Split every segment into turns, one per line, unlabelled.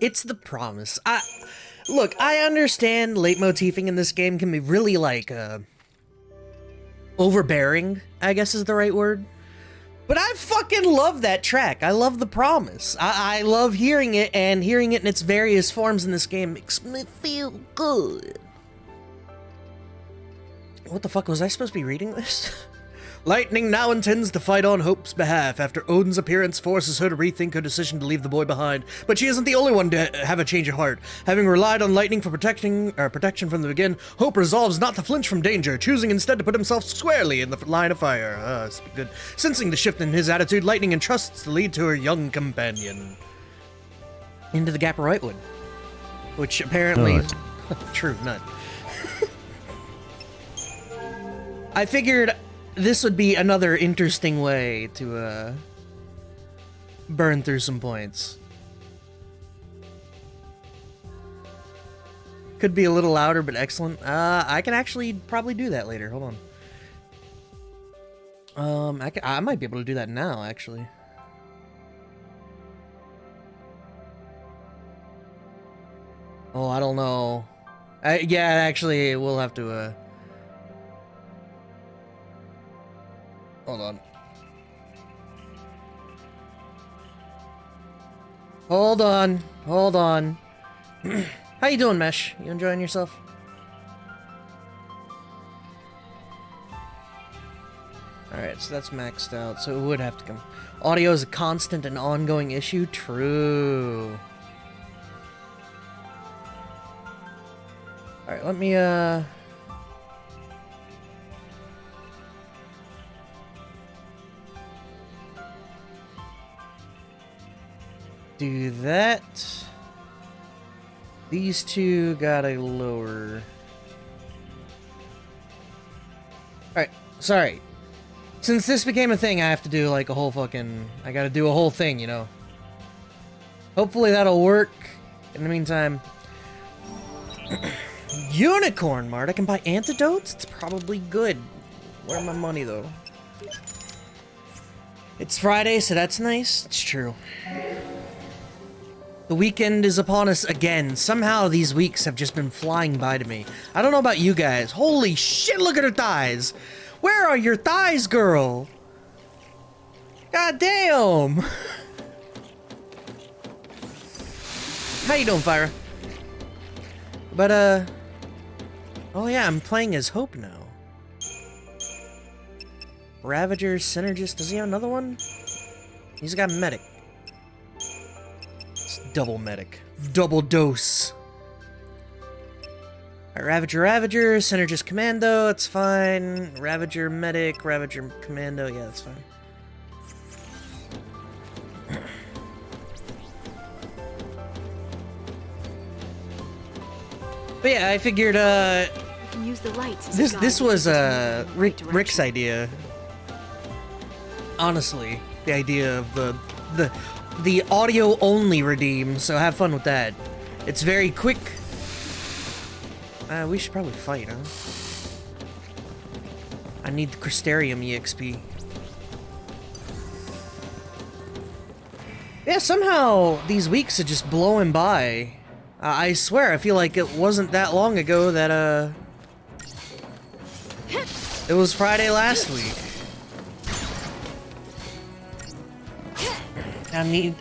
It's the promise. Look, I understand leitmotifing in this game can be really, like, overbearing, I guess is the right word. But I fucking love that track. I love the promise. I love hearing it, and hearing it in its various forms in this game makes me feel good. What the fuck, was I supposed to be reading this? Lightning now intends to fight on Hope's behalf after Odin's appearance forces her to rethink her decision to leave the boy behind. But she isn't the only one to have a change of heart. Having relied on Lightning for protection from the beginning, Hope resolves not to flinch from danger, choosing instead to put himself squarely in the line of fire. That's good. Sensing the shift in his attitude, Lightning entrusts the lead to her young companion. Into the Gap of Whitewood. Which apparently... True, nut. I figured this would be another interesting way to, burn through some points. Could be a little louder, but excellent. I can actually probably do that later. Hold on. I might be able to do that now, actually. Oh, I don't know. Yeah, actually, we'll have to, hold on. Hold on. How you doing, Mesh? You enjoying yourself? Alright, so that's maxed out, so it would have to come. Audio is a constant and ongoing issue? True. Alright, let me, do that. These two gotta lower. Alright, sorry. Since this became a thing, I have to do like a whole fucking... I gotta do a whole thing, you know? Hopefully that'll work. In the meantime... Unicorn Mart! I can buy antidotes? It's probably good. Where my money, though? It's Friday, so that's nice. It's true. The weekend is upon us again. Somehow these weeks have just been flying by to me. I don't know about you guys. Holy shit, look at her thighs! Where are your thighs, girl? God damn! How you doing, Fyra? But, oh yeah, I'm playing as Hope now. Ravager, Synergist, does he have another one? He's got Medic. It's double Medic. Double dose. Alright, Ravager, Synergist Commando, that's fine. Ravager Medic, Ravager Commando, yeah, that's fine. But yeah, I figured,
use the lights
this was, Rick's idea. Honestly, the idea of the audio-only redeem, so have fun with that. It's very quick. We should probably fight, huh? I need the Crystarium EXP. Yeah, somehow these weeks are just blowing by. I swear, I feel like it wasn't that long ago that, it was Friday last week.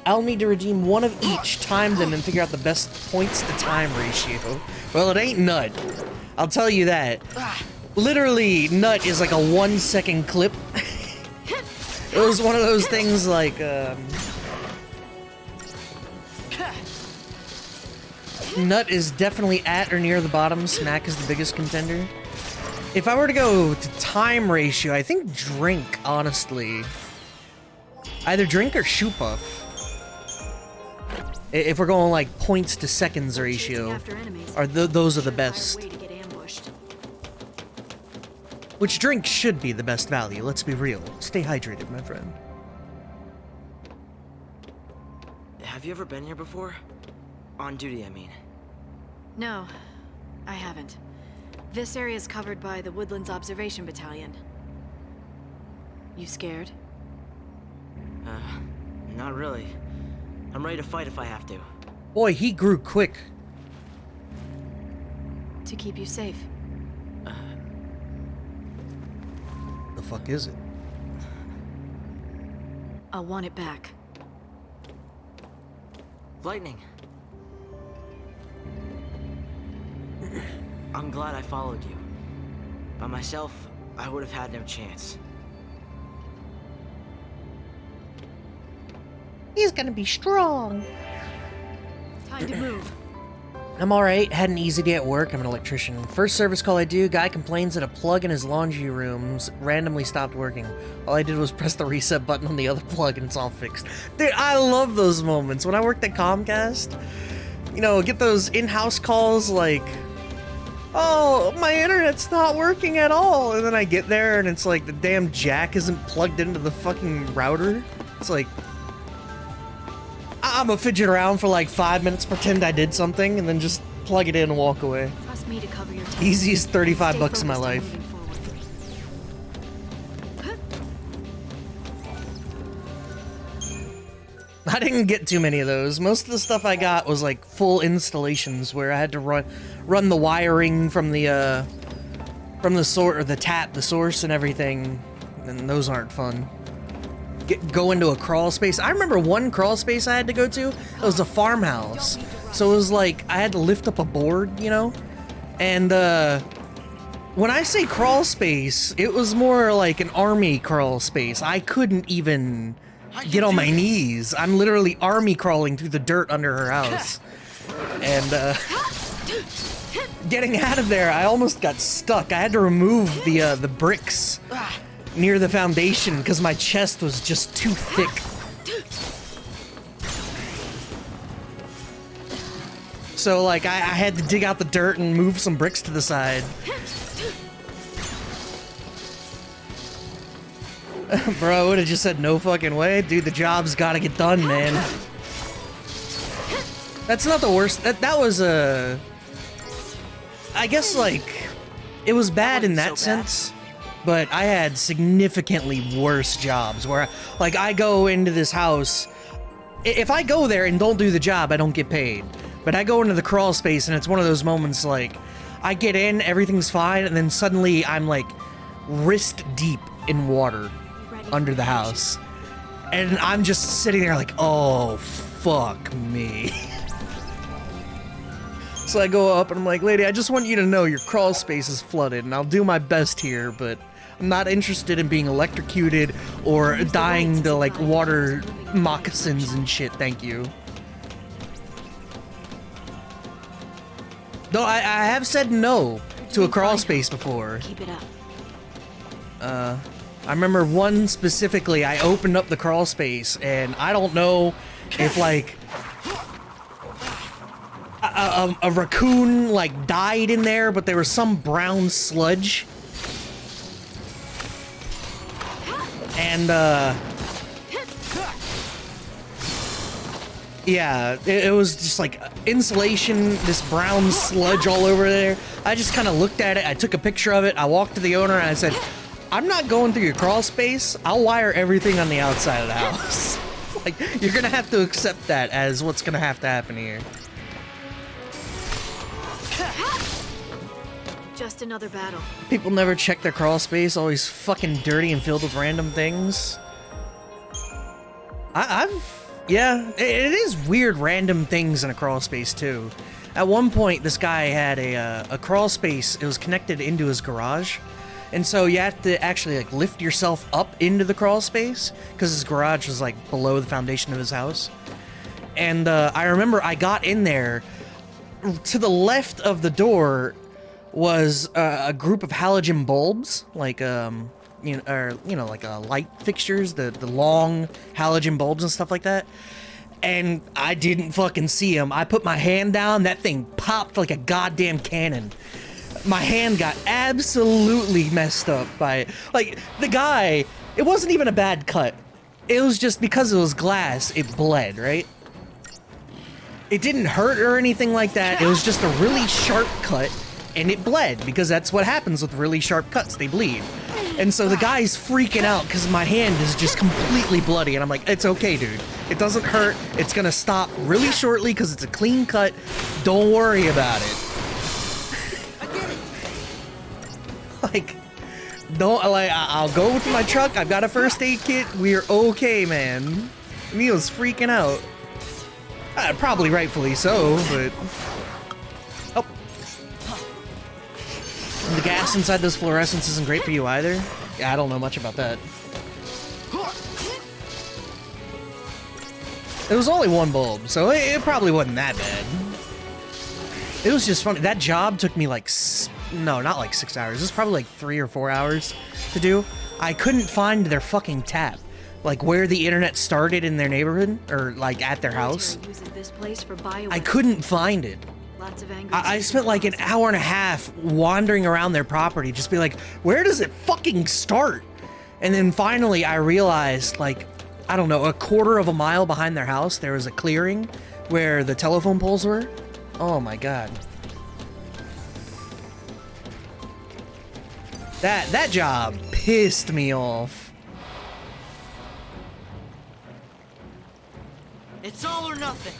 I'll need to redeem one of each, time them, and figure out the best points to time ratio. Well, it ain't Nut. I'll tell you that. Literally, Nut is like a 1 second clip. It was one of those things like, Nut is definitely at or near the bottom. Smack is the biggest contender. If I were to go to time ratio, I think Drink, honestly. Either Drink or Shoopuf. If we're going like points to seconds ratio, those are the best. Which Drink should be the best value, let's be real. Stay hydrated, my friend.
Have you ever been here before? On duty, I mean.
No, I haven't. This area is covered by the Woodlands Observation Battalion. You scared?
Not really. I'm ready to fight if I have to.
Boy, he grew quick.
To keep you safe.
The fuck is it?
I'll want it back.
Lightning. I'm glad I followed you. By myself, I would have had no chance.
He's gonna be strong.
Time to move.
I'm alright, had an easy day at work, I'm an electrician. First service call I do, guy complains that a plug in his laundry rooms randomly stopped working. All I did was press the reset button on the other plug and it's all fixed. Dude, I love those moments. When I worked at Comcast, you know, get those in-house calls like, oh, my internet's not working at all. And then I get there and it's like the damn jack isn't plugged into the fucking router. It's like, I'm gonna fidget around for like 5 minutes, pretend I did something, and then just plug it in and walk away.
Trust me to cover your tail.
Easiest 35 bucks in my
Stay
life.
focused on moving forward.
I didn't get too many of those. Most of the stuff I got was like full installations where I had to run the wiring from the source and everything, and those aren't fun. Go into a crawl space. I remember one crawl space I had to go to. It was a farmhouse. So it was like I had to lift up a board, you know? And when I say crawl space, it was more like an army crawl space. I couldn't even get on my knees. I'm literally army crawling through the dirt under her house. And getting out of there, I almost got stuck. I had to remove the bricks near the foundation because my chest was just too thick. So like I had to dig out the dirt and move some bricks to the side. Bro, I would have just said no fucking way. Dude, the job's gotta get done, man. That's not the worst. That was I guess like it was bad in that sense. But I had significantly worse jobs where, like, I go into this house. If I go there and don't do the job, I don't get paid. But I go into the crawl space and it's one of those moments like, I get in, everything's fine, and then suddenly I'm like wrist deep in water under the house. And I'm just sitting there like, oh, fuck me. So I go up and I'm like, lady, I just want you to know your crawl space is flooded and I'll do my best here, but I'm not interested in being electrocuted or dying to like water moccasins and shit, thank you. Though I have said no to a crawl space before.
Keep it up.
I remember one specifically, I opened up the crawl space and I don't know if like a raccoon like died in there, but there was some brown sludge. And yeah, it was just like insulation, this brown sludge all over there. I just kind of looked at it, I took a picture of it, I walked to the owner and I said, I'm not going through your crawl space, I'll wire everything on the outside of the house. Like, you're gonna have to accept that as what's gonna have to happen here.
Just another battle.
People never check their crawl space, always fucking dirty and filled with random things. Yeah, it is weird random things in a crawl space too. At one point, this guy had a crawl space, it was connected into his garage. And so you have to actually like lift yourself up into the crawl space because his garage was like below the foundation of his house. And I remember I got in there, to the left of the door was a group of halogen bulbs, like like light fixtures, the long halogen bulbs and stuff like that. And I didn't fucking see them. I put my hand down, that thing popped like a goddamn cannon. My hand got absolutely messed up by it. Like, the guy, it wasn't even a bad cut. It was just because it was glass, it bled, right? It didn't hurt or anything like that. It was just a really sharp cut. And it bled, because that's what happens with really sharp cuts, they bleed. And so the guy's freaking out because my hand is just completely bloody, and I'm like, it's okay, dude. It doesn't hurt. It's gonna stop really shortly because it's a clean cut. Don't worry about it. Like, I'll go with my truck. I've got a first aid kit. We're okay, man. Neil's freaking out. Probably rightfully so, but... Oh. And the gas inside those fluorescents isn't great for you either? Yeah, I don't know much about that. It was only one bulb, so it probably wasn't that bad. It was just funny. That job took me like... No, not like 6 hours. It was probably like 3 or 4 hours to do. I couldn't find their fucking tap. Like where the internet started in their neighborhood, or like at their house. I couldn't find it. I spent like an hour and a half wandering around their property, just be like, where does it fucking start? And then finally I realized, like, I don't know, a quarter of a mile behind their house, there was a clearing where the telephone poles were. Oh my god. That job pissed me off.
It's all or nothing.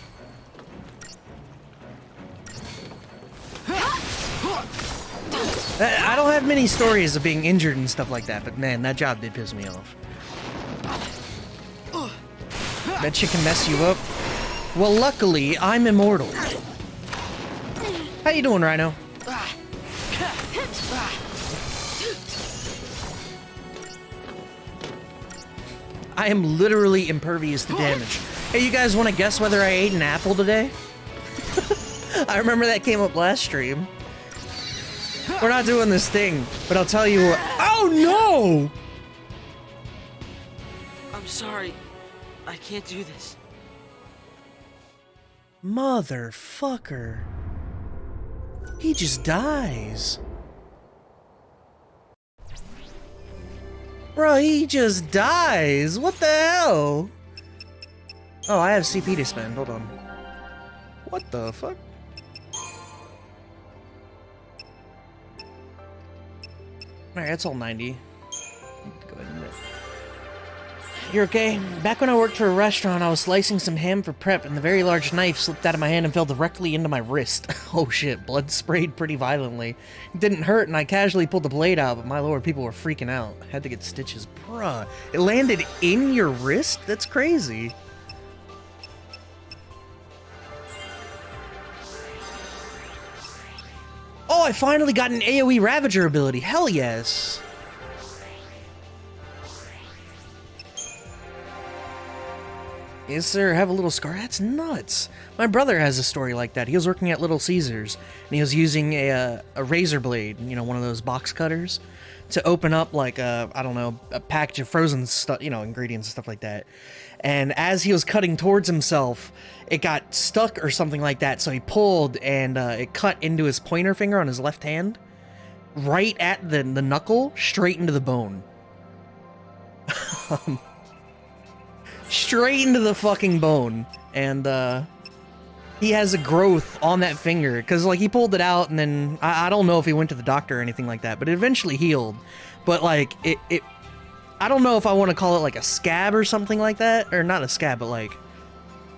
I don't have many stories of being injured and stuff like that, but man, that job did piss me off. That shit can mess you up. Well, luckily, I'm immortal. How you doing, Rhino? I am literally impervious to damage. Hey, you guys want to guess whether I ate an apple today? I remember that came up last stream. We're not doing this thing, but I'll tell you what. Oh no!
I'm sorry. I can't do this.
Motherfucker. He just dies. Bro, he just dies. What the hell? Oh, I have CP to spend. Hold on. What the fuck? Alright, that's all 90. Go ahead and You're okay? Back when I worked for a restaurant, I was slicing some ham for prep, and the very large knife slipped out of my hand and fell directly into my wrist. Oh shit, blood sprayed pretty violently. It didn't hurt, and I casually pulled the blade out, but my lord, people were freaking out. I had to get stitches. Bruh, it landed in your wrist? That's crazy. Oh, I finally got an AoE Ravager ability. Hell yes. Yes, sir. Have a little scar. That's nuts. My brother has a story like that. He was working at Little Caesars, and he was using a razor blade, you know, one of those box cutters, to open up like a, I don't know, a package of frozen stuff, you know, ingredients and stuff like that. And as he was cutting towards himself, it got stuck or something like that. So he pulled, and it cut into his pointer finger on his left hand, right at the knuckle, straight into the bone. Straight into the fucking bone. And he has a growth on that finger, because like he pulled it out, and then I don't know if he went to the doctor or anything like that, but it eventually healed. But like it I don't know if I want to call it like a scab or something like that, or not a scab, but like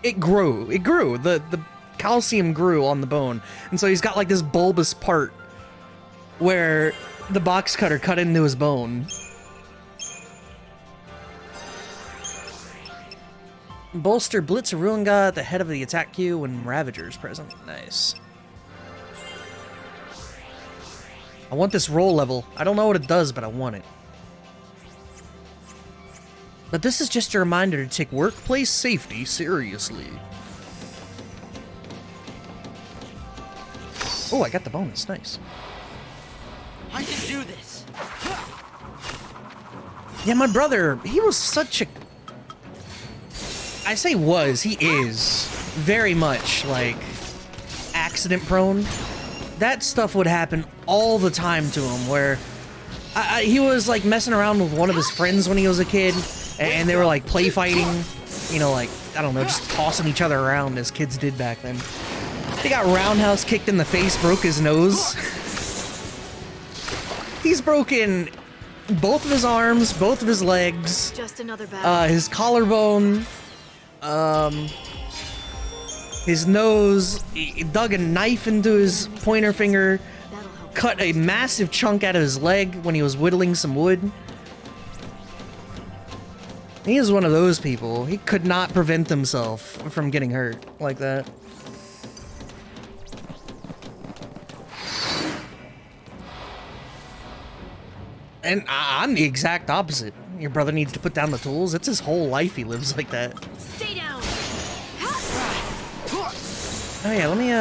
it grew. The calcium grew on the bone, and so he's got like this bulbous part where the box cutter cut into his bone. Bolster Blitz a Ruin God at the head of the attack queue when Ravager is present. Nice. I want this roll level. I don't know what it does, but I want it. But this is just a reminder to take workplace safety seriously. Oh, I got the bonus. Nice.
I can do this.
Yeah, my brother, he was such a... I say was, he is very much like accident prone. That stuff would happen all the time to him, where he was like messing around with one of his friends when he was a kid, and they were like play fighting, you know, like, I don't know, just tossing each other around as kids did back then. He got roundhouse kicked in the face, broke his nose. He's broken both of his arms, both of his legs,
Just another battle.
his collarbone. His nose, he dug a knife into his pointer finger,
That'll help.
cut a massive chunk out of his leg when he was whittling some wood. He is one of those people. He could not prevent himself from getting hurt like that. And I'm the exact opposite. Your brother needs to put down the tools. It's his whole life he lives like that.
Stay down.
Oh yeah, let me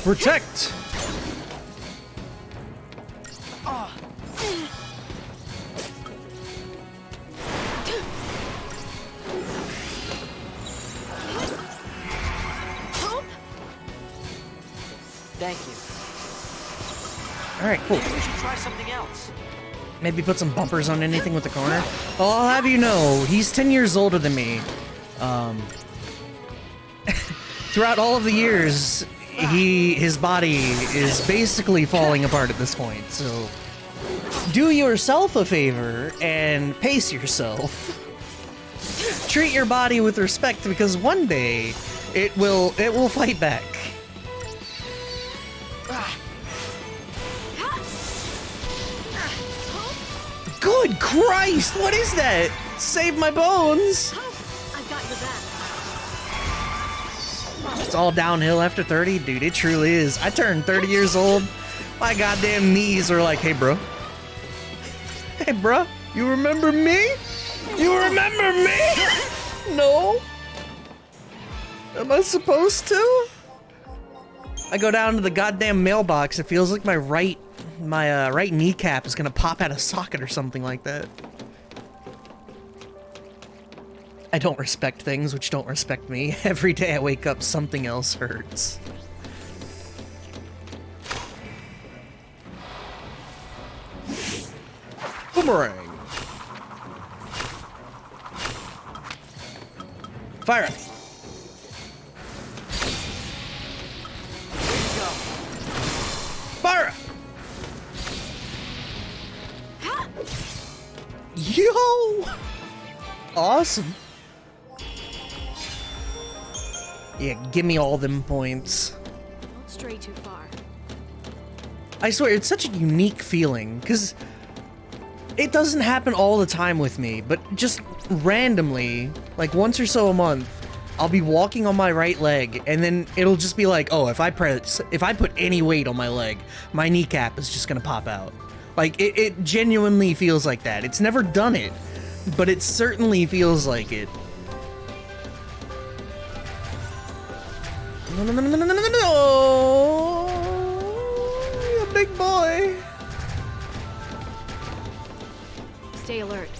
protect.
Thank you.
All right, cool.
Maybe we should try something else.
Maybe put some bumpers on anything with the corner. Well, I'll have you know, he's 10 years older than me. Throughout all of the years, his body is basically falling apart at this point. So, do yourself a favor and pace yourself. Treat your body with respect because one day it will fight back. Good Christ! What is that? Save my bones!
I've got your back.
It's all downhill after 30? Dude, it truly is. I turned 30 years old. My goddamn knees are like, hey, bro. Hey, bro. You remember me? You remember me? No? Am I supposed to? I go down to the goddamn mailbox. It feels like my right kneecap is gonna pop out of socket or something like that. I don't respect things which don't respect me. Every day I wake up, something else hurts. Boomerang. Fire it. Fire it. Yo! Awesome. Yeah, give me all them points.
Don't stray too far.
I swear, it's such a unique feeling, because it doesn't happen all the time with me, but just randomly, like once or so a month, I'll be walking on my right leg, and then it'll just be like, oh, if I put any weight on my leg, my kneecap is just gonna pop out. Like, it genuinely feels like that. It's never done it, but it certainly feels like it. No, no, no, no, no, no, no, no! You're a big boy.
Stay alert.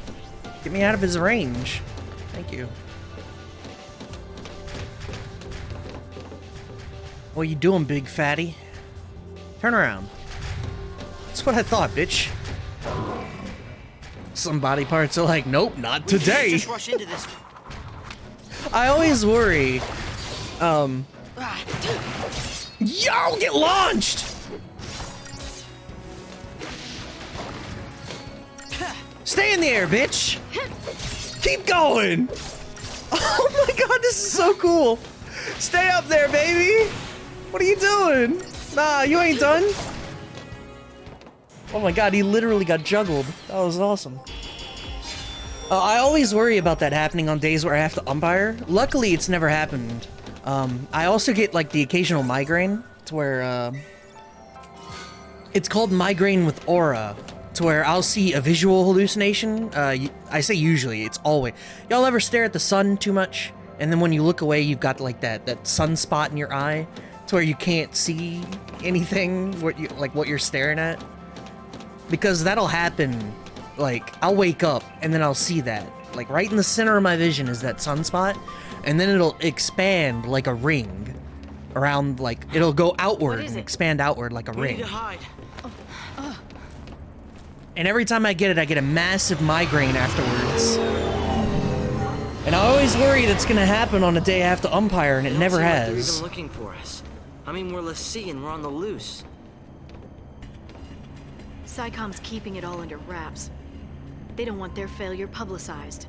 Get me out of his range. Thank you. What you doing, big fatty? Turn around. That's what I thought, bitch. Some body parts are like, nope, not today.
Just rush into this.
I always worry. Yo, get launched! Stay in the air, bitch! Keep going! Oh my god, this is so cool! Stay up there, baby! What are you doing? Nah, you ain't done. Oh my god, he literally got juggled. That was awesome. I always worry about that happening on days where I have to umpire. Luckily, it's never happened. I also get, like, the occasional migraine, to where, it's called migraine with aura, to where I'll see a visual hallucination. I say usually, it's always. Y'all ever stare at the sun too much? And then when you look away, you've got, like, that sunspot in your eye, to where you can't see anything, what you're staring at? Because that'll happen, like, I'll wake up, and then I'll see that. Like, right in the center of my vision is that sunspot, and then it'll expand like a ring around, like, it'll go outward and expand outward like a
We need
ring.
to hide.
And every time I get it, I get a massive migraine afterwards. And I always worry that's gonna happen on a day I have to umpire, and it never
Seem like they're
has.
even looking for us. I mean, we're Lassie and we're on the loose.
Psycom's keeping it all under wraps. They don't want their failure publicized.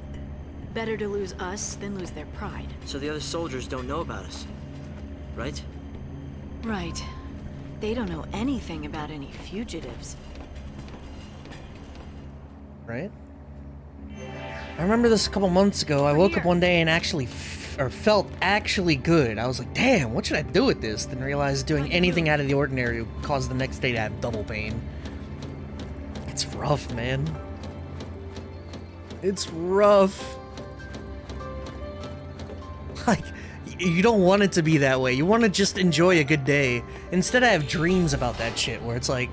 Better to lose us than lose their pride.
So the other soldiers don't know about us, right?
Right. They don't know anything about any fugitives.
Right? I remember this a couple months ago. I woke up one day and actually felt actually good. I was like, damn, what should I do with this? Then realized doing anything out of the ordinary would cause the next day to have double pain. It's rough, man. It's rough. Like, you don't want it to be that way. You want to just enjoy a good day. Instead, I have dreams about that shit where it's like,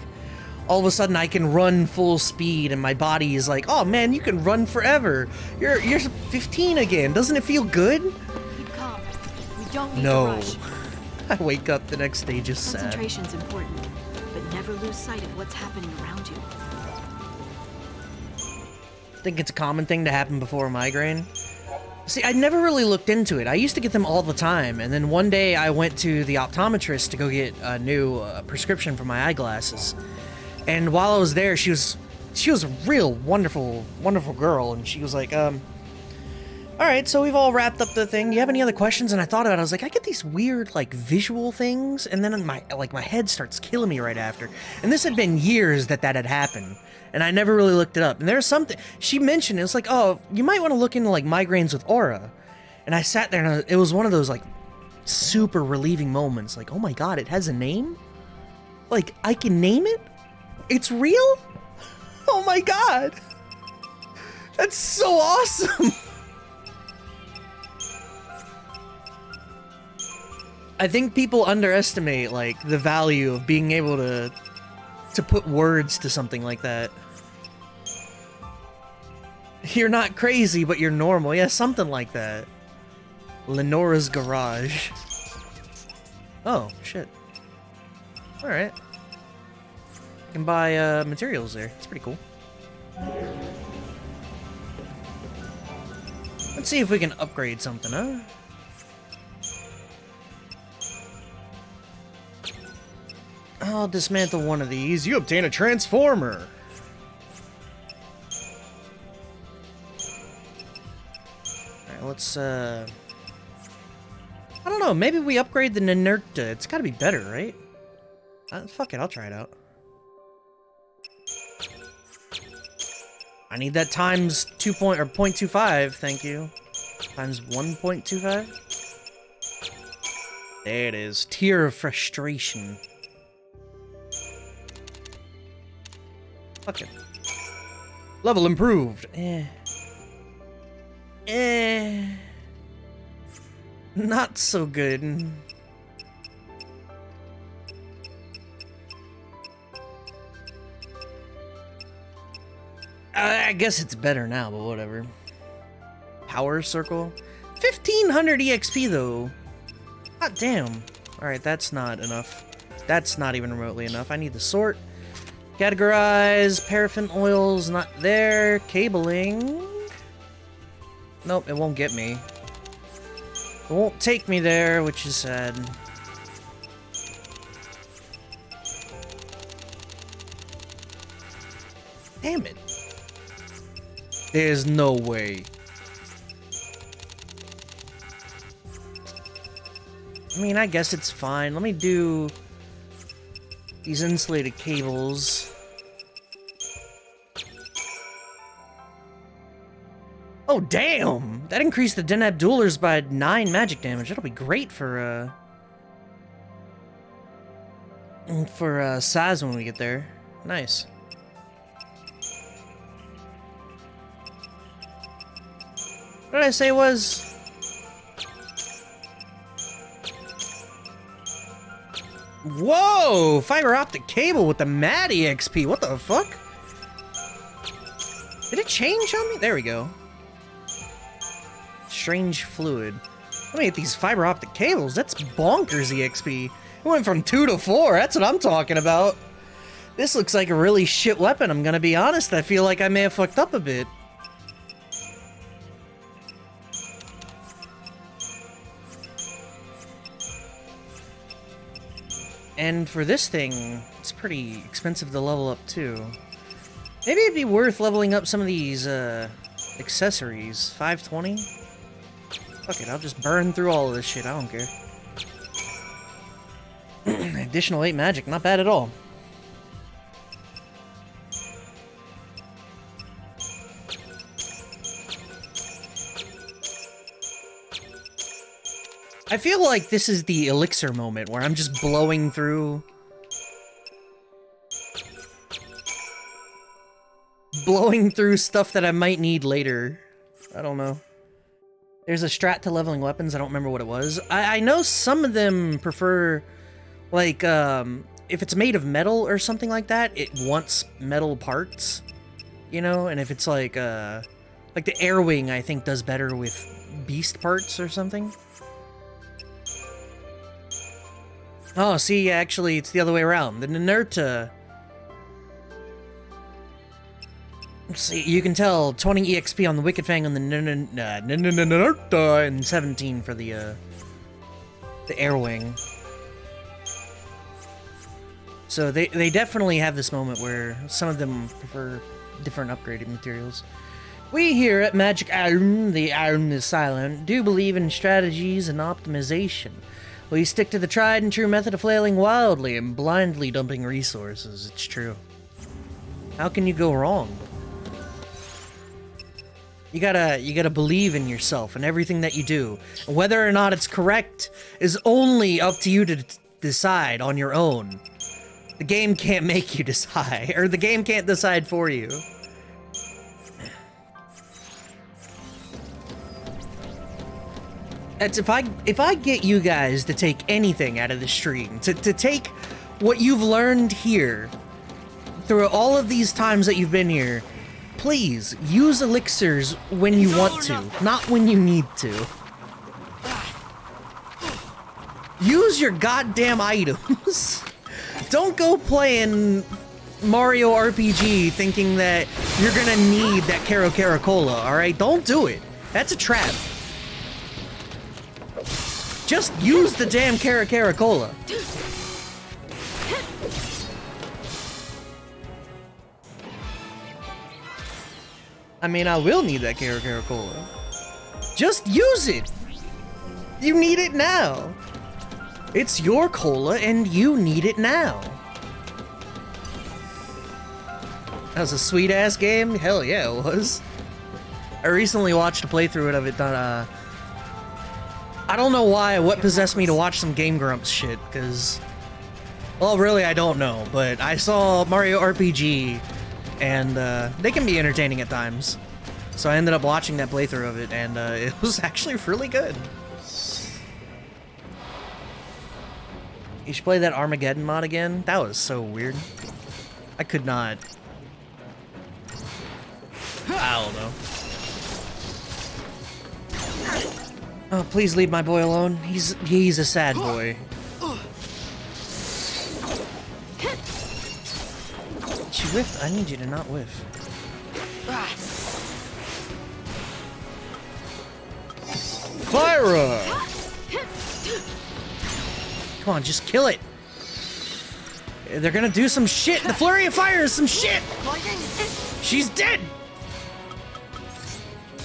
all of a sudden I can run full speed and my body is like, oh man, you can run forever. You're 15 again. Doesn't it feel good?
Keep calm. We don't need
No.
to rush.
I wake up the next day just sad.
Concentration's important, but never lose sight of what's happening around you.
I think it's a common thing to happen before a migraine. See, I never really looked into it. I used to get them all the time, and then one day I went to the optometrist to go get a new prescription for my eyeglasses. And while I was there, she was a real wonderful girl, and she was like, all right, so we've all wrapped up the thing. Do you have any other questions? And I thought about it. I was like, I get these weird, like, visual things, and then my head starts killing me right after. And this had been years that had happened, and I never really looked it up. And there's something she mentioned. It was like, oh, you might want to look into like migraines with aura. And I sat there, and it was one of those like super relieving moments. Like, oh my god, it has a name. Like, I can name it. It's real. Oh my god, that's so awesome. I think people underestimate like the value of being able to put words to something like that. You're not crazy, but you're normal. Yeah, something like that. Lenora's garage. Oh, shit. Alright. You can buy materials there. It's pretty cool. Let's see if we can upgrade something, huh? I'll dismantle one of these. You obtain a transformer. Alright, let's I don't know, maybe we upgrade the Nanerta. It's gotta be better, right? Fuck it, I'll try it out. I need that times 0.25, thank you. Times 1.25. There it is. Tear of frustration. Fuck it. Level improved. Not so good. I guess it's better now, but whatever. Power circle. 1500 EXP though. God damn. Alright, that's not enough. That's not even remotely enough. I need the sort. Categorize. Paraffin oils, not there. Cabling. Nope, it won't get me. It won't take me there, which is sad. Damn it. There's no way. I mean, I guess it's fine. Let me do these insulated cables. Oh, damn! That increased the Deneb Duelers by 9 magic damage. That'll be great for Saz when we get there. Nice. What did I say was? Whoa! Fiber optic cable with the mad EXP. What the fuck? Did it change on me? There we go. Strange fluid. Let me get these fiber optic cables. That's bonkers EXP. It went from 2 to 4. That's what I'm talking about. This looks like a really shit weapon. I'm gonna be honest. I feel like I may have fucked up a bit. And for this thing, it's pretty expensive to level up too. Maybe it'd be worth leveling up some of these, accessories. 520? Fuck it, I'll just burn through all of this shit, I don't care. Additional 8 magic, not bad at all. I feel like this is the elixir moment where I'm just blowing through stuff that I might need later. I don't know. There's a strat to leveling weapons, I don't remember what it was. I know some of them prefer, like, if it's made of metal or something like that, it wants metal parts, you know? And if it's like the air wing, I think, does better with beast parts or something. Oh, see, actually, it's the other way around. The Ninurta... Let's see, you can tell 20 EXP on the Wicked Fang on the Ninurta and 17 for the air wing. So they definitely have this moment where some of them prefer different upgraded materials. We here at MagicMD, the Arm is silent, do believe in strategies and optimization. We stick to the tried and true method of flailing wildly and blindly dumping resources. It's true. How can you go wrong? You gotta believe in yourself and everything that you do. Whether or not it's correct is only up to you to decide on your own. The game can't make you decide, or the game can't decide for you. It's if I get you guys to take anything out of the stream, to take what you've learned here through all of these times that you've been here, please use elixirs when you want to, not when you need to. Use your goddamn items. Don't go playing Mario RPG thinking that you're gonna need that Caro Cola, alright? Don't do it. That's a trap. Just use the damn Caro Cola. I mean, I will need that Caro Cola. Just use it! You need it now! It's your cola and you need it now. That was a sweet-ass game? Hell yeah, it was. I recently watched a playthrough of it that, I don't know what possessed me to watch some Game Grumps shit, because... Well, really, I don't know, but I saw Mario RPG, and, they can be entertaining at times. So I ended up watching that playthrough of it, and, it was actually really good. You should play that Armageddon mod again? That was so weird. I could not. I don't know. Oh, please leave my boy alone. He's a sad boy. She whiffed? I need you to not whiff. Fire! Come on, just kill it. They're gonna do some shit. The flurry of fire is some shit. She's dead.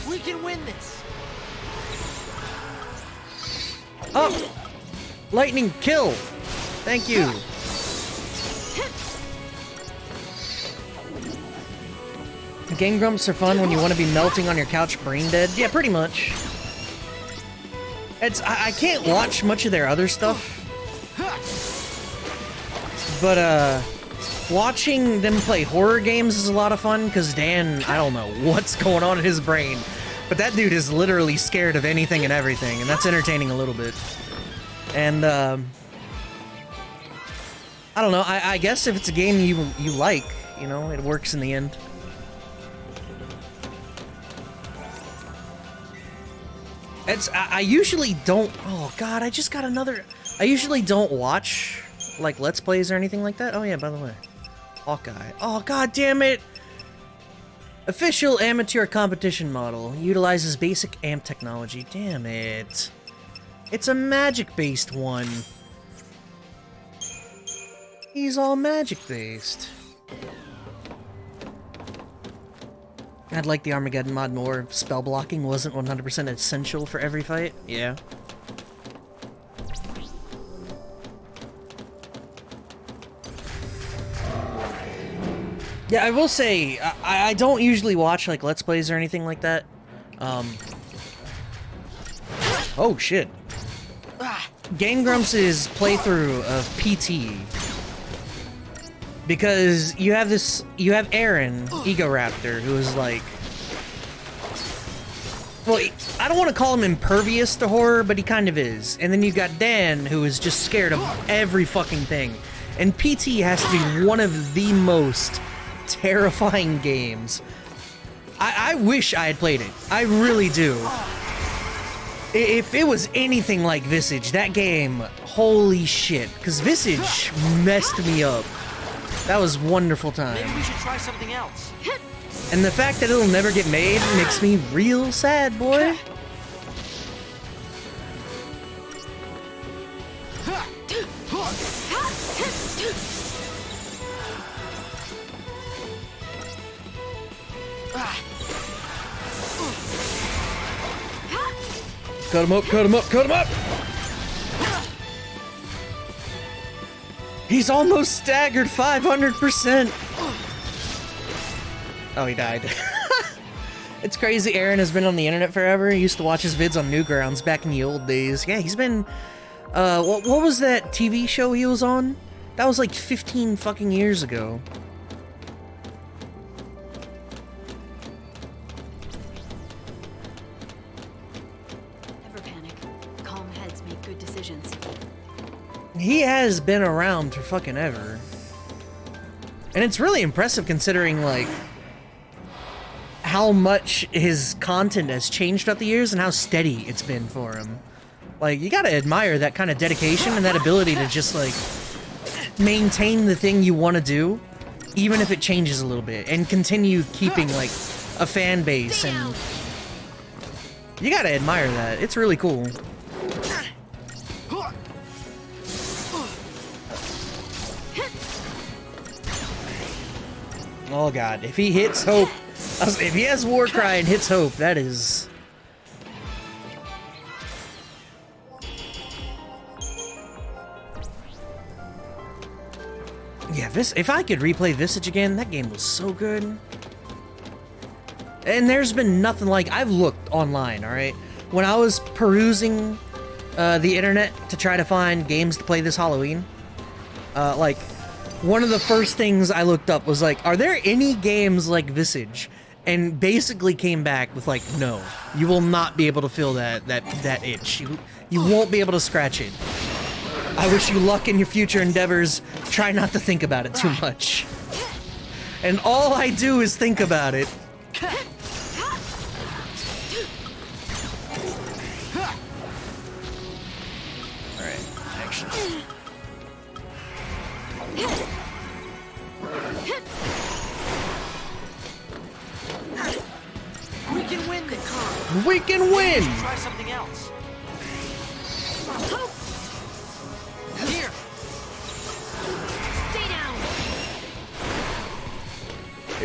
We can win this.
Up! Lightning kill! Thank you! Game Grumps are fun when you want to be melting on your couch brain dead. Yeah, pretty much. I can't watch much of their other stuff. But, watching them play horror games is a lot of fun, because Dan, I don't know what's going on in his brain. But that dude is literally scared of anything and everything, and that's entertaining a little bit. And, I don't know, I guess if it's a game you like, you know, it works in the end. I usually don't, oh god, I just got another, I usually don't watch, like, Let's Plays or anything like that. Oh yeah, by the way, Hawkeye. Oh god damn it! Official amateur competition model. Utilizes basic amp technology. Damn it. It's a magic-based one. He's all magic-based. I'd like the Armageddon mod more if spell blocking wasn't 100% essential for every fight. Yeah. Yeah, I will say, I don't usually watch, like, Let's Plays or anything like that. Oh, shit. Game Grumps' playthrough of PT. Because you have Aaron, Ego Raptor, who is like... Well, I don't want to call him impervious to horror, but he kind of is. And then you've got Dan, who is just scared of every fucking thing. And PT has to be one of the most terrifying games. I wish I had played it. I really do. If it was anything like Visage, that game, holy shit. Because Visage messed me up. That was wonderful time.
Maybe we should try something else.
And the fact that it'll never get made makes me real sad, boy. Cut him up, cut him up, cut him up! He's almost staggered 500%! Oh, he died. It's crazy, Aaron has been on the internet forever. He used to watch his vids on Newgrounds back in the old days. Yeah, he's been... what was that TV show he was on? That was like 15 fucking years ago. He has been around for fucking ever. And it's really impressive considering, like, how much his content has changed throughout the years and how steady it's been for him. Like, you gotta admire that kind of dedication and that ability to just, like, maintain the thing you want to do, even if it changes a little bit, and continue keeping, like, a fan base, and... You gotta admire that. It's really cool. Oh god, if he hits Hope, if he has Warcry and hits Hope, that is... Yeah, if I could replay Visage again, that game was so good. And there's been nothing like... I've looked online, alright? When I was perusing the internet to try to find games to play this Halloween, like... One of the first things I looked up was like, are there any games like Visage? And basically came back with like, no, you will not be able to feel that itch. You won't be able to scratch it. I wish you luck in your future endeavors. Try not to think about it too much. And all I do is think about it. Alright, action.
We can win the con.
We can win!
Try something else. Here.
Stay down.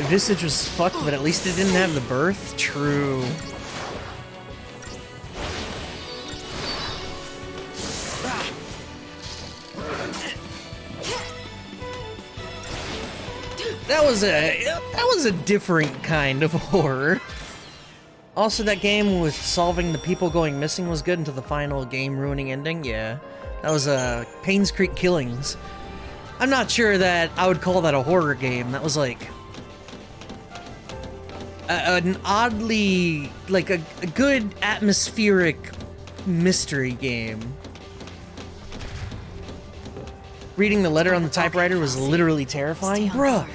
Visage was fucked, but at least it didn't have the birth. True. That was a different kind of horror. Also, that game with solving the people going missing was good until the final game-ruining ending. Yeah, that was Payne's Creek Killings. I'm not sure that I would call that a horror game. That was like an oddly, like a good atmospheric mystery game. Reading the letter on the typewriter was literally terrifying. Bruh,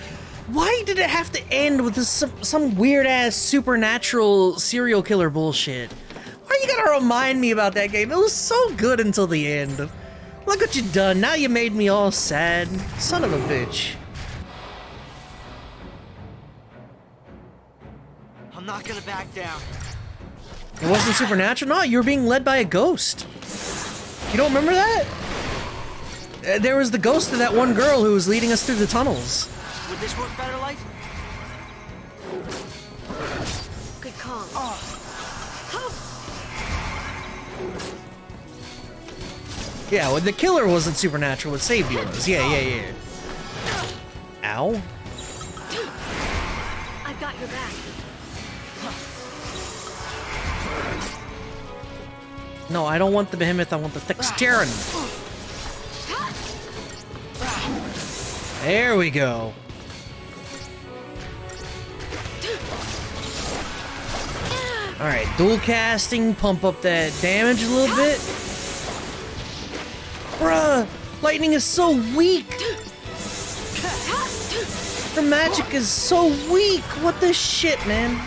why did it have to end with this, some weird-ass supernatural serial killer bullshit? Why you gotta remind me about that game? It was so good until the end. Look what you done. Now you made me all sad. Son of a bitch.
I'm not gonna back down.
It wasn't supernatural? No, you were being led by a ghost. You don't remember that? There was the ghost of that one girl who was leading us through the tunnels.
Would this work better, Light?
call.
Yeah, well, the killer wasn't supernatural, what saved you was. Yeah. Ow.
I've got your back.
No, I don't want the behemoth, I want the Thexteran. There we go. Alright, dual casting, pump up that damage a little bit. Bruh, lightning is so weak. Her magic is so weak. What the shit, man?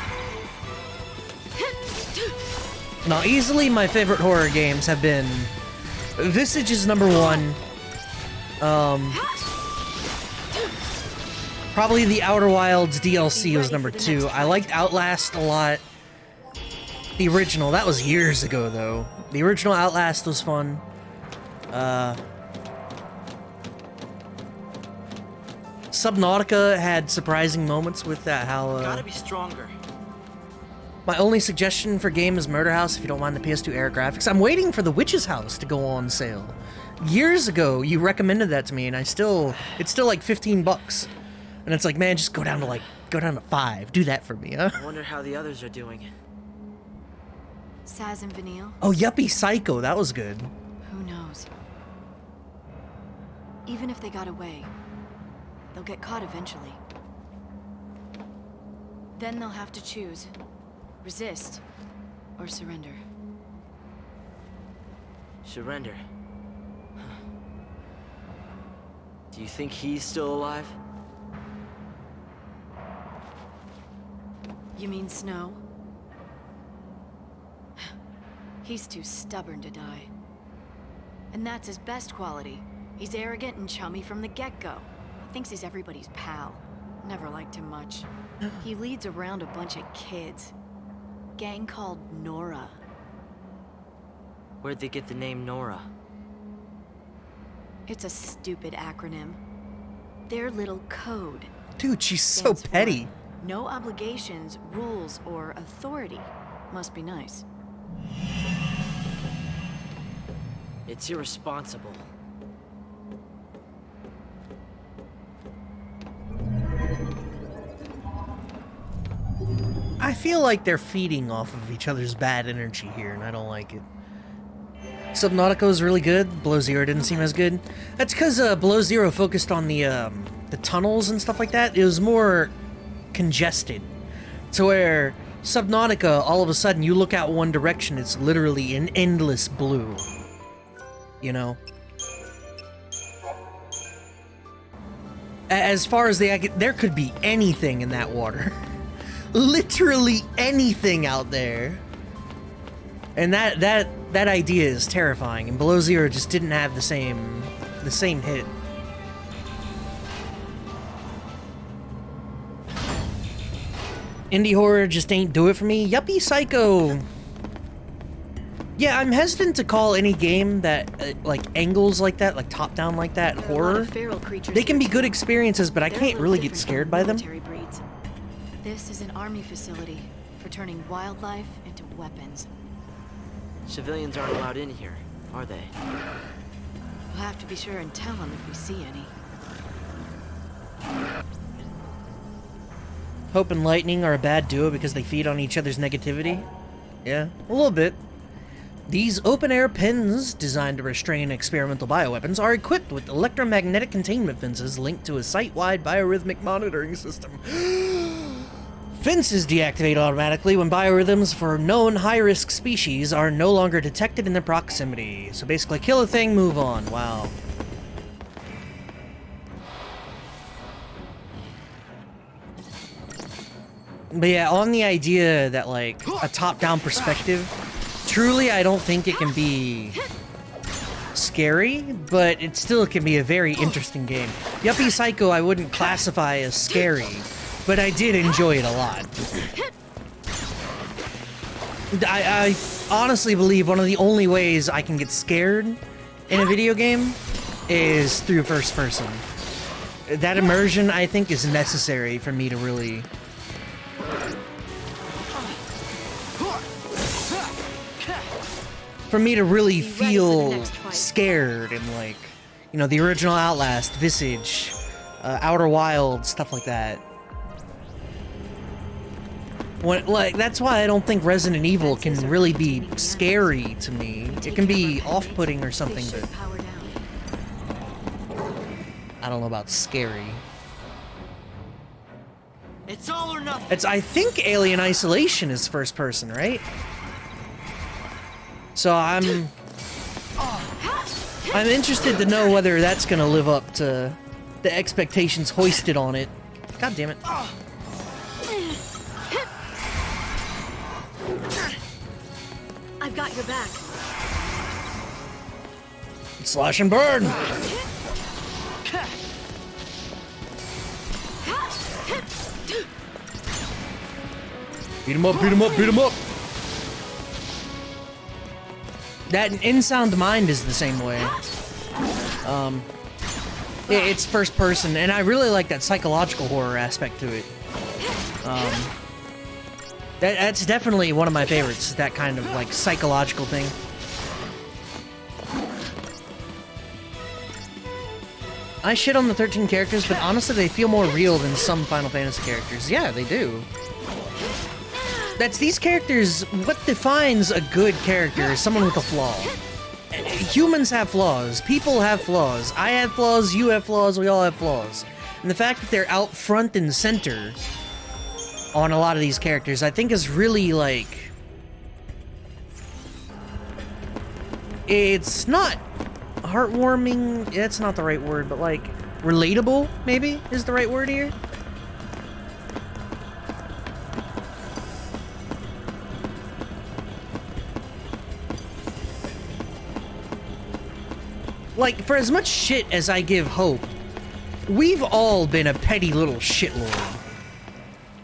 Now, easily my favorite horror games have been Visage is number 1. Probably the Outer Wilds DLC was number 2. I liked Outlast a lot. The original, that was years ago though. The original Outlast was fun. Subnautica had surprising moments with that, how
Gotta be stronger.
My only suggestion for game is Murder House if you don't mind the PS2 era graphics. I'm waiting for the Witch's House to go on sale. Years ago, you recommended that to me, and it's still like 15 bucks. And it's like, man, just go down to 5. Do that for me, huh?
I wonder how the others are doing.
Saz and Vanille?
Oh, Yuppie Psycho, that was good.
Who knows? Even if they got away, they'll get caught eventually. Then they'll have to choose. Resist, or surrender.
Surrender. Do you think he's still alive?
You mean Snow? He's too stubborn to die. And that's his best quality. He's arrogant and chummy from the get-go. Thinks he's everybody's pal. Never liked him much. He leads around a bunch of kids. Gang called Nora.
Where'd they get the name Nora?
It's a stupid acronym. Their little code.
Dude, she's so
Stands for
petty.
No obligations, rules, or authority. Must be nice.
It's irresponsible.
I feel like they're feeding off of each other's bad energy here, and I don't like it. Subnautica was really good. Below Zero didn't seem as good. That's because Below Zero focused on the tunnels and stuff like that. It was more congested. To where Subnautica, all of a sudden, you look out one direction, it's literally an endless blue. You know? As far as there could be anything in that water. Literally anything out there. And that idea is terrifying, and Below Zero just didn't have the same hit. Indie horror just ain't do it for me. Yuppie Psycho. Yeah, I'm hesitant to call any game that like angles like that, like top down like that, horror. They can be good experiences, but I can't really get scared by them.
Breeds. This is an army facility for turning wildlife into weapons.
Civilians aren't allowed in here, are they?
We'll have to be sure and tell them if we see any.
Hope and Lightning are a bad duo because they feed on each other's negativity. Yeah, a little bit. These open-air pens, designed to restrain experimental bioweapons, are equipped with electromagnetic containment fences linked to a site-wide biorhythmic monitoring system. Fences deactivate automatically when biorhythms for known high-risk species are no longer detected in their proximity. So basically, kill a thing, move on. Wow. But yeah, on the idea that, like, a top-down perspective, truly, I don't think it can be scary, but it still can be a very interesting game. Yuppie Psycho I wouldn't classify as scary, but I did enjoy it a lot. I honestly believe one of the only ways I can get scared in a video game is through first person. That immersion, I think, is necessary for me to really for me to really
Be ready for the
feel
next fight.
scared and like, you know, the original Outlast, Visage, Outer Wilds, stuff like that. Like, that's why I don't think Resident Evil can really be scary to me. It can be off-putting or something,
They should
but
power down.
I don't know about scary.
It's all or nothing.
It's, I think Alien Isolation is first person, right? So I'm interested to know whether that's gonna live up to the expectations hoisted on it. God damn it.
I've got your back.
Slash and burn! Beat him up, beat him up, beat him up! That In Mind is the same way. It's first person, and I really like that psychological horror aspect to it. That's definitely one of my favorites, that kind of, like, psychological thing. I shit on the 13 characters, but honestly, they feel more real than some Final Fantasy characters. Yeah, they do. That's these characters, what defines a good character is someone with a flaw. Humans have flaws, people have flaws, I have flaws, you have flaws, we all have flaws. And the fact that they're out front and center on a lot of these characters, I think is really, like... It's not heartwarming, that's not the right word, but like, relatable, maybe, is the right word here? Like, for as much shit as I give Hope, we've all been a petty little shitlord.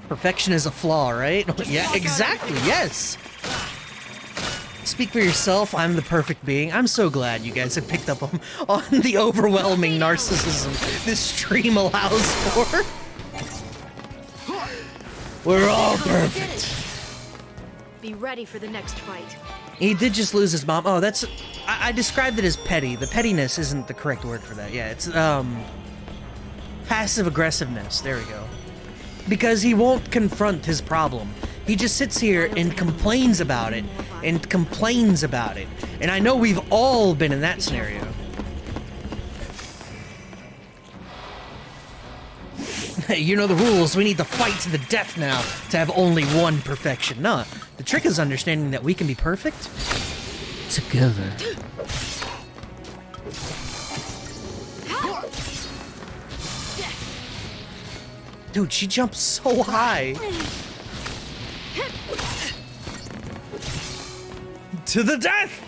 Perfection is a flaw, right? Yeah, exactly, yes! Speak for yourself, I'm the perfect being. I'm so glad you guys have picked up on the overwhelming narcissism this stream allows for. We're all perfect.
Be ready for the next fight.
He did just lose his mom. Oh, that's... I described it as petty. The pettiness isn't the correct word for that. Yeah, it's, passive-aggressiveness. There we go. Because he won't confront his problem. He just sits here and complains about it, and complains about it. And I know we've all been in that scenario. You know the rules, we need to fight to the death now to have only one perfection. No, the trick is understanding that we can be perfect together. Dude, she jumps so high. To the death!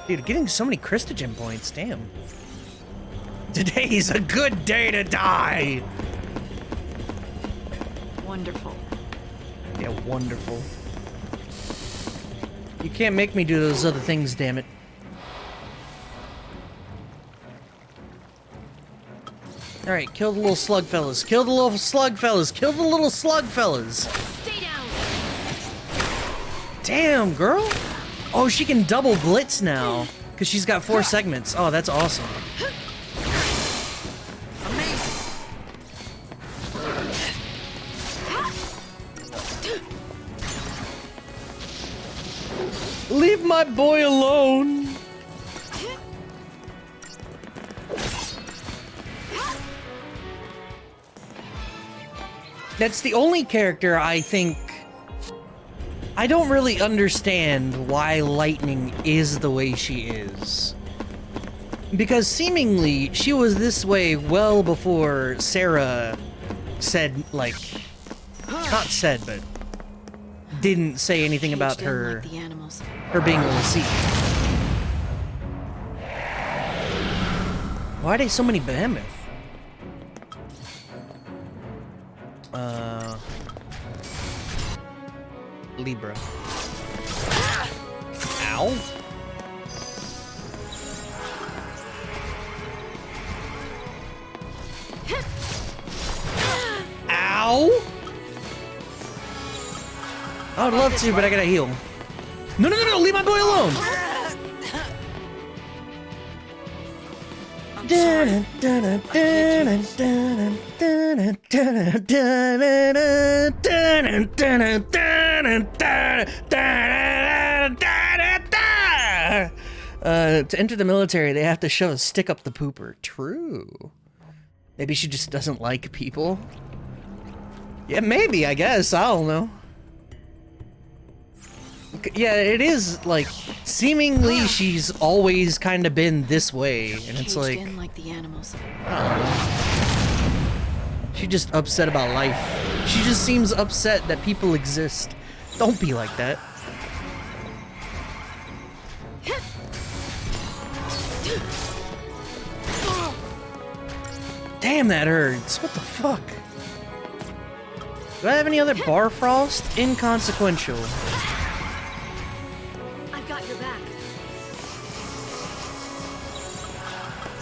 Dude, getting so many Christogen points, damn. Today's a good day to die!
Wonderful.
Yeah, wonderful. You can't make me do those other things, damn it. Alright, kill the little slug fellas. Kill the little slug fellas. Kill the little slug fellas.
Stay down.
Damn, girl. Oh, she can double blitz now. Because she's got 4 segments. Oh, that's awesome. Leave my boy alone. That's the only character I think... I don't really understand why Lightning is the way she is. Because seemingly, she was this way well before Sarah said, like... Not said, but... didn't say anything about her...
Like the animals.
her being a receipt. Why are they so many behemoth? Libra. Ow. Ow! I would love to, but I gotta heal. No, no, no, no, leave my boy alone! To enter the military, they have to shove a stick up the pooper. True. Maybe she just doesn't like people. Yeah, maybe, I guess. I don't know. Yeah, it is, like, seemingly she's always kind of been this way, and it's like...
in like the animals.
I don't know. She's just upset about life. She just seems upset that people exist. Don't be like that. Damn, that hurts. What the fuck? Do I have any other bar frost? Inconsequential.
I've got your back.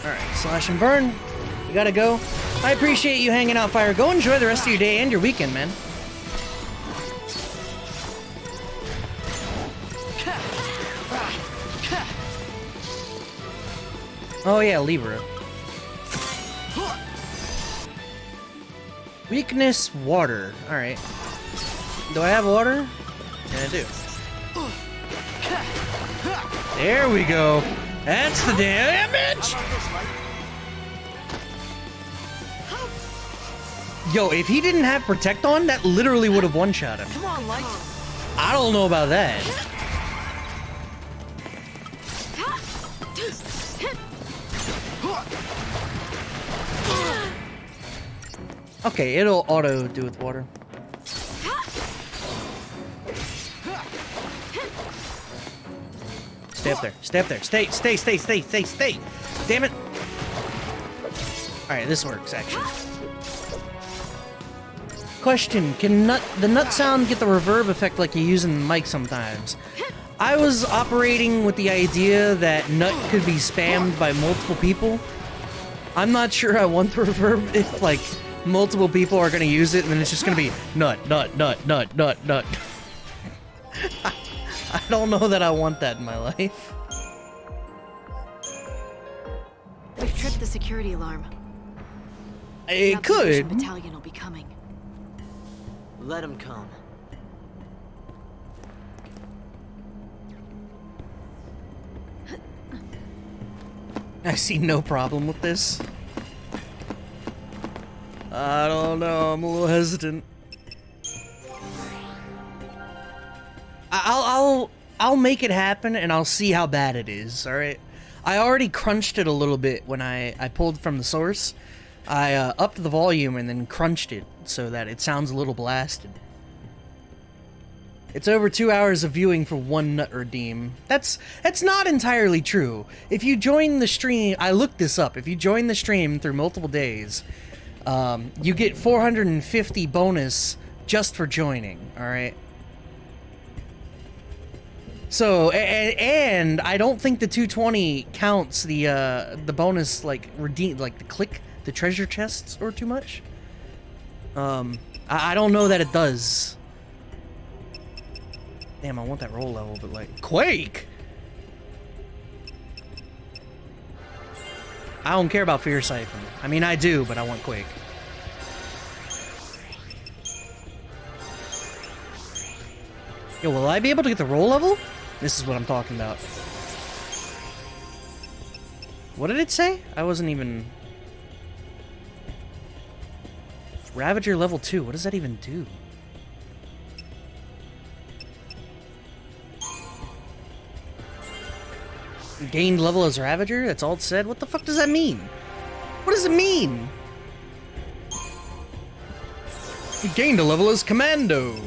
Alright, slash and burn. You gotta go. I appreciate you hanging out, Fire. Go enjoy the rest of your day and your weekend, man. Oh yeah, Libra. Weakness, water. Alright. Do I have water? Yeah, I do. There we go. That's the damage! Yo, if he didn't have Protect on, that literally would have one-shot him.
Come on, Light.
I don't know about that. Okay, it'll auto do with water. Stay up there. Stay up there. Stay. Damn it. Alright, this works, actually. Question, can the nut sound get the reverb effect like you use in the mic sometimes? I was operating with the idea that nut could be spammed by multiple people. I'm not sure I want the reverb if, like, multiple people are gonna use it and then it's just gonna be nut. I don't know that I want that in my life.
We've tripped the security alarm.
It
The observation
could.
battalion will be coming.
Let him come.
I see no problem with this. I don't know, I'm a little hesitant. I'll make it happen and I'll see how bad it is, alright? I already crunched it a little bit when I pulled from the source. I upped the volume and then crunched it so that it sounds a little blasted. It's over 2 hours of viewing for one nut redeem. That's not entirely true. If you join the stream, I looked this up. If you join the stream through multiple days, you get 450 bonus just for joining, alright? So, and I don't think the 220 counts the bonus, like, redeem, like, the treasure chests or too much. I don't know that it does. Damn, I want that roll level, but, like, Quake! I don't care about Fear Siphon. I mean, I do, but I want Quake. Yo, will I be able to get the roll level? This is what I'm talking about. What did it say? I wasn't even... Ravager level 2. What does that even do? Gained level as Ravager? That's all it said? What the fuck does that mean? What does it mean? You gained a level as Commando.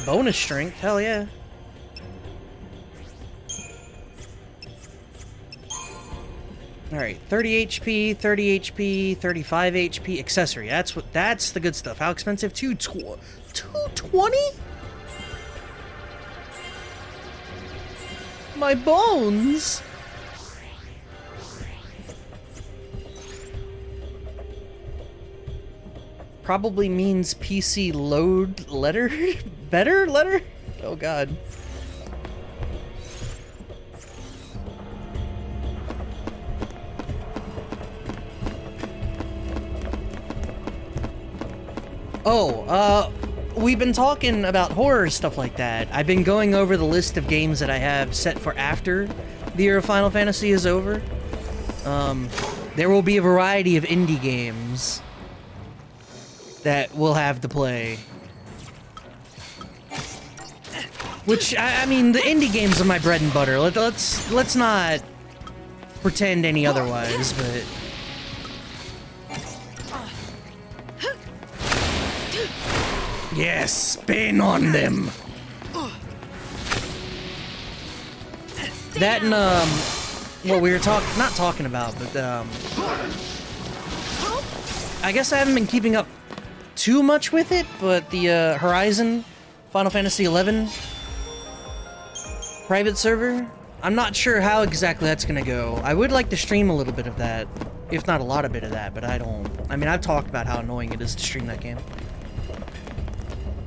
Bonus strength? Hell yeah. Alright, 30 HP, 30 HP, 35 HP, accessory. That's the good stuff. How expensive? 220? My bones! probably means PC load letter? Better letter? Oh god. Oh, we've been talking about horror stuff like that. I've been going over the list of games that I have set for after the year of Final Fantasy is over. There will be a variety of indie games that we'll have to play. Which, I mean, the indie games are my bread and butter. Let's not pretend any otherwise, but... Yes, spin on them! That and, what we were not talking about, but, I guess I haven't been keeping up too much with it, but the, Horizon Final Fantasy XI private server, I'm not sure how exactly that's gonna go. I would like to stream a little bit of that, if not a lot of bit of that, but I mean, I've talked about how annoying it is to stream that game.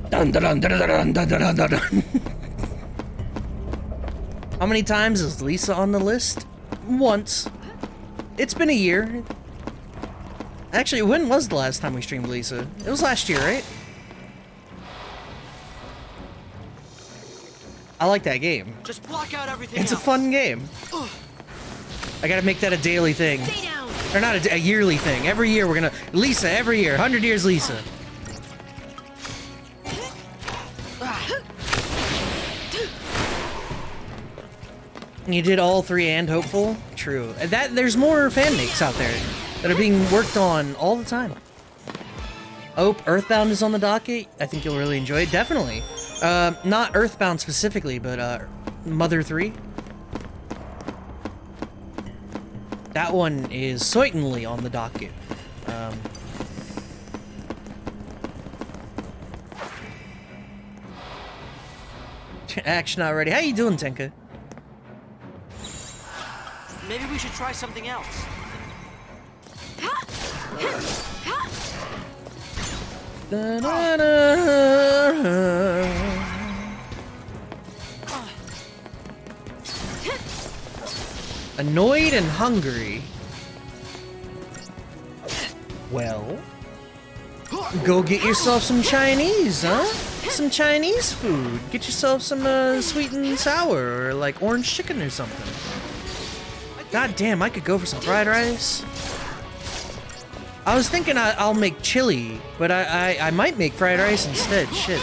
Dun, dun, dun, dun, dun, dun, dun, dun, dun. How many times is Lisa on the list? Once. It's been a year. Actually, when was the last time we streamed Lisa? It was last year, right? I like that game.
Just block out everything
It's
else.
a fun game. I gotta make that a daily thing.
Stay down.
Or not a yearly thing. Every year we're gonna... Lisa, every year. 100 years Lisa. You did all 3 and Hopeful? True. There's more fanmakes out there that are being worked on all the time. Oh, Earthbound is on the docket. I think you'll really enjoy it. Definitely. Not Earthbound specifically, but Mother 3. That one is certainly on the docket. Action already. How you doing, Tenka?
Maybe we should try something else.
Annoyed and hungry. Well, go get yourself some Chinese, huh? Some Chinese food. Get yourself some sweet and sour, or like orange chicken or something. God damn, I could go for some fried rice. I was thinking I'll make chili, but I might make fried rice instead. Shit.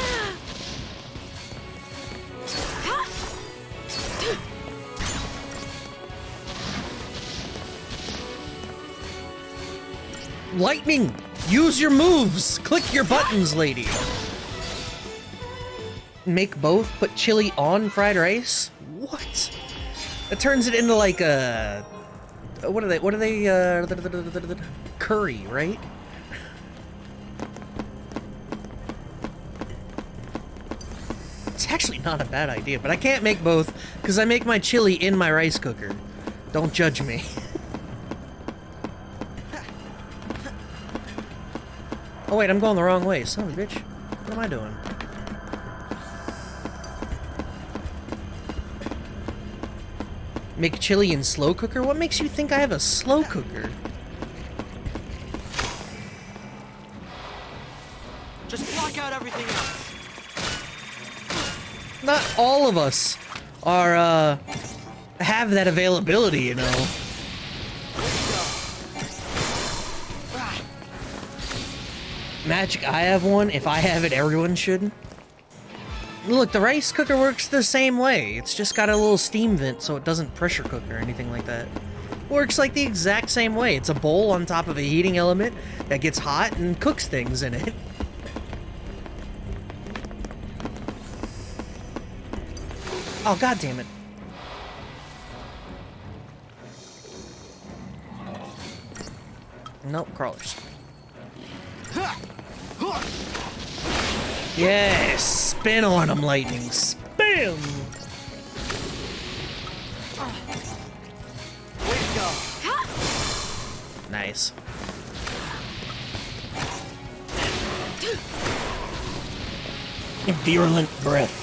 Lightning! Use your moves! Click your buttons, lady! Make both? Put chili on fried rice? What? It turns it into like a... What are they, curry, right? It's actually not a bad idea, but I can't make both because I make my chili in my rice cooker. Don't judge me. Oh wait, I'm going the wrong way, son of a bitch. What am I doing? Make chili in slow cooker? What makes you think I have a slow cooker?
Just block out everything else.
Not all of us are, have that availability, you know. Magic, I have one. If I have it, everyone should. Look, the rice cooker works the same way. It's just got a little steam vent so it doesn't pressure cook or anything like that. Works like the exact same way. It's a bowl on top of a heating element that gets hot and cooks things in it. Oh, god damn it. Nope, crawlers. Yes, spin on them, lightning. Spin!
Way to go.
Nice. Virulent breath.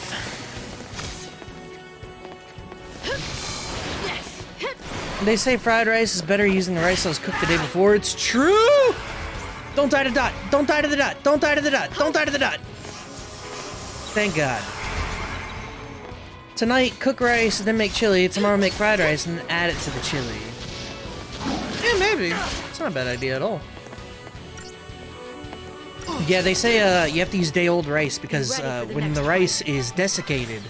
They say fried rice is better using the rice that was cooked the day before. It's true! Don't die to dot. Don't die to the dot. Don't die to the dot. Don't die to the dot. Thank God. Tonight, cook rice and then make chili. Tomorrow, make fried rice and then add it to the chili. Yeah, maybe. It's not a bad idea at all. Yeah, they say you have to use day-old rice because when the rice is desiccated,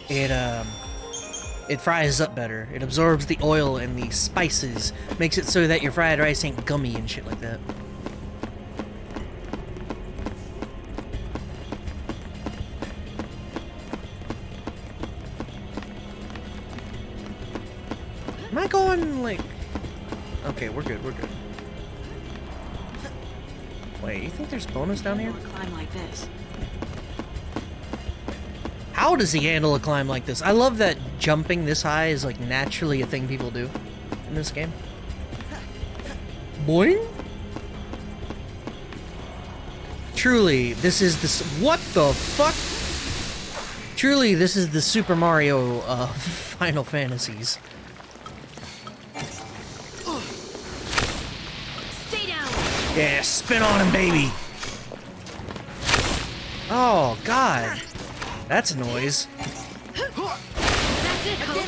it fries up better. It absorbs the oil and the spices, makes it so that your fried rice ain't gummy and shit like that. Am I going, like... Okay, we're good, we're good. Wait, you think there's bonus down here?
Climb like this.
How does he handle a climb like this? I love that jumping this high is like naturally a thing people do in this game. Boing? Truly, this is the... What the fuck? Truly, this is the Super Mario Final Fantasies.
Stay down.
Yeah, spin on him, baby. Oh, God. That's a noise.
That's it, Hope.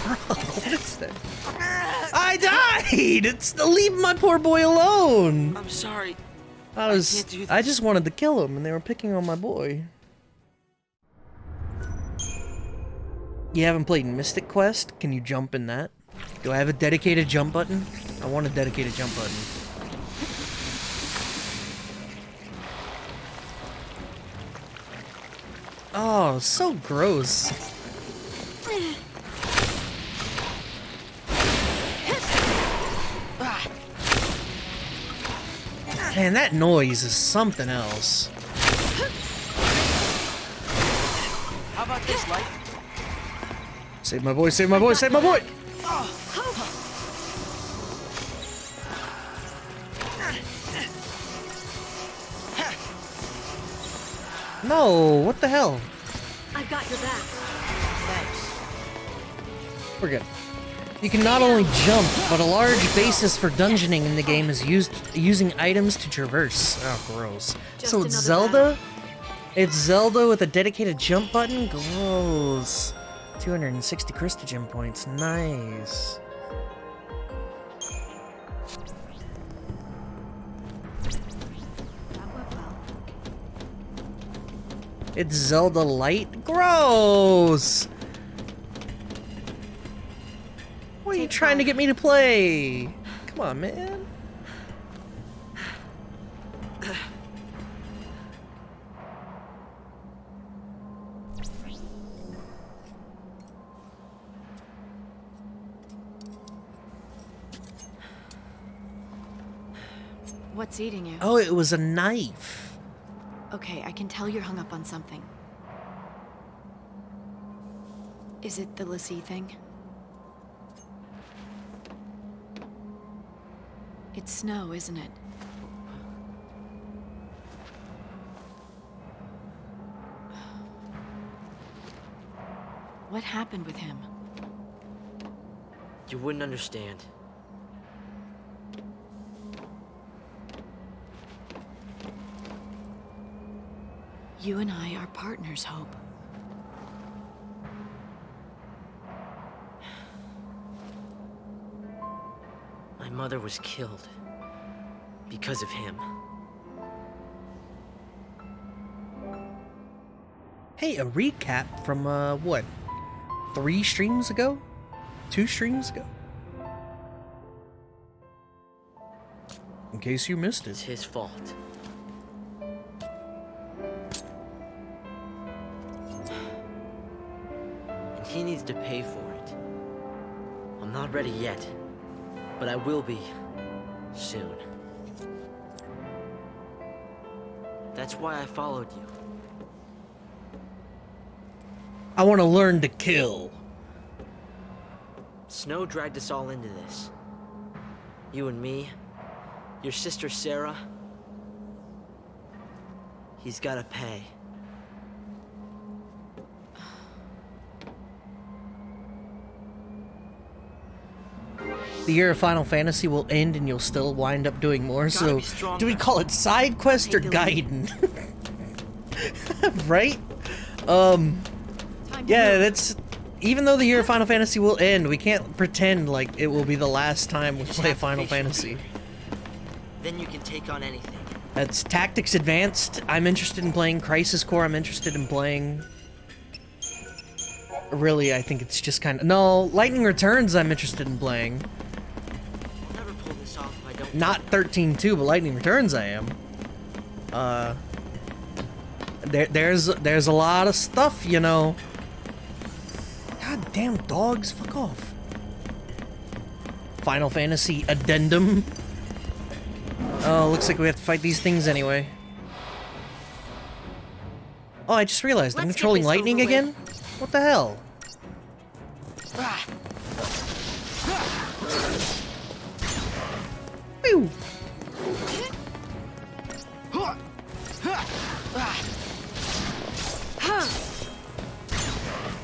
Bro, what is that? I died! It's leave my poor boy alone.
I'm sorry.
I
can't do this.
just wanted to kill him and they were picking on my boy. You haven't played Mystic Quest? Can you jump in that? Do I have a dedicated jump button? I want a dedicated jump button. Oh, so gross. Man, that noise is something else.
How about this, Light?
Save my boy, save my boy, save my boy! No, what the hell?
I've got your back.
Thanks.
We're good. You can not only jump, but a large basis for dungeoning in the game is using items to traverse. Oh, gross.
Just
So it's
another
Zelda? It's Zelda with a dedicated jump button? Gross. 260 Christogen points. Nice. It's Zelda Light? Gross! What are you trying to get me to play? Come on, man.
What's eating you?
Oh, it was a knife.
Okay, I can tell you're hung up on something. Is it the Lassie thing? It's Snow, isn't it? What happened with him?
You wouldn't understand.
You and I are partners, Hope.
My mother was killed because of him.
Hey, a recap from, what? 3 streams ago? 2 streams ago? In case you missed
It's
it.
his fault. And he needs to pay for it. I'm not ready yet, but I will be soon. That's why I followed you.
I want to learn to kill.
Snow dragged us all into this. You and me, your sister Sarah. He's gotta pay.
The year of Final Fantasy will end and you'll still wind up doing more, so do we call it side quest or Gaiden? Right? Yeah, that's... Even though the year of Final Fantasy will end, we can't pretend like it will be the last time we play Final Fantasy.
Then you can take on anything.
That's Tactics Advanced. I'm interested in playing Crisis Core. I'm interested in playing... Really, I think it's just kind of... No, Lightning Returns I'm interested in playing.
I'll never pull this off if I don't...
Not 13-2, but Lightning Returns I am. There's a lot of stuff, you know. God damn dogs, fuck off. Final Fantasy Addendum. Oh, looks like we have to fight these things anyway. Oh, I just realized I'm controlling lightning again? What the hell? Pew!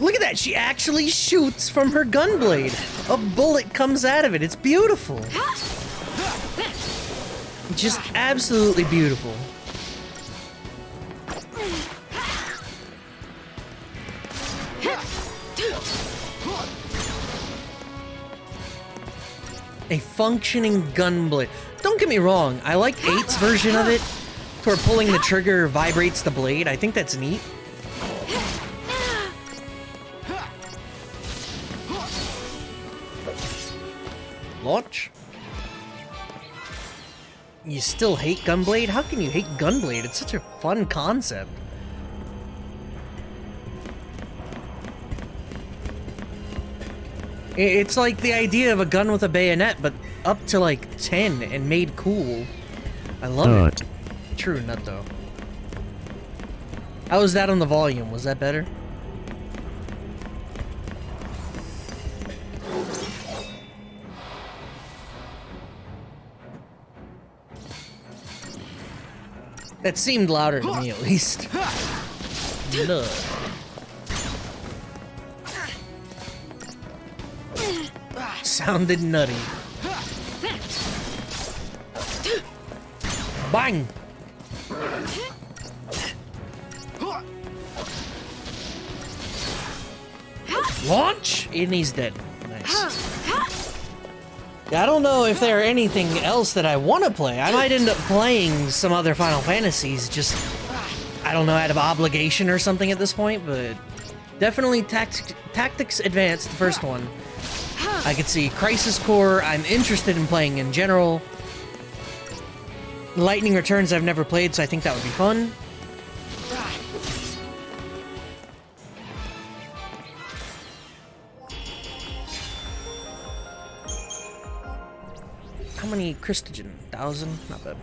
Look at that, she actually shoots from her gunblade. A bullet comes out of it, it's beautiful. Just absolutely beautiful. A functioning gunblade. Don't get me wrong, I like 8's version of it, where pulling the trigger vibrates the blade. I think that's neat. Launch? You still hate Gunblade? How can you hate Gunblade? It's such a fun concept. It's like the idea of a gun with a bayonet, but up to like 10 and made cool. I love it. True nut though. How was that on the volume? Was that better? That seemed louder to me, at least. No. Sounded nutty. Bang! Launch? And he's dead. Nice. I don't know if there are anything else that I want to play. I might end up playing some other Final Fantasies, just, I don't know, out of obligation or something at this point, but definitely Tactics Advanced, the first one. I could see Crisis Core, I'm interested in playing in general. Lightning Returns I've never played, so I think that would be fun. How many Christogen? 1,000? Not bad.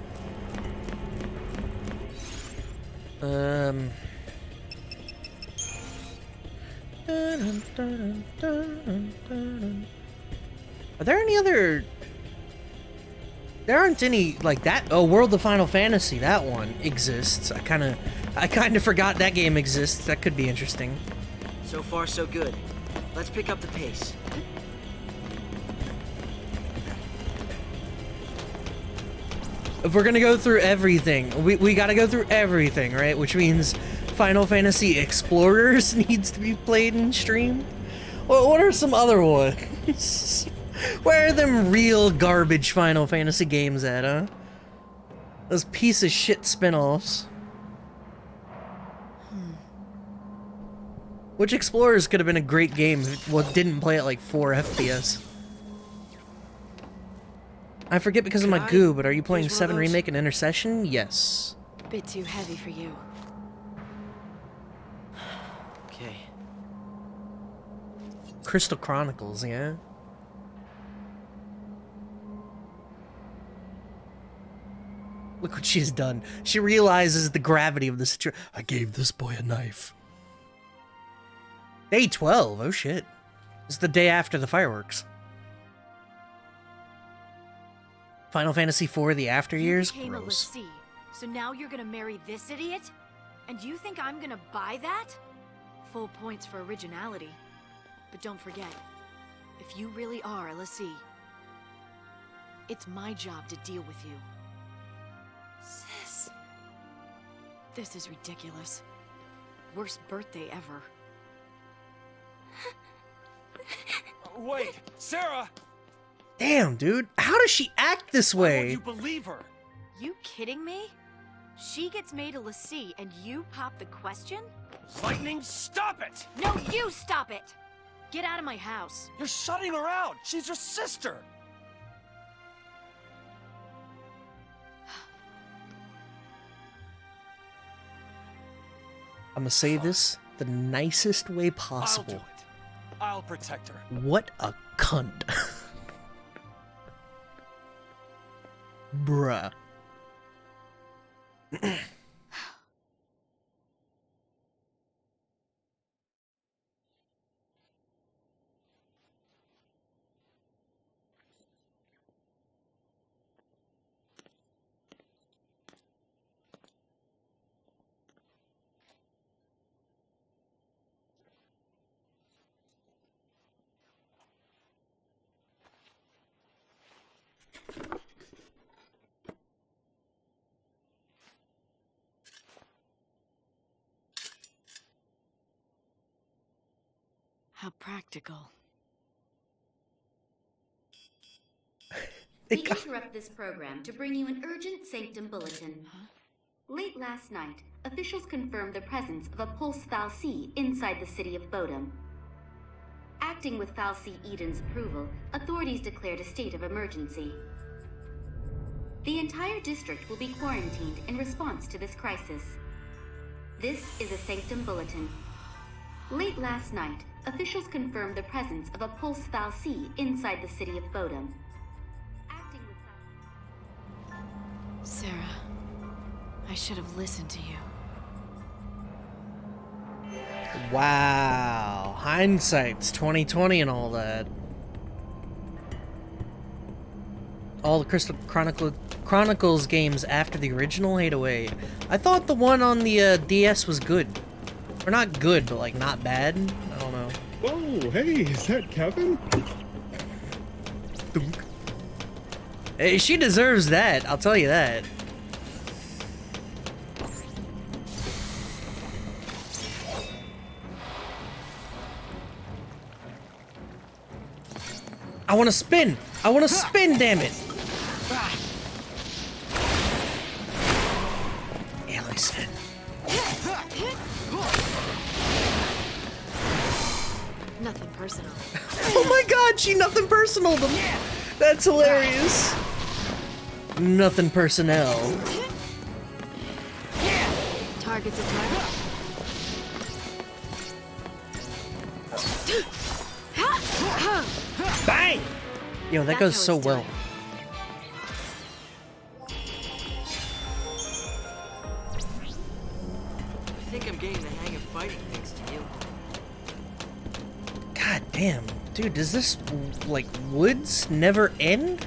Are there any other... There aren't any, like that... Oh, World of Final Fantasy, that one exists. I kinda forgot that game exists. That could be interesting.
So far, so good. Let's pick up the pace.
If we're gonna go through everything, we gotta go through everything, right? Which means Final Fantasy Explorers needs to be played and streamed. Well, what are some other ones? Where are them real garbage Final Fantasy games at, huh? Those piece of shit spin-offs. Which Explorers could have been a great game if it didn't play at like 4 FPS. I forget because of my goo, but are you playing 7 Remake and Intercession? Yes.
Bit too heavy for you.
Okay.
Crystal Chronicles, yeah? Look what she's done. She realizes the gravity of the situation. I gave this boy a knife. Day 12, oh shit. It's the day after the fireworks. Final Fantasy IV, the after years?
You became a
Gross.
Lassie, so now you're gonna marry this idiot? And you think I'm gonna buy that? Full points for originality. But don't forget, if you really are a l'Cie, it's my job to deal with you.
Sis.
This is ridiculous. Worst birthday ever.
Wait, Sarah!
Damn, dude. How does she act this
Why won't
way?
you believe her?
You kidding me? She gets made a l'Cie and you pop the question?
Lightning, stop it!
No, you stop it! Get out of my house.
You're shutting her out! She's your sister!
I'm gonna say this the nicest way
I'll do
possible.
it. I'll protect her.
What a cunt. Bruh.
How practical.
They
We
got-
interrupt this program to bring you an urgent Sanctum bulletin. Late last night, officials confirmed the presence of a pulse fal'Cie inside the city of Bodum. Acting with fal'Cie Eden's approval, authorities declared a state of emergency. The entire district will be quarantined in response to this crisis. This is a Sanctum bulletin. Late last night, officials confirmed the presence of a pulse fal'Cie inside the city of Bodum. Acting with
Sarah, I should have listened to you.
Wow. Hindsight's 2020 and all that. All the Crystal Chronicles games after the original 808. I thought the one on the DS was good. Or not good, but like not bad. I don't know.
Whoa, hey, is that Kevin?
Thunk. Hey, she deserves that, I'll tell you that. I want to spin! I want to spin, damn it! Yeah, let me spin.
Nothing personal.
Oh my god, she nothing personal them! That's hilarious. Nothing personnel.
Target's a target.
Bang! Yo, that
That's
goes
how
so
it's
well.
done.
I think I'm getting the hang of fighting thanks to you.
God damn. Dude, does this, like, woods never end?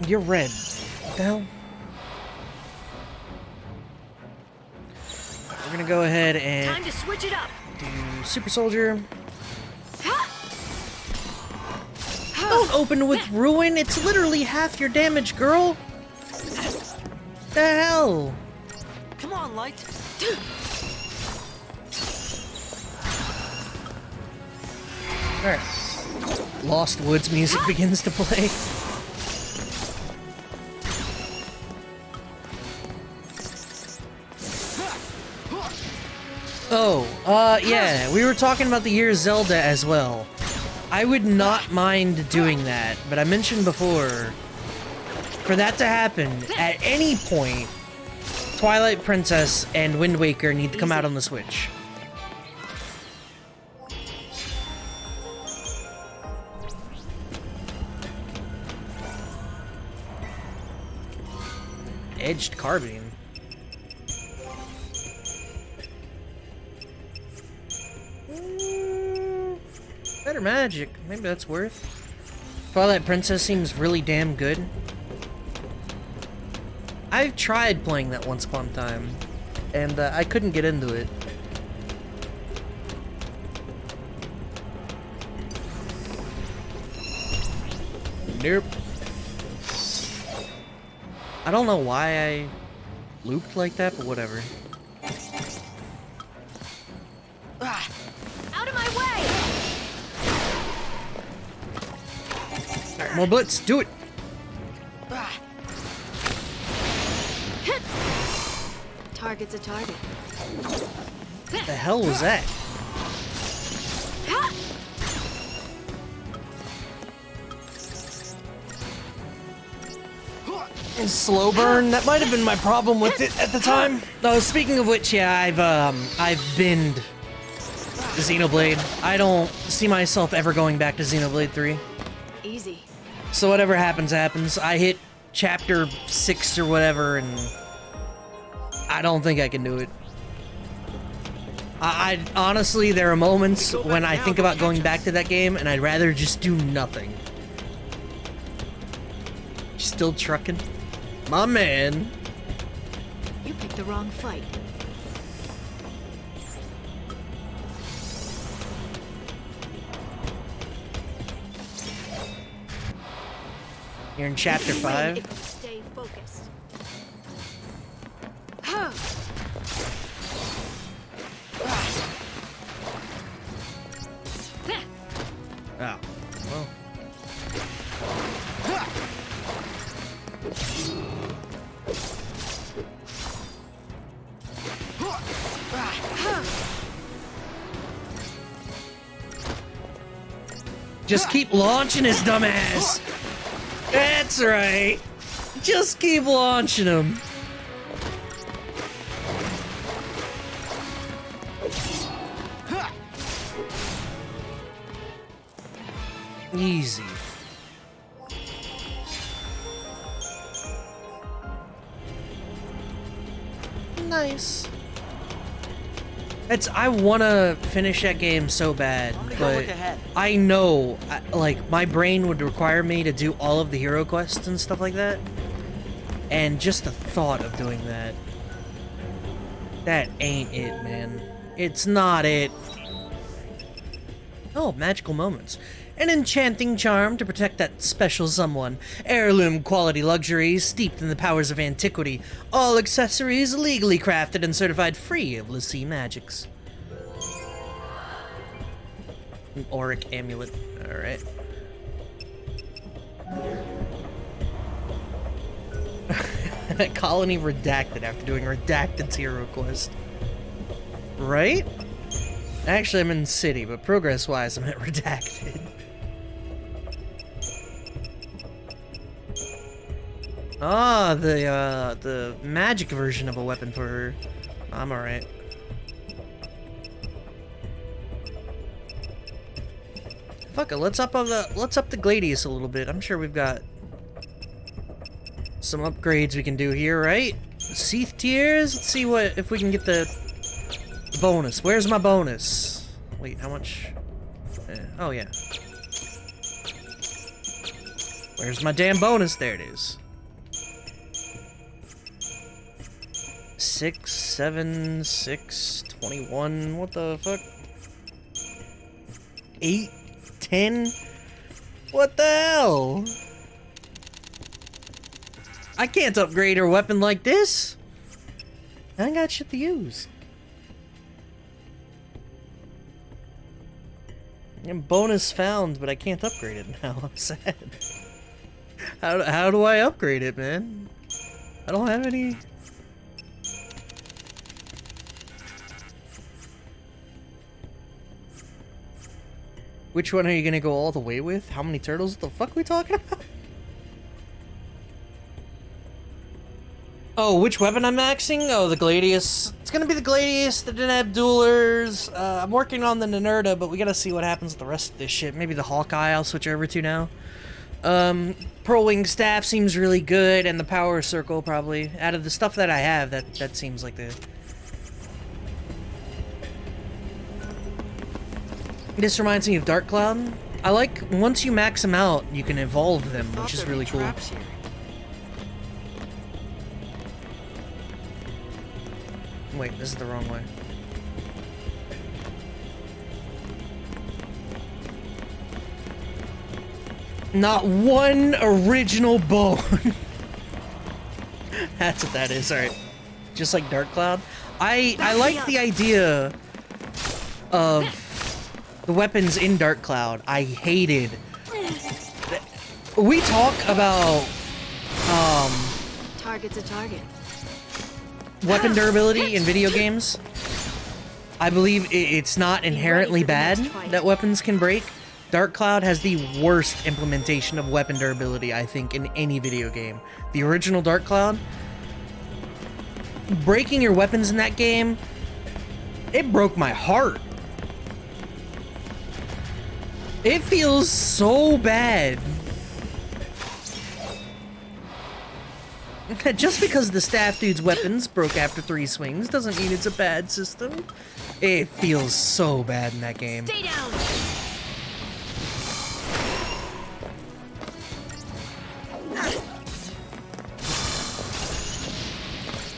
You're red. What the hell? We're gonna go ahead and
Time to switch it up.
do Super Soldier. Don't open with Ruin. It's literally half your damage, girl. The hell?
Come on, Light.
Alright. Lost Woods music begins to play. Oh, yeah, we were talking about the year Zelda as well. I would not mind doing that, but I mentioned before, for that to happen, at any point, Twilight Princess and Wind Waker need to come out on the Switch. Edged carbine. Better magic. Maybe that's worth. Twilight Princess seems really damn good. I've tried playing that once upon a time, and I couldn't get into it. Nope. I don't know why I looped like that, but whatever.
Out of my way!
Alright, more blitz, do it!
Target's a target.
What the hell was that? Slow burn. That might have been my problem with it at the time. Oh, speaking of which, yeah, I've binned Xenoblade. I don't see myself ever going back to Xenoblade 3.
Easy.
So whatever happens, happens. I hit chapter 6 or whatever, and I don't think I can do it. I honestly, there are moments when I think about going back to that game, and I'd rather just do nothing. Still trucking? My man.
You picked the wrong fight.
You're in chapter 5.
If you stay focused.
Oh, well. Just keep launching his dumbass. That's right. Just keep launching him. Easy. Nice. I wanna finish that game so bad, but I know, like, my brain would require me to do all of the hero quests and stuff like that, and just the thought of doing that ain't it, man. It's not it. Oh, magical moments. An enchanting charm to protect that special someone. Heirloom quality luxuries steeped in the powers of antiquity. All accessories legally crafted and certified free of Lassie magics. An auric amulet. Alright. Colony redacted after doing redacted hero quest. Right? Actually, I'm in city, but progress-wise, I'm at redacted. Ah, the magic version of a weapon for her. I'm alright. Fuck it, let's up the Gladius a little bit. I'm sure we've got some upgrades we can do here, right? Seath tiers. Let's see if we can get the bonus. Where's my bonus? Wait, how much? Oh yeah. Where's my damn bonus? There it is. 6, 7, 6, 21. What the fuck? 8, 10. What the hell? I can't upgrade her weapon like this. I ain't got shit to use. And bonus found, but I can't upgrade it now. I'm sad. How do I upgrade it, man? I don't have any. Which one are you gonna go all the way with? How many turtles the fuck are we talking about? Oh, which weapon I'm maxing? Oh, the Gladius. It's gonna be the Gladius, the didn't have duelers. I'm working on the Nanerta, but we gotta see what happens with the rest of this shit. Maybe the Hawkeye I'll switch over to now. Pearl Wing Staff seems really good, and the Power Circle probably. Out of the stuff that I have, that seems like the... This reminds me of Dark Cloud. I like, once you max them out, you can evolve them, which is really cool. Wait, this is the wrong way. Not one original bone. That's what that is, alright. Just like Dark Cloud. I like the idea of the weapons in Dark Cloud. I hated. We talk about
Target's a target.
weapon durability in video games. I believe it's not inherently bad that weapons can break. Dark Cloud has the worst implementation of weapon durability, I think, in any video game. The original Dark Cloud, breaking your weapons in that game, it broke my heart. It feels so bad. Just because the staff dude's weapons broke after 3 swings doesn't mean it's a bad system. It feels so bad in that game.
Stay down.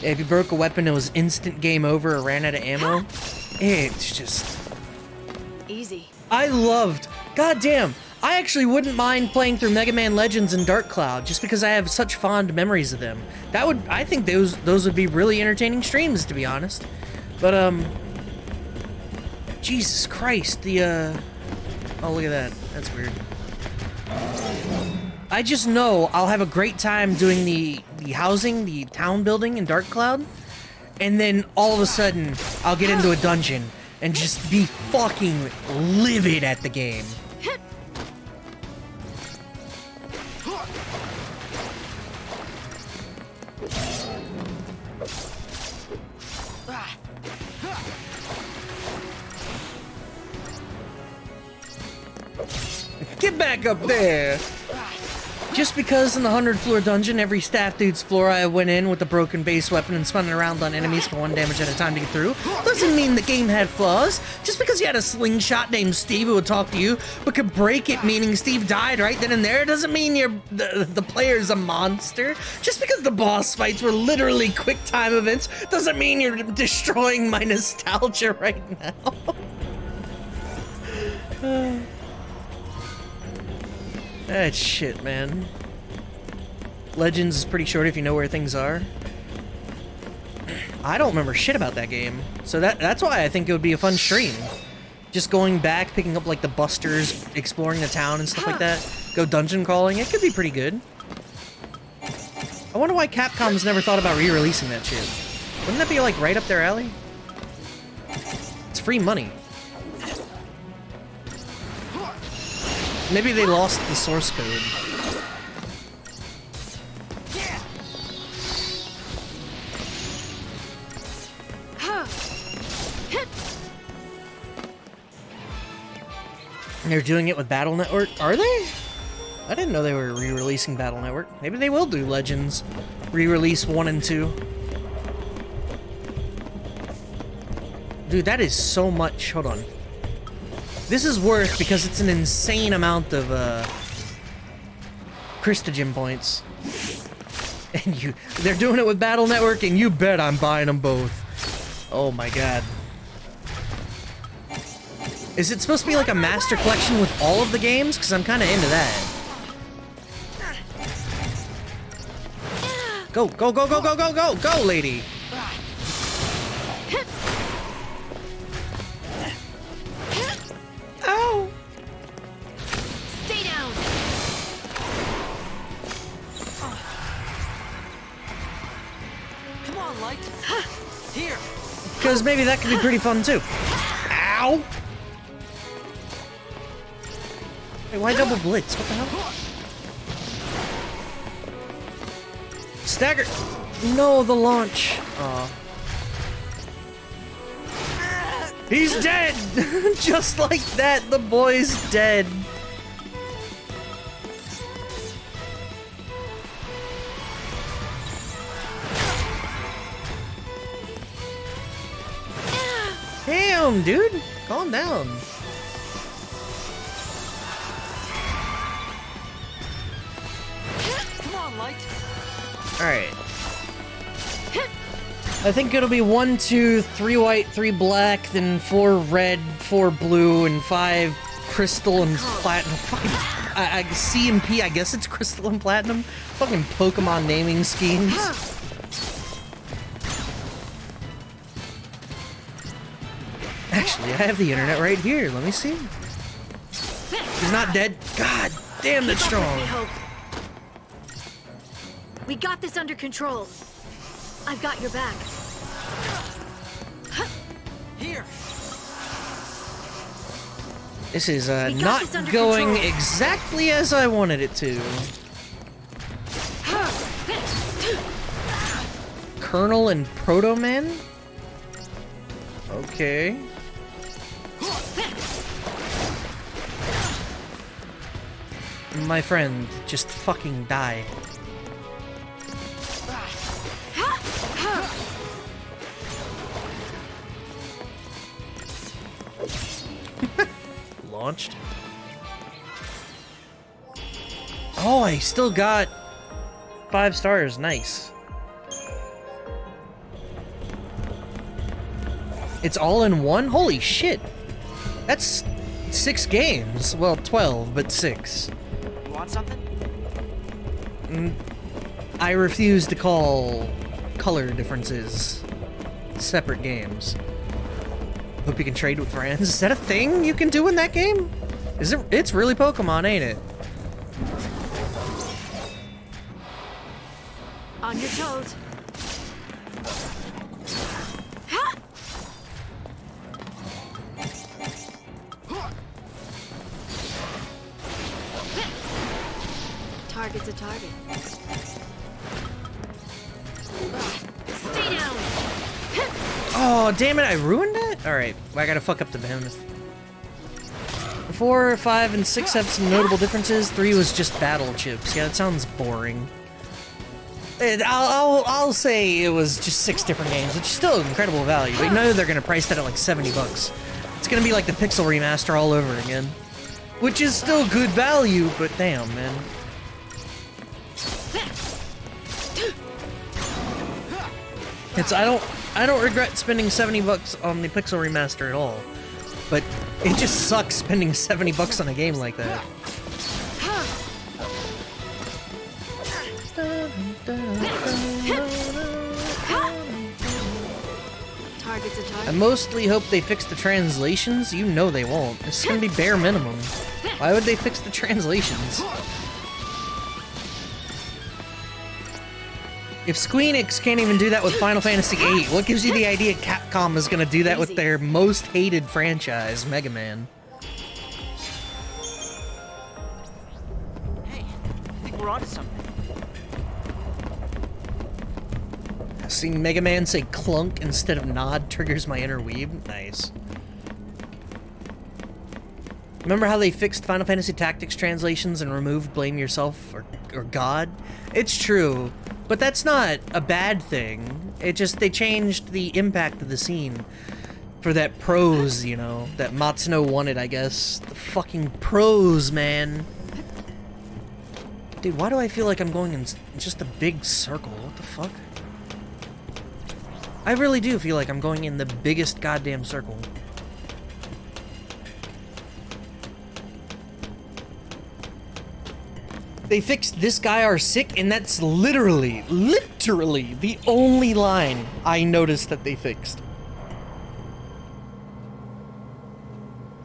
If you broke a weapon, it was instant game over or ran out of ammo. It's just...
Easy.
I loved... Goddamn! I actually wouldn't mind playing through Mega Man Legends and Dark Cloud, just because I have such fond memories of them. That would... I think those would be really entertaining streams, to be honest. But, Jesus Christ, the, Oh, look at that. That's weird. I just know I'll have a great time doing the housing, the town building in Dark Cloud, and then all of a sudden I'll get into a dungeon and just be fucking livid at the game. Get back up there! Just because in the 100th floor dungeon, every staff dude's floor I went in with a broken base weapon and spun it around on enemies for 1 damage at a time to get through, doesn't mean the game had flaws. Just because you had a slingshot named Steve who would talk to you, but could break it meaning Steve died right then and there, doesn't mean the player's a monster. Just because the boss fights were literally quick time events, doesn't mean you're destroying my nostalgia right now. That shit, man. Legends is pretty short if you know where things are. I don't remember shit about that game, so that's why I think it would be a fun stream. Just going back, picking up like the busters, exploring the town and stuff like that. Go dungeon crawling, it could be pretty good. I wonder why Capcom's never thought about re-releasing that shit. Wouldn't that be like right up their alley? It's free money. Maybe they lost the source code. They're doing it with Battle Network? Are they? I didn't know they were re-releasing Battle Network. Maybe they will do Legends. Re-release 1 and 2. Dude, that is so much. Hold on. This is worth because it's an insane amount of Christogen points. And they're doing it with Battle Network, and you bet I'm buying them both. Oh my god. Is it supposed to be like a master collection with all of the games? Because I'm kind of into that. Go, go, go, go, go, go, go, go, lady. Ow!
Stay down.
Come on, Light. Here.
Because maybe that could be pretty fun too. Ow! Hey, why double blitz? What the hell? Stagger! No, the launch. Aw. He's dead! Just like that, the boy's dead. Damn, dude. Calm down.
Come on, Light.
Alright. I think it'll be 1, 2, 3 white, 3 black, then 4 red, 4 blue, and 5 crystal and platinum. Fucking C and P, I guess it's crystal and platinum. Fucking Pokemon naming schemes. Actually, I have the internet right here. Let me see. He's not dead. God damn, that's strong.
We got this under control. I've got your back.
Here.
This is not going exactly as I wanted it to. Colonel and Proto Man? Okay. My friend, just fucking die. Launched. Oh, I still got 5 stars. Nice. It's all in one? Holy shit. That's 6 games. Well, 12, but 6.
You want something?
I refuse to call color differences separate games. Hope you can trade with friends. Is that a thing you can do in that game? Is it? It's really Pokemon, ain't it?
On your toes. Target's a target. Stay down.
Oh, damn it, I ruined it? Alright, well, I gotta fuck up the behemoth. 4, 5, and 6 have some notable differences. 3 was just battle chips. Yeah, that sounds boring. I'll say it was just 6 different games, which is still incredible value. But you know they're gonna price that at like 70 bucks. It's gonna be like the Pixel remaster all over again. Which is still good value, but damn, man. I don't regret spending 70 bucks on the Pixel remaster at all. But it just sucks spending 70 bucks on a game like that.
Target's a target.
I mostly hope they fix the translations. You know they won't. This is gonna be bare minimum. Why would they fix the translations? If Squeenix can't even do that with Final Fantasy VIII, what gives you the idea Capcom is gonna do that with their most hated franchise, Mega Man?
Hey, I think we're onto something.
Seeing Mega Man say clunk instead of nod triggers my inner weeb. Nice. Remember how they fixed Final Fantasy Tactics translations and removed Blame Yourself or God? It's true, but that's not a bad thing. It just, they changed the impact of the scene for that prose, you know, that Matsuno wanted, I guess. The fucking prose, man. Dude, why do I feel like I'm going in just a big circle? What the fuck? I really do feel like I'm going in the biggest goddamn circle. They fixed This Guy Are Sick, and that's literally the only line I noticed that they fixed.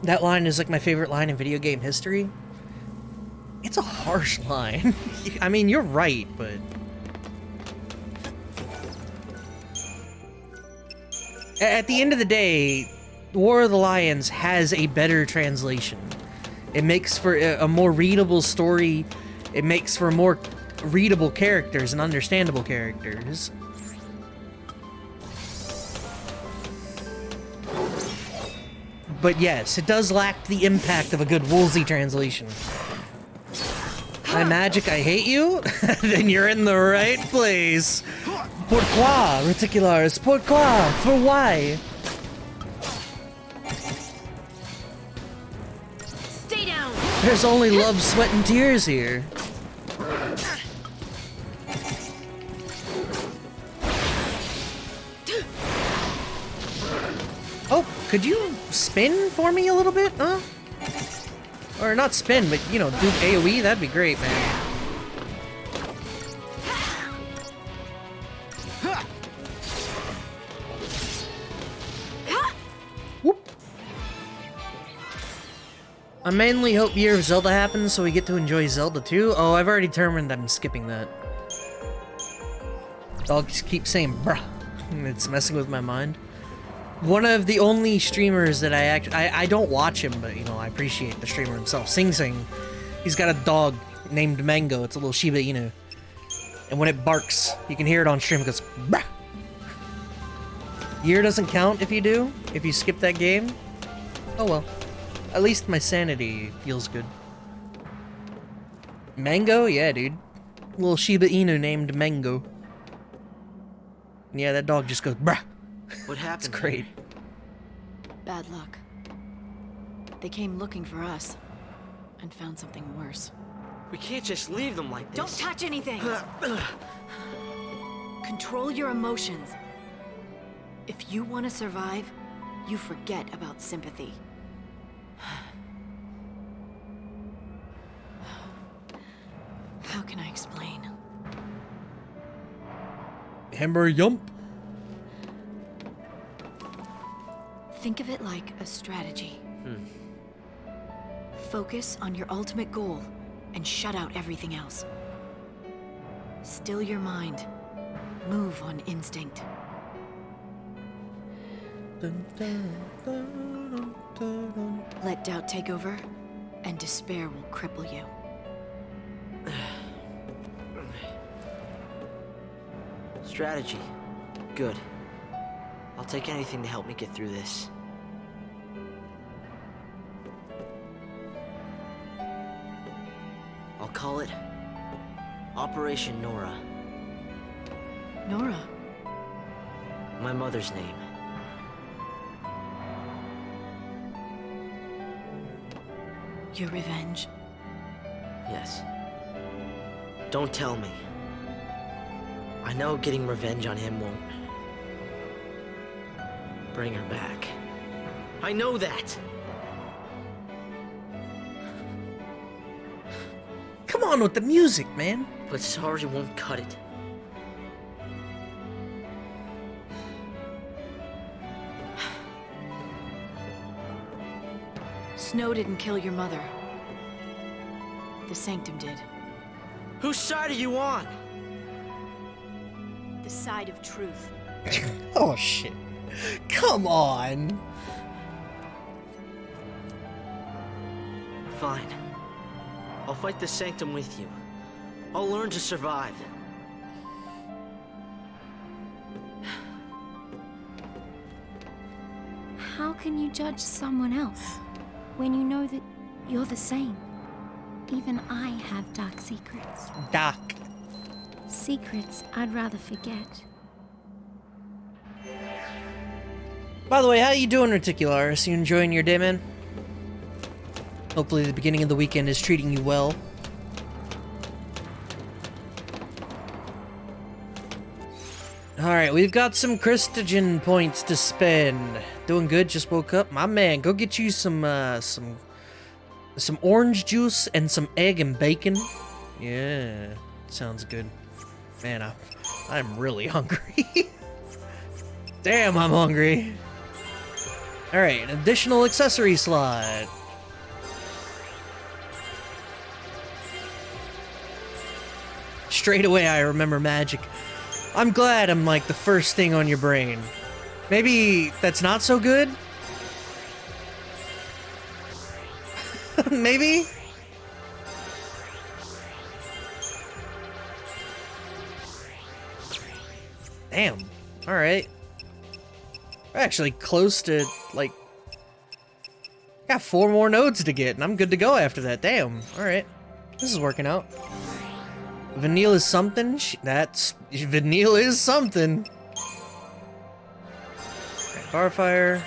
That line is like my favorite line in video game history. It's a harsh line. I mean, you're right, but... At the end of the day, War of the Lions has a better translation. It makes for a more readable story. It makes for more readable characters and understandable characters. But yes, it does lack the impact of a good Woolsey translation. My magic, I hate you? Then you're in the right place. Pourquoi, Reticularis? Pourquoi? For why?
Stay down.
There's only love, sweat, and tears here. could you spin for me a little bit, huh? Or not spin, but, you know, do AoE? That'd be great, man. Whoop. I mainly hope Year of Zelda happens so we get to enjoy Zelda too. Oh, I've already determined I'm skipping that. I'll just keep saying bruh. It's messing with my mind. One of the only streamers that I don't watch him, but you know, I appreciate the streamer himself. Sing Sing. He's got a dog named Mango. It's a little Shiba Inu. And when it barks, you can hear it on stream. It goes bruh. Year doesn't count if you do. If you skip that game. Oh well. At least my sanity feels good. Mango? Yeah, dude. Little Shiba Inu named Mango. Yeah, that dog just goes bruh.
What happened?
It's great.
Bad luck. They came looking for us and found something worse.
We can't just leave them like this.
Don't touch anything! Control your emotions. If you want to survive, you forget about sympathy. How can I explain?
Hammer yump.
Think of it like a strategy. Focus on your ultimate goal and shut out everything else. Still your mind. Move on instinct. Let doubt take over, and despair will cripple you.
Strategy. Good. I'll take anything to help me get through this. I'll call it Operation Nora.
Nora,
My mother's name.
your revenge.
Yes. Don't tell me. I know getting revenge on him won't bring her back. I know that!
Come on with the music, man.
But sorry won't cut it.
Snow didn't kill your mother. The Sanctum did.
Whose side are you on?
The side of truth.
Oh shit. Come on.
Fine. I'll fight the Sanctum with you. I'll learn to survive.
How can you judge someone else when you know that you're the same? Even I have dark secrets.
Doc.
Secrets I'd rather forget.
By the way, how you doing, Reticularis? You enjoying your day, man? Hopefully the beginning of the weekend is treating you well. Alright, we've got some Christogen points to spend. Doing good, just woke up. My man, go get you some orange juice and some egg and bacon. Yeah, sounds good. Man, I'm really hungry. Damn, I'm hungry. Alright, an additional accessory slot. Straight away, I remember magic. I'm glad I'm like the first thing on your brain. Maybe that's not so good? Maybe? Damn. Alright. We're actually close to, like... Got 4 more nodes to get, and I'm good to go after that. Damn. Alright. This is working out. Vanille is something? Vanille is something. Right, Barfire.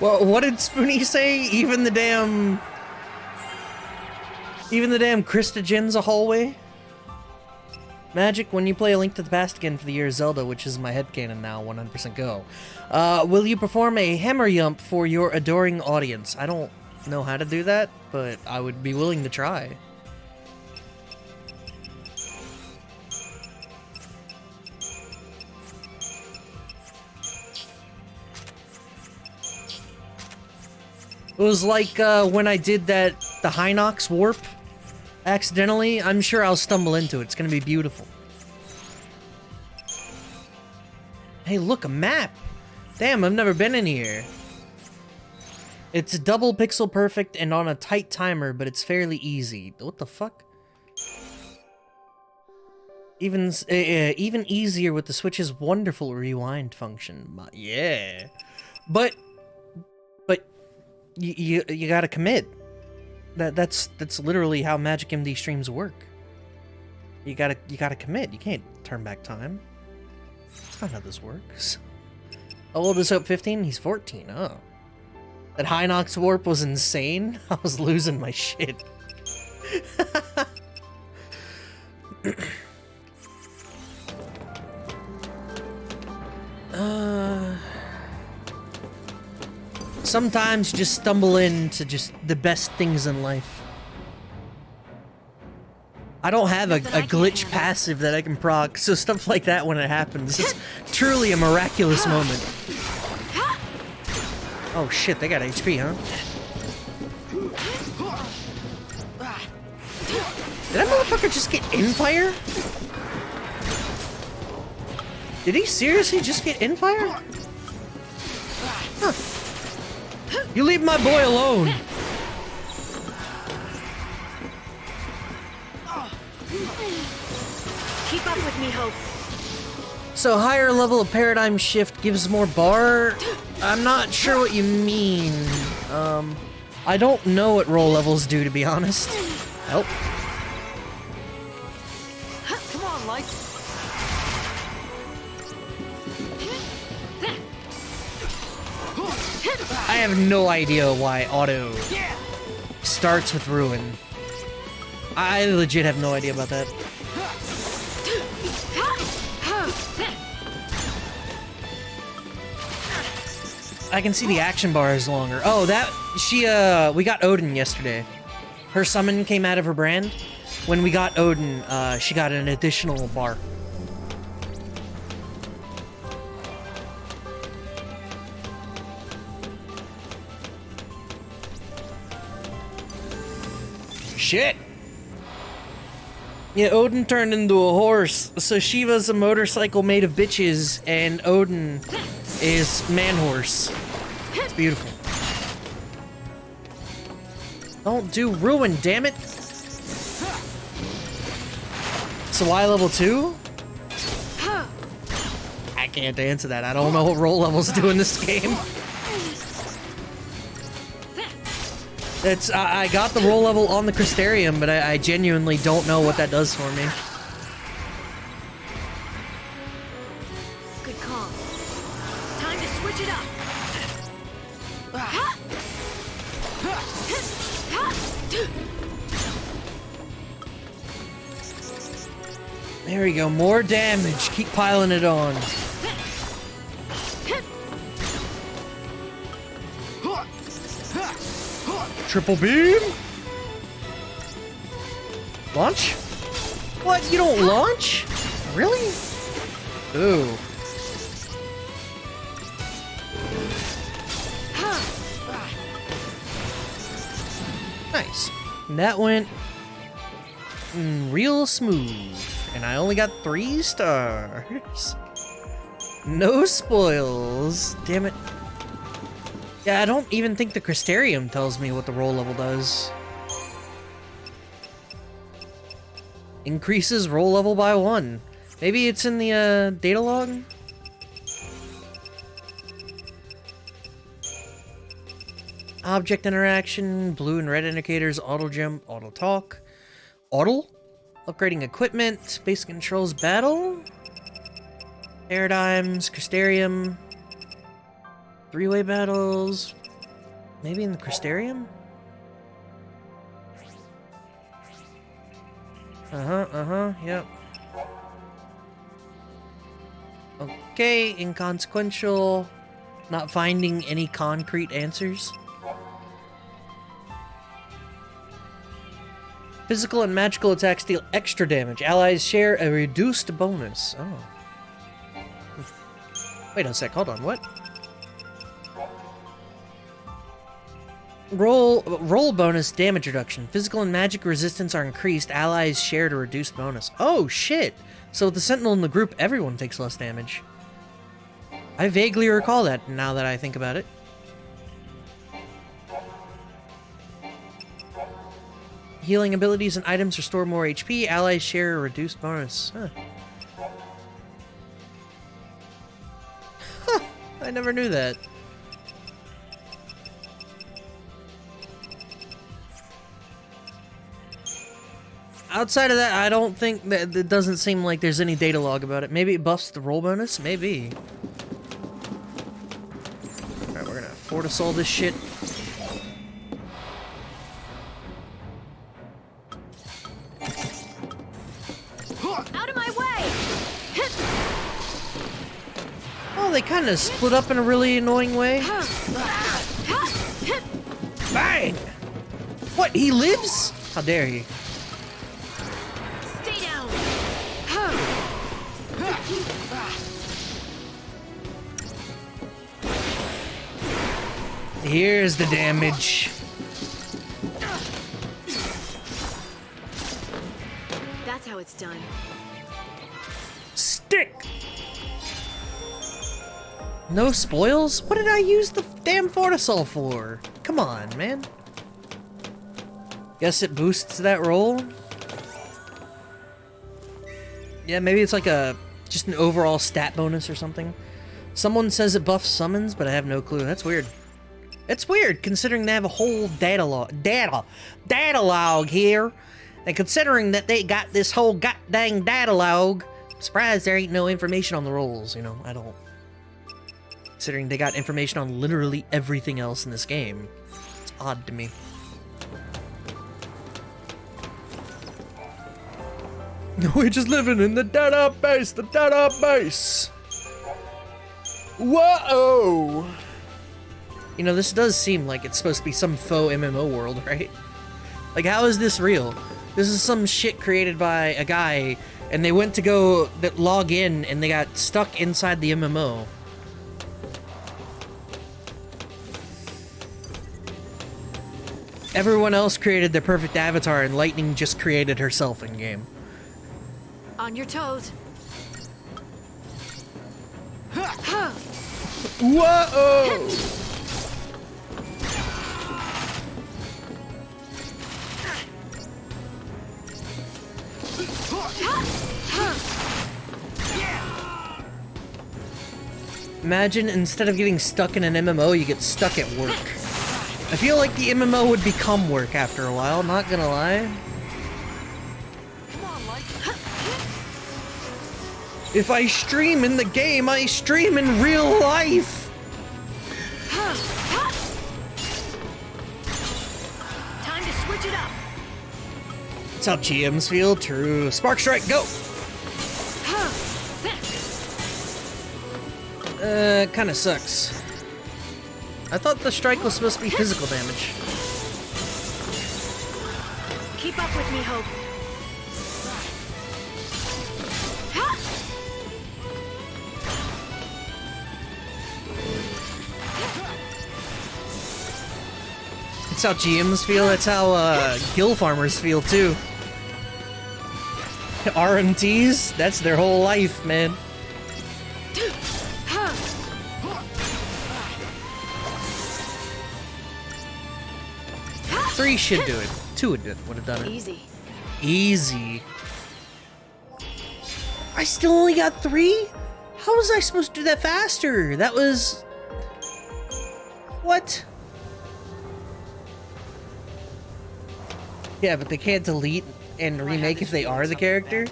Well, what did Spoonie say? Even the damn Christogen's a hallway? Magic, when you play A Link to the Past again for the year Zelda, which is my headcanon now, 100% go, will you perform a hammer yump for your adoring audience? I don't know how to do that, but I would be willing to try. It was like when I did the Hinox warp accidentally. I'm sure I'll stumble into it. It's gonna be beautiful. Hey, look, a map! Damn, I've never been in here. It's double pixel perfect and on a tight timer, but it's fairly easy. What the fuck? Even easier with the Switch's wonderful rewind function. Yeah, but you gotta commit. That's literally how MagicMD streams work. You gotta commit. You can't turn back time. That's not how this works. How old is Hope? 15? He's 14. Oh, that Hinox warp was insane. I was losing my shit. Sometimes you just stumble into just the best things in life. I don't have a glitch passive that I can proc, so stuff like that when it happens, it's truly a miraculous moment. Oh shit, they got HP, huh? Did that motherfucker just get Infire? Did he seriously just get Infire? Huh. You leave my boy alone.
Keep up with me, Hope.
So higher level of paradigm shift gives more bar? I'm not sure what you mean. I don't know what roll levels do, to be honest. Help.
Come on, Light.
I have no idea why auto starts with ruin. I legit have no idea about that. I can see the action bar is longer. Oh, we got Odin yesterday. Her summon came out of her brand. When we got Odin, she got an additional bar. Shit! Yeah, Odin turned into a horse, so Shiva's a motorcycle made of bitches, and Odin is man-horse. It's beautiful. Don't do ruin, damn it! So why level 2? I can't answer that. I don't know what roll levels do in this game. I got the roll level on the Crystarium, but I genuinely don't know what that does for me.
Good call. Time to switch it up.
There we go, more damage. Keep piling it on. Triple beam? Launch? What? You don't launch? Really? Ooh. Nice. That went real smooth. And I only got 3 stars. No spoils. Damn it. Yeah, I don't even think the Crystarium tells me what the roll level does. Increases roll level by 1. Maybe it's in the data log? Object interaction, blue and red indicators, auto jump, auto talk. Auto? Upgrading equipment, base controls, battle. Paradigms, Crystarium. 3-way battles, Maybe in the Crystarium? Yep. Okay, inconsequential. Not finding any concrete answers. Physical and magical attacks deal extra damage. Allies share a reduced bonus. Oh. Wait a sec, hold on, what? Roll bonus damage reduction. Physical and magic resistance are increased. Allies shared a reduced bonus. Oh shit! So with the sentinel in the group, everyone takes less damage. I vaguely recall that now that I think about it. Healing abilities and items restore more HP. Allies share a reduced bonus. Huh. I never knew that. Outside of that, I don't think that it doesn't seem like there's any data log about it. Maybe it buffs the roll bonus? Maybe. Alright, we're gonna Fortisol this shit.
Out of my way!
Oh, they kind of split up in a really annoying way. Bang! What, he lives? How dare he?
Stay down!
Here's the damage.
That's how it's done.
Stick! No spoils? What did I use the damn Fortisol for? Come on, man. Guess it boosts that roll? Yeah, maybe it's like just an overall stat bonus or something. Someone says it buffs summons, but I have no clue. That's weird. It's weird, considering they have a whole data log here. And considering that they got this whole goddamn data log, I'm surprised there ain't no information on the rolls, you know, I don't. Considering they got information on literally everything else in this game. It's odd to me. We're just living in the database, Whoa! You know, this does seem like it's supposed to be some faux MMO world, right? Like, how is this real? This is some shit created by a guy, and they went to go log in, and they got stuck inside the MMO. Everyone else created their perfect avatar, and Lightning just created herself in-game.
On your toes.
Whoa! Imagine instead of getting stuck in an MMO, you get stuck at work. I feel like the MMO would become work after a while, not gonna lie. If I stream in the game, I stream in real life!
Time to switch it up.
That's how GMs feel, true. Spark Strike, go! Kinda sucks. I thought the strike was supposed to be physical damage.
Keep up with me, Hope.
That's how GMs feel, that's how guild farmers feel too. RMTs, that's their whole life, man. 3 should do it. 2 would have done it.
Easy.
Easy. I still only got 3? How was I supposed to do that faster? That was... What? Yeah, but they can't delete and remake if they are the character?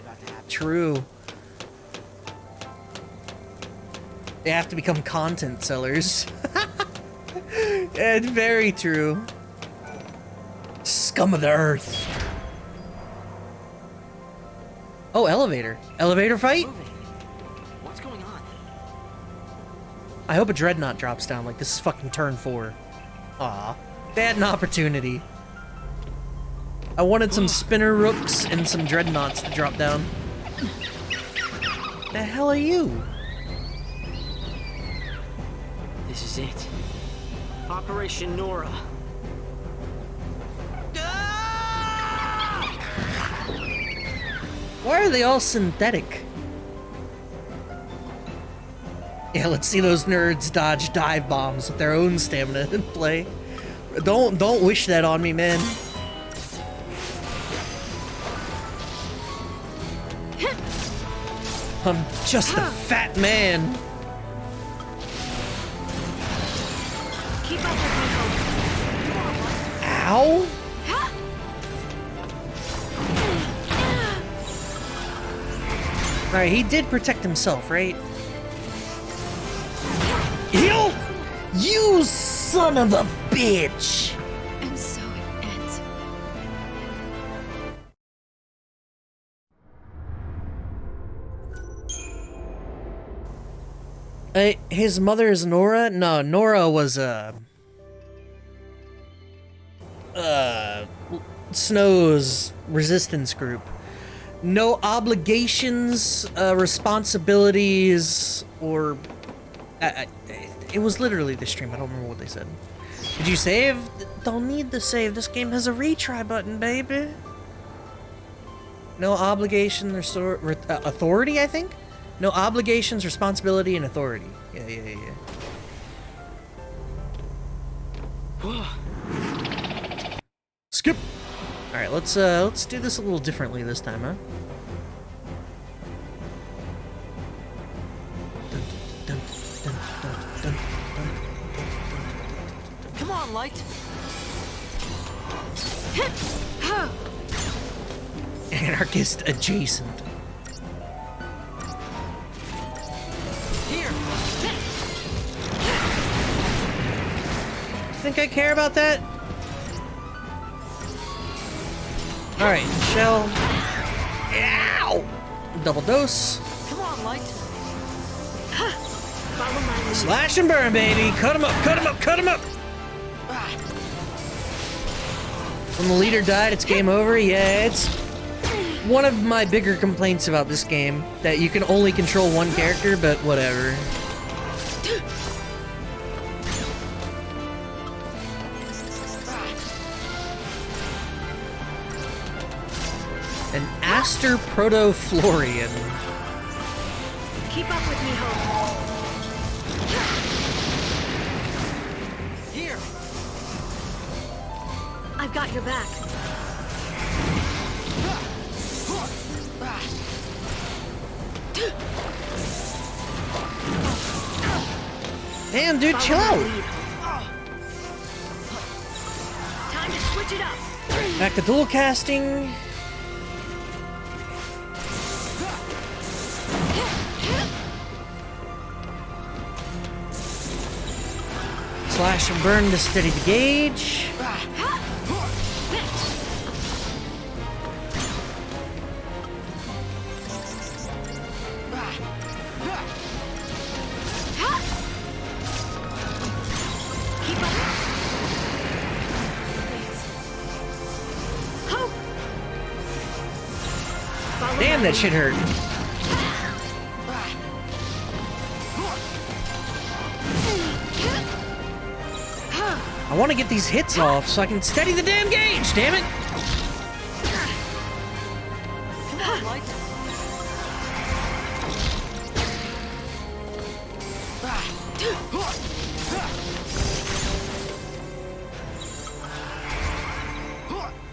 True. They have to become content sellers. And very true. Scum of the earth. Oh, elevator. Elevator fight?
Moving. What's going on?
I hope a dreadnought drops down like this is fucking turn 4. Aw. They had an opportunity. I wanted some spinner rooks and some dreadnoughts to drop down. The hell are you?
This is it. Operation Nora.
Why are they all synthetic? Yeah, let's see those nerds dodge dive bombs with their own stamina in play. Don't wish that on me, man. I'm just a fat man.
Keep up with me, Hope.
Ow! Alright, he did protect himself, right? Heal! You son of a bitch!
And so it ends.
His mother is Nora? No, Nora was Snow's resistance group. No obligations, responsibilities, or... it was literally the stream, I don't remember what they said. Did you save? Don't need to save, this game has a retry button, baby. No obligation, authority, I think? No obligations, responsibility, and authority. Yeah. Skip! Alright, let's do this a little differently this time, huh?
Come on, Light.
Anarchist adjacent.
Here.
Think I care about that? Alright, shell. Ow! Double dose.
Come on, Light.
Follow my lead.
Slash and burn, baby! Cut him up, cut him up, cut him up! When the leader died, it's game over? Yeah, it's one of my bigger complaints about this game, that you can only control one character, but whatever. An Aster Proto-Florian.
Keep up with me, Hope.
Here.
I've got your back.
Damn, dude, chill
Follow my
out.
lead. Time to switch it up.
Back to dual casting. Slash and burn to steady the gauge.
Keep up. Hope. Follow
Damn,
my
that
lead.
shit hurt. I want to get these hits off so I can steady the damn gauge, damn it!
Come on, Light.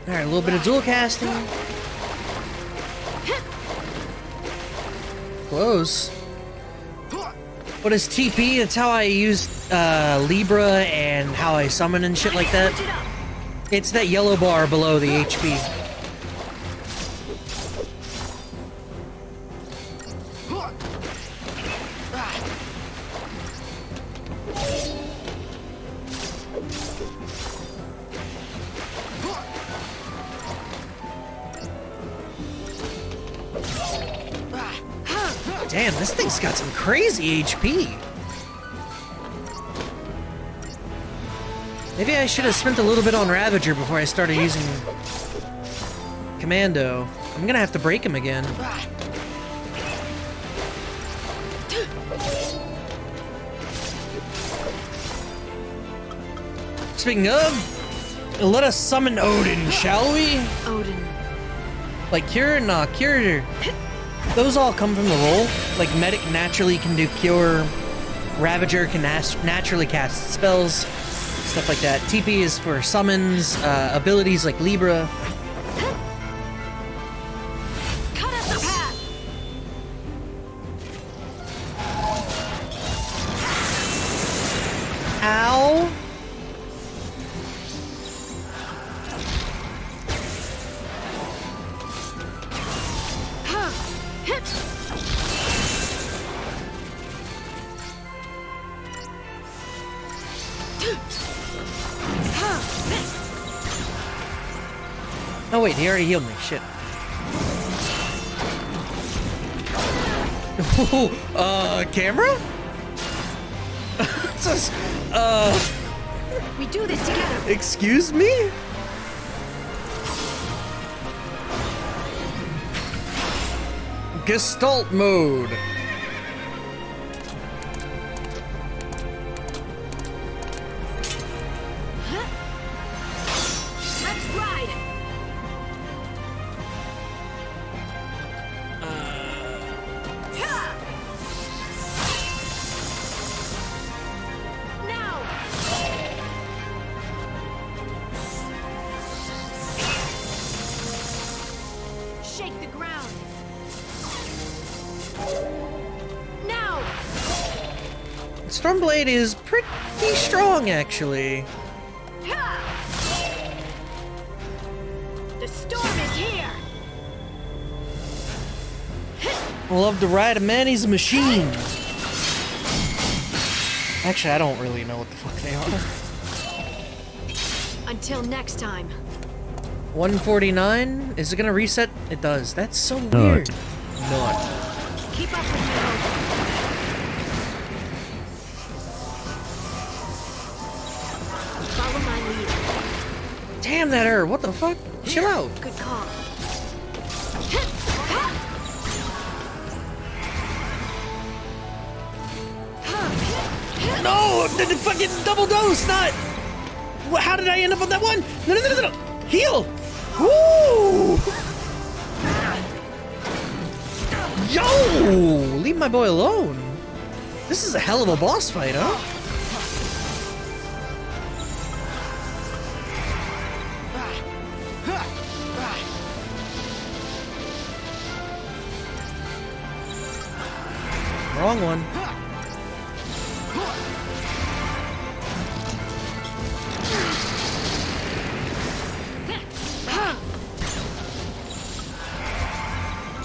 Alright, a little bit of dual casting. Close. What is TP? It's how I use Libra and how I summon and shit like that.
Switch it up.
It's that yellow bar below the HP. Damn, this thing's got some crazy HP. Maybe I should have spent a little bit on Ravager before I started using Commando. I'm gonna have to break him again. Speaking of, let us summon Odin, shall we?
Odin.
Like Cure? Nah, Cure. Those all come from the roll. Like Medic naturally can do Cure. Ravager can naturally cast spells. Stuff like that. TP is for summons, abilities like Libra.
Cut us a path.
Ow! Oh wait, he already healed me. Shit. Camera?
We do this together.
Excuse me? Gestalt mode.
Let's ride. Now. Shake the ground. Now.
Stormblade is pretty strong, actually.
The storm is here.
Love to ride a man, he's a machine. Actually, I don't really know what the fuck they are.
Until next time.
149? Is it gonna reset? It does. That's so weird. Not.
Keep up with me, Hope. Follow my lead.
Damn that error. What the fuck? Chill out.
Good call.
No! The fucking double dose, not... How did I end up on that one? No, no, no, no, no. Heal! Woo! Yo! Leave my boy alone. This is a hell of a boss fight, huh? Wrong one.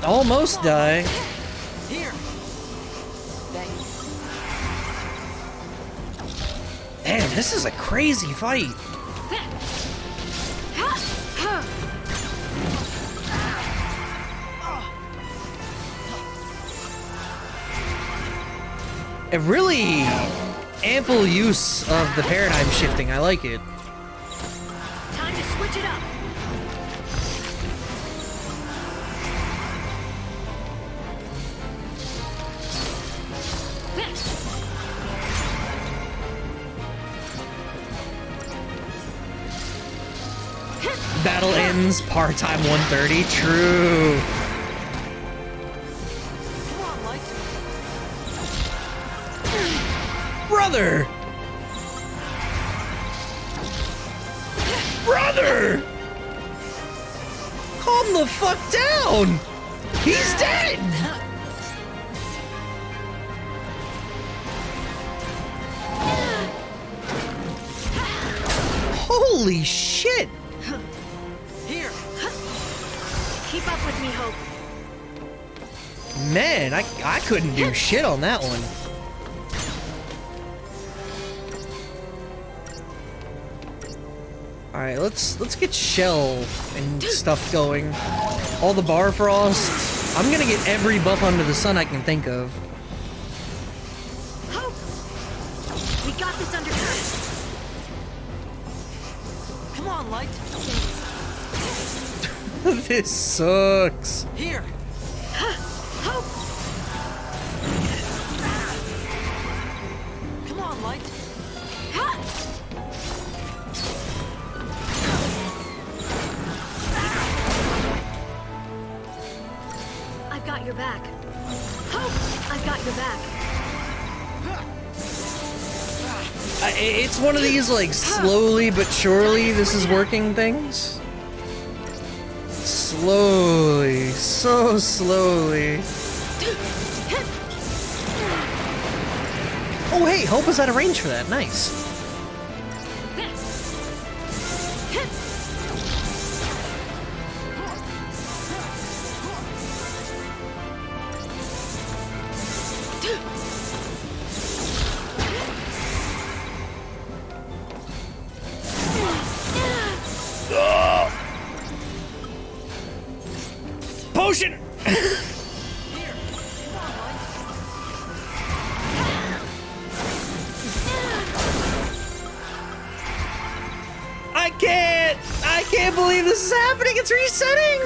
Almost die.
Here. Thank you.
Damn, this is a crazy fight. A really ample use of the paradigm shifting. I like it.
Time to switch it up.
Battle ends, par time 130. True.
Come on, Light.
Brother! Brother! Calm the fuck down! He's dead! Holy shit!
Here.
Keep up with me, Hope.
Man, I couldn't do shit on that one. Alright, let's get Shell and stuff going. All the Barfrost. I'm gonna get every buff under the sun I can think of.
Hope! We got this under control.
Come on, Light.
This sucks.
Here.
Hope!
Come on, Light.
I've got your back. Hope! I've got your back.
It's one of these, like, slowly but surely this is working things. Slowly. So slowly. Oh, hey, Hope was out of range for that. Nice. Potion! I can't believe this is happening. It's resetting.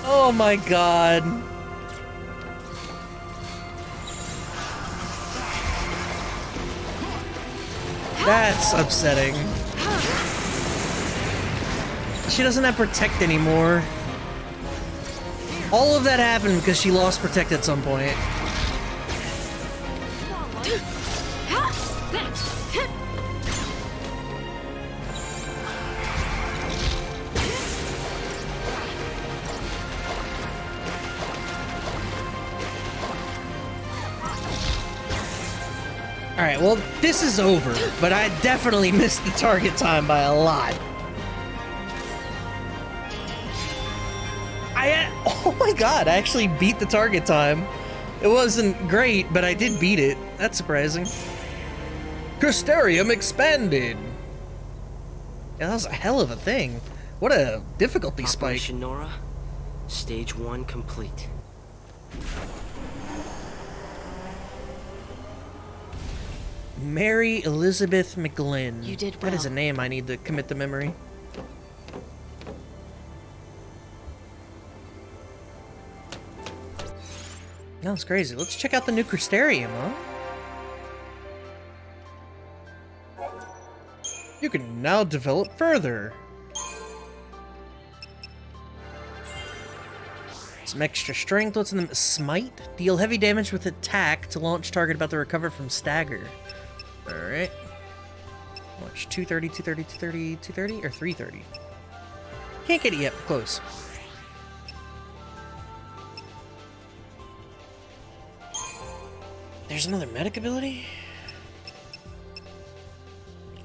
Oh my god. That's upsetting. She doesn't have Protect anymore. All of that happened because she lost Protect at some point. Alright, well, this is over, but I definitely missed the target time by a lot. Oh my god, I actually beat the target time. It wasn't great, but I did beat it. That's surprising. Crystarium expanded. Yeah, that was a hell of a thing. What a difficulty spike.
Operation Nora, stage 1 complete.
Mary Elizabeth McGlynn.
You did
That is a
well.
name I need to commit to memory. That's crazy. Let's check out the new Crystarium, huh? You can now develop further. Some extra strength. What's in the smite? Deal heavy damage with attack to launch target about to recover from stagger. Alright. Watch 230, 230, 230, 230, or 330. Can't get it yet. Close. There's another medic ability?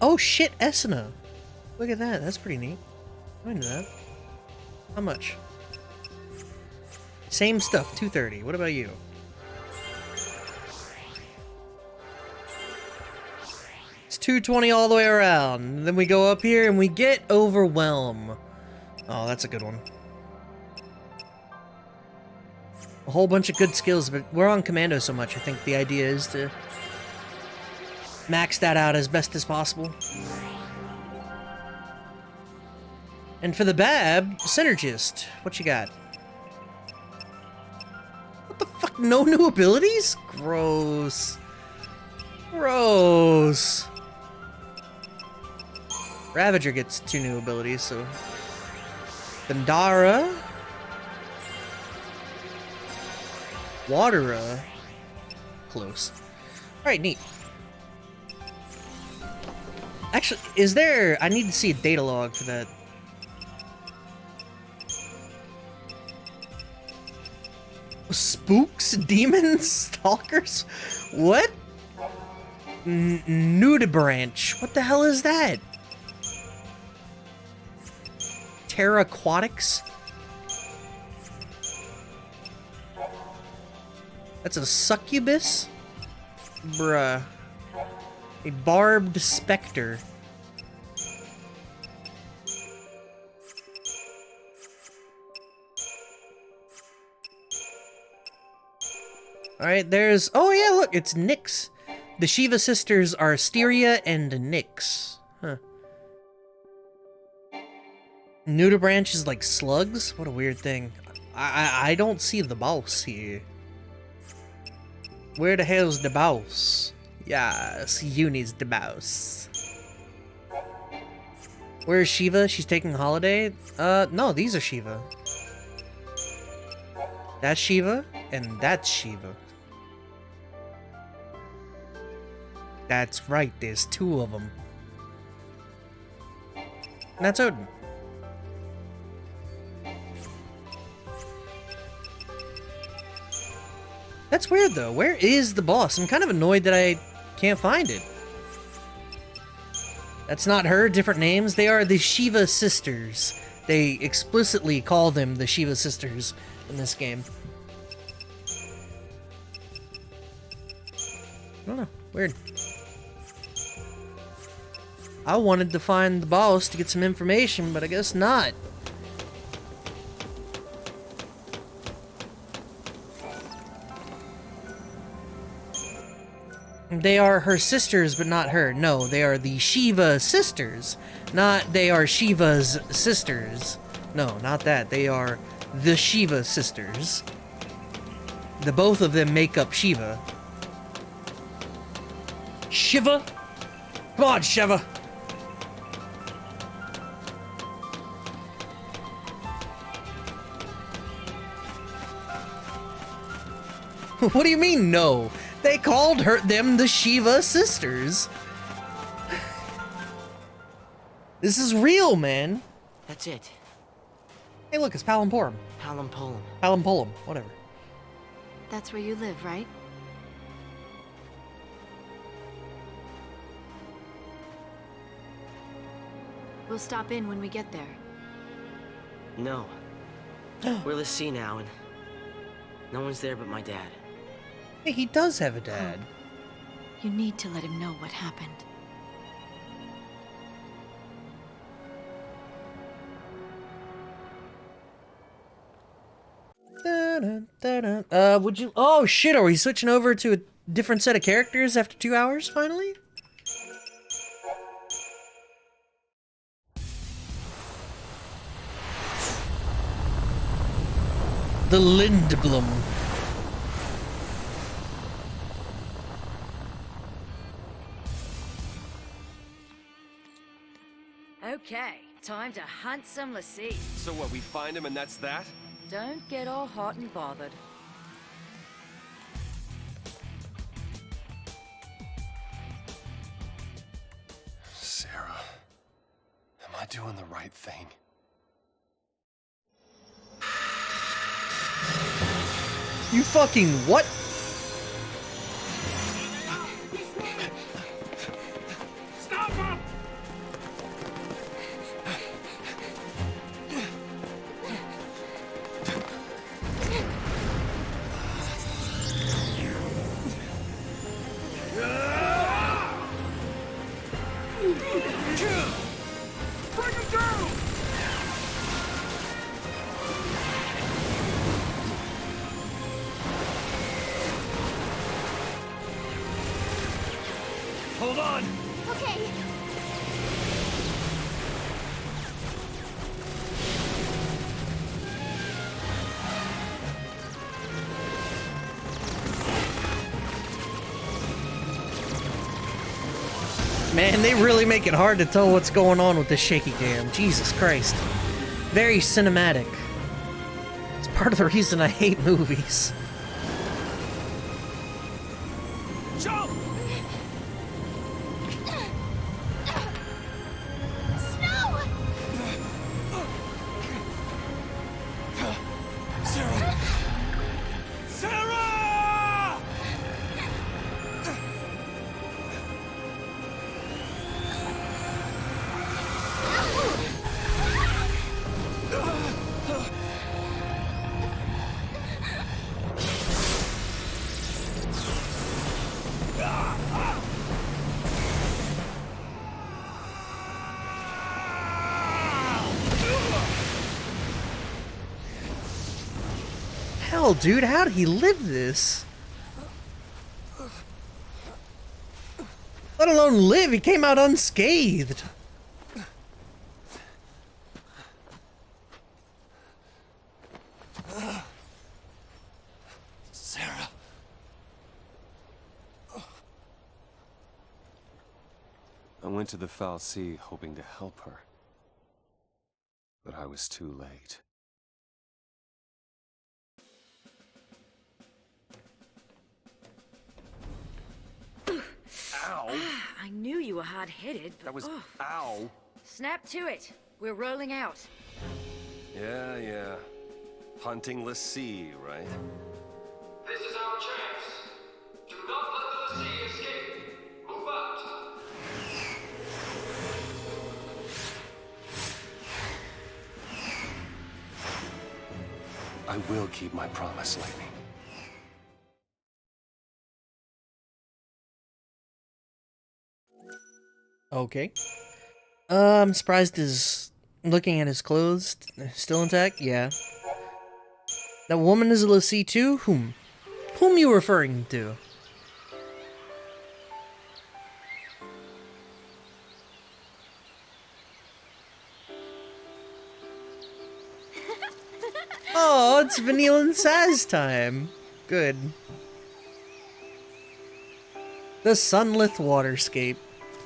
Oh shit, Esna! Look at that, that's pretty neat. I knew that. How much? Same stuff, 230. What about you? It's 220 all the way around. Then we go up here and we get Overwhelm. Oh, that's a good one. A whole bunch of good skills, but we're on Commando so much, I think the idea is to max that out as best as possible. And for the Bab, Synergist, what you got? What the fuck, no new abilities? Gross. Gross. Ravager gets 2 new abilities, so... Bandara... Watera. Close. Alright, neat. Actually, is there... I need to see a data log for that. Spooks? Demons? Stalkers? What? Nudibranch. What the hell is that? Terraquatics? That's a succubus? Bruh. A barbed specter. Alright, there's... Oh yeah, look, it's Nyx. The Shiva sisters are Asteria and Nyx. Huh. Nudibranch is like slugs? What a weird thing. I don't see the boss here. Where the hell's the boss? Yes, Uni's the boss. Where's Shiva? She's taking holiday? No, these are Shiva. That's Shiva, and that's Shiva. That's right, there's two of them. And that's Odin. That's weird though. Where is the boss? I'm kind of annoyed that I can't find it. That's not her, different names. They are the Shiva sisters. They explicitly call them the Shiva sisters in this game. I don't know. Weird. I wanted to find the boss to get some information, but I guess not. They are her sisters, but not her. No, they are the Shiva sisters. Not they are Shiva's sisters. No, not that. They are the Shiva sisters. The both of them make up Shiva. Shiva? Come on, Shiva! What do you mean, no? They called them the Shiva sisters. This is real, man.
That's it.
Hey, look, it's Palamporum.
Palampolum.
Palampolum, whatever.
That's where you live, right? We'll stop in when we get there.
No. We're the sea now, and no one's there but my dad.
Hey, he does have a dad.
You need to let him know what happened.
Would you... Oh, shit, are we switching over to a different set of characters after 2 hours, finally? The Lindblom.
Okay, time to hunt some lassie.
So what, we find him and that's that?
Don't get all hot and bothered.
Sarah, am I doing the right thing?
You fucking what?
Stop him! Bring him down! Hold on!
Okay.
Man, they really make it hard to tell what's going on with this shaky cam. Jesus Christ. Very cinematic. It's part of the reason I hate movies.
Jump!
Snow!
Sarah! Sarah!
Hell, dude, how did he live this? let alone live. He came out unscathed.
Sarah. I went to the Foul Sea hoping to help her. But I was too late. Ow!
I knew you were hard-headed, but
That was... Ow!
snap to it. We're rolling out.
Yeah. Hunting Sea, right?
This is our chance. Do not let the Lassie escape. Move out.
I will keep my promise, Lightning.
Okay. I'm surprised his looking at his clothes still intact. Yeah. That woman is a Lassie too? Whom you referring to? Oh, it's Vanille and Saz time. Good. The sunlit waterscape.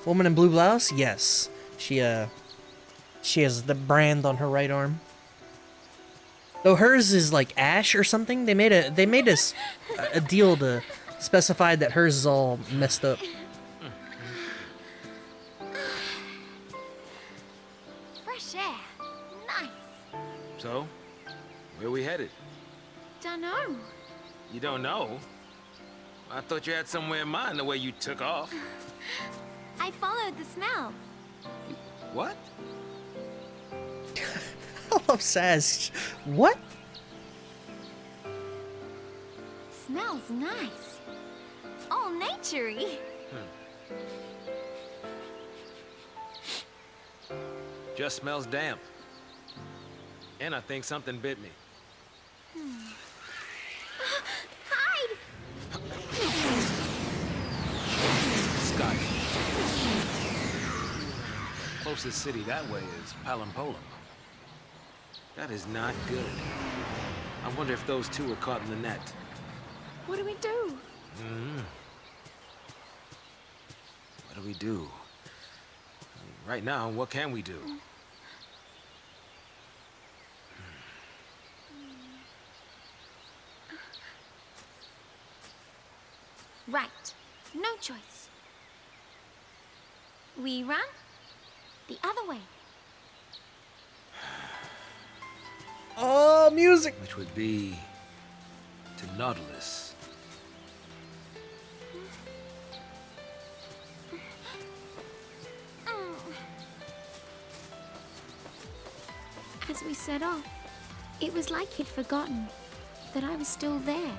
Woman in blue blouse? Yes. She has the brand on her right arm. Though hers is like ash or something. They made a deal to specify that hers is all messed up.
Fresh air. Nice.
So, where we headed?
Dunno.
You don't know? I thought you had somewhere in mind the way you took off.
I followed the smell.
What?
I love Saz. What?
Smells nice. All naturey.
Just smells damp. And I think something bit me.
Hide!
Scott. Closest city that way is Palampolam. That is not good. I wonder if those two were caught in the net.
What do we do?
What do we do? Right now, what can we do?
Right. No choice. We run the other way.
Oh, music.
Which would be to Nautilus.
As we set off, it was like he'd forgotten that I was still there.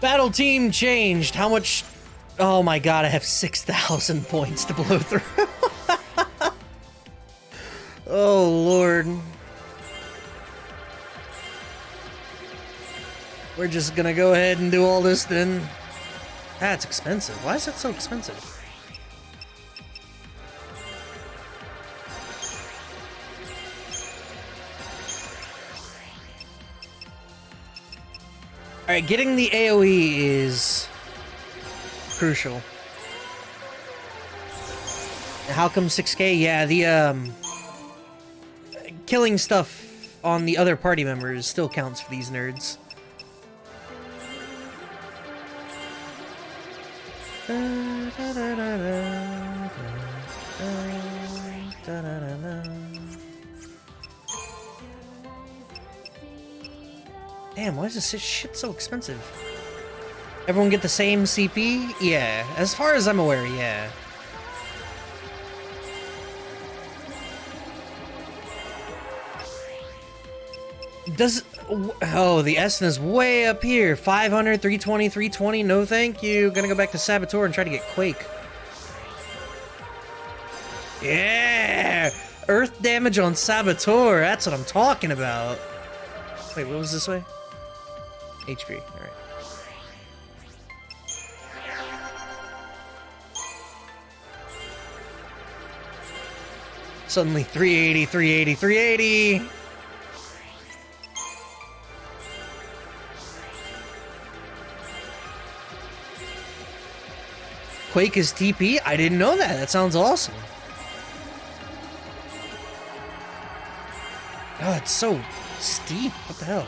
Battle team changed. How much? Oh my god, I have 6,000 points to blow through. Oh lord. We're just gonna go ahead and do all this then. That's expensive. Why is that so expensive? Alright, getting the AoE is crucial. How come 6K? Yeah, the killing stuff on the other party members still counts for these nerds. Damn, why is this shit so expensive? Everyone get the same CP? Yeah, as far as I'm aware, yeah. Does... Oh, the Essen is way up here. 500, 320, 320. No thank you. Gonna go back to Saboteur and try to get Quake. Yeah! Earth damage on Saboteur. That's what I'm talking about. Wait, what was this way? HP. Alright. Suddenly 380, 380, 380. Quake is TP? I didn't know that. That sounds awesome. Oh, it's so steep. What the hell?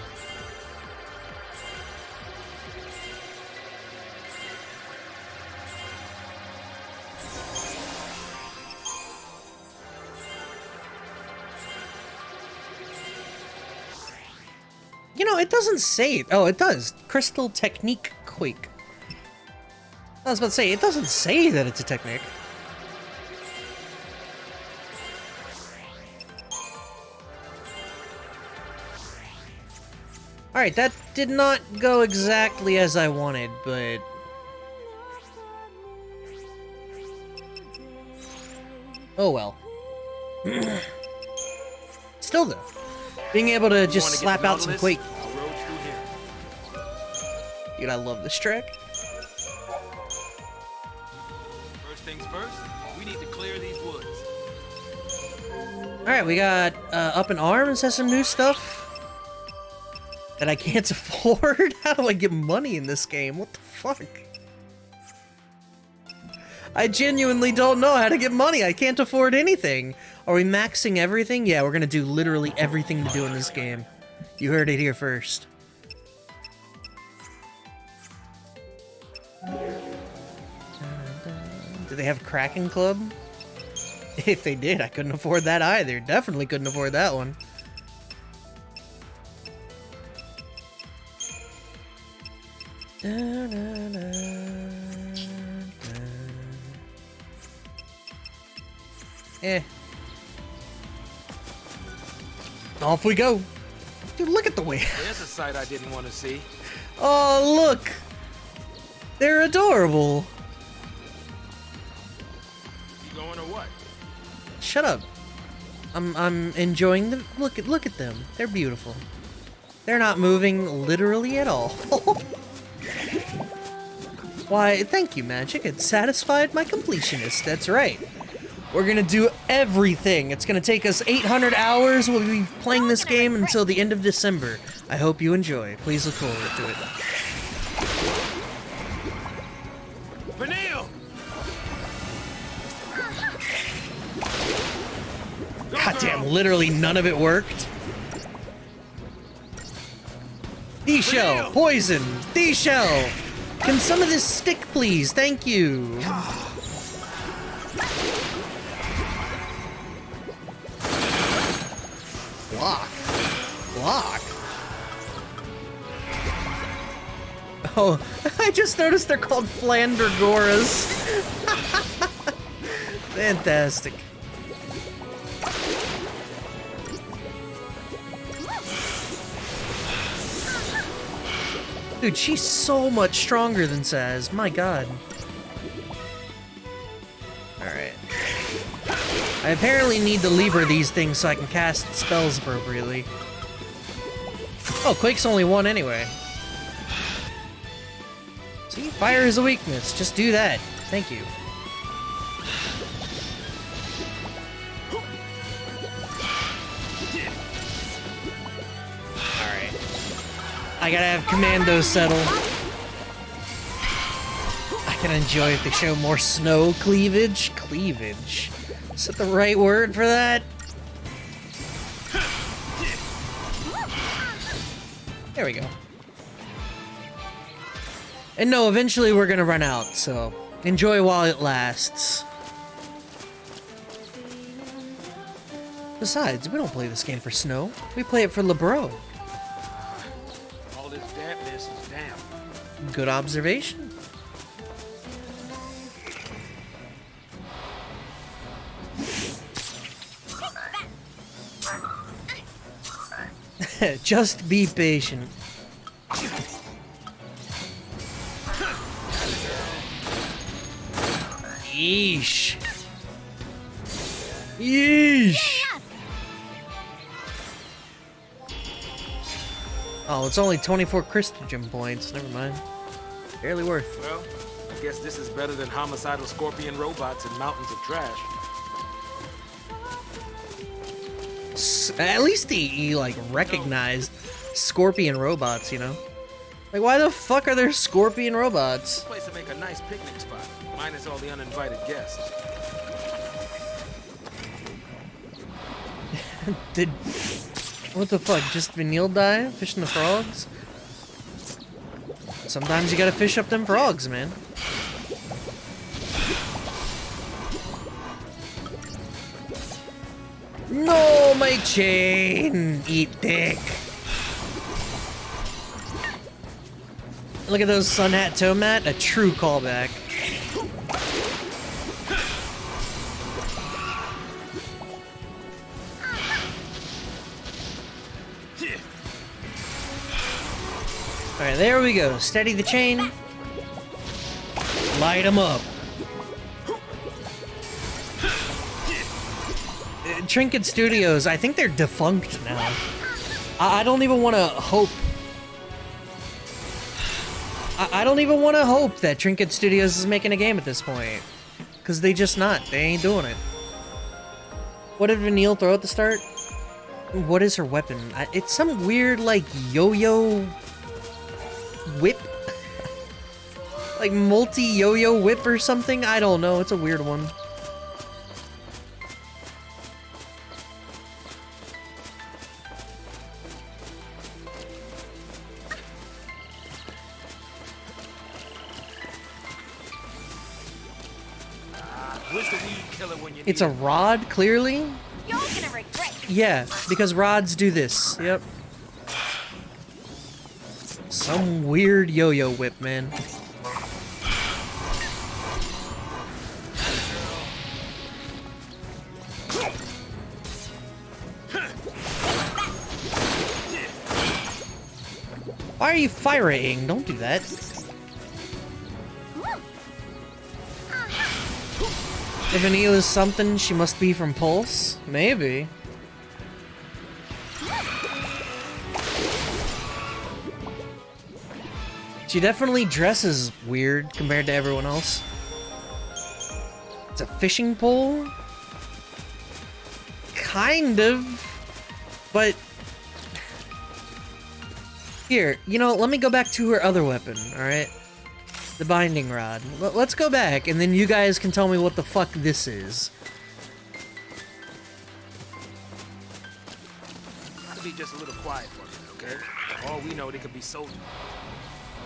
You know, it doesn't say it. Oh, it does. Crystal Technique Quake. I was about to say, it doesn't say that it's a Technique. Alright, that did not go exactly as I wanted, but... oh well. Still though, being able to just slap out some Quake. Dude, I love this track.
First things first, we need to clear these woods.
Alright, we got Up in Arms has some new stuff that I can't afford. How do I get money in this game? What the fuck? I genuinely don't know how to get money. I can't afford anything. Are we maxing everything? Yeah, we're gonna do literally everything to do in this game. You heard it here first. Do they have Kraken Club? If they did, I couldn't afford that either. Definitely couldn't afford that one. Eh. Off we go. Dude, look at the way.
There's a sight I didn't want to see.
Oh, look. They're adorable.
You going or what?
Shut up. I'm enjoying them. Look at them. They're beautiful. They're not moving literally at all. Why, thank you, Magic. It satisfied my completionist. That's right. We're gonna do everything. It's gonna take us 800 hours. We'll be playing this game until the end of December. I hope you enjoy. Please look forward to it.
Pernille!
Goddamn, literally none of it worked. D-shell, poison, D-shell. Can some of this stick, please? Thank you. Block. Block. Oh, I just noticed they're called Flandergoras. Fantastic. Dude, she's so much stronger than Saz. My god. Alright. I apparently need to lever these things so I can cast spells appropriately. Oh, Quake's only one anyway. See, fire is a weakness. Just do that. Thank you. Alright. I gotta have Commando settle. I can enjoy if they show more snow cleavage. Cleavage. Is that the right word for that? There we go. And no, eventually we're gonna run out, so enjoy while it lasts. Besides, we don't play this game for snow. We play it for LeBro.
All this dampness is damp.
Good observation. Just be patient. Yeesh. Yeesh. Oh, it's only 24 Christian points. Never mind. Barely worth.
Well, I guess this is better than homicidal scorpion robots and mountains of trash.
At least he like recognized scorpion robots, you know? Like, why the fuck are there scorpion robots?
This place would make a nice picnic spot, minus all the uninvited guests.
Did... What the fuck, just Vanille die? Fishing the frogs? Sometimes you gotta fish up them frogs, man. No, my chain! Eat dick. Look at those sun hat toe mat, a true callback. Alright, there we go. Steady the chain. Light them up. Trinket Studios, I think they're defunct now. I don't even want to hope. I don't even want to hope that Trinket Studios is making a game at this point. Because they just not. They ain't doing it. What did Vanille throw at the start? What is her weapon? It's some weird, like, yo-yo whip? Like, multi-yo-yo whip or something? I don't know. It's a weird one. It's a rod, clearly?
You're gonna regret.
Yeah, because rods do this. Yep. Some weird yo-yo whip, man. Why are you firing? Don't do that. If Vanille is something, she must be from Pulse? Maybe. She definitely dresses weird compared to everyone else. It's a fishing pole? Kind of. But... Here, you know, let me go back to her other weapon, alright? The binding rod. Let's go back, and then you guys can tell me what the fuck this is.
To be just a little quiet for me, okay? For all we know, they could be soldiers.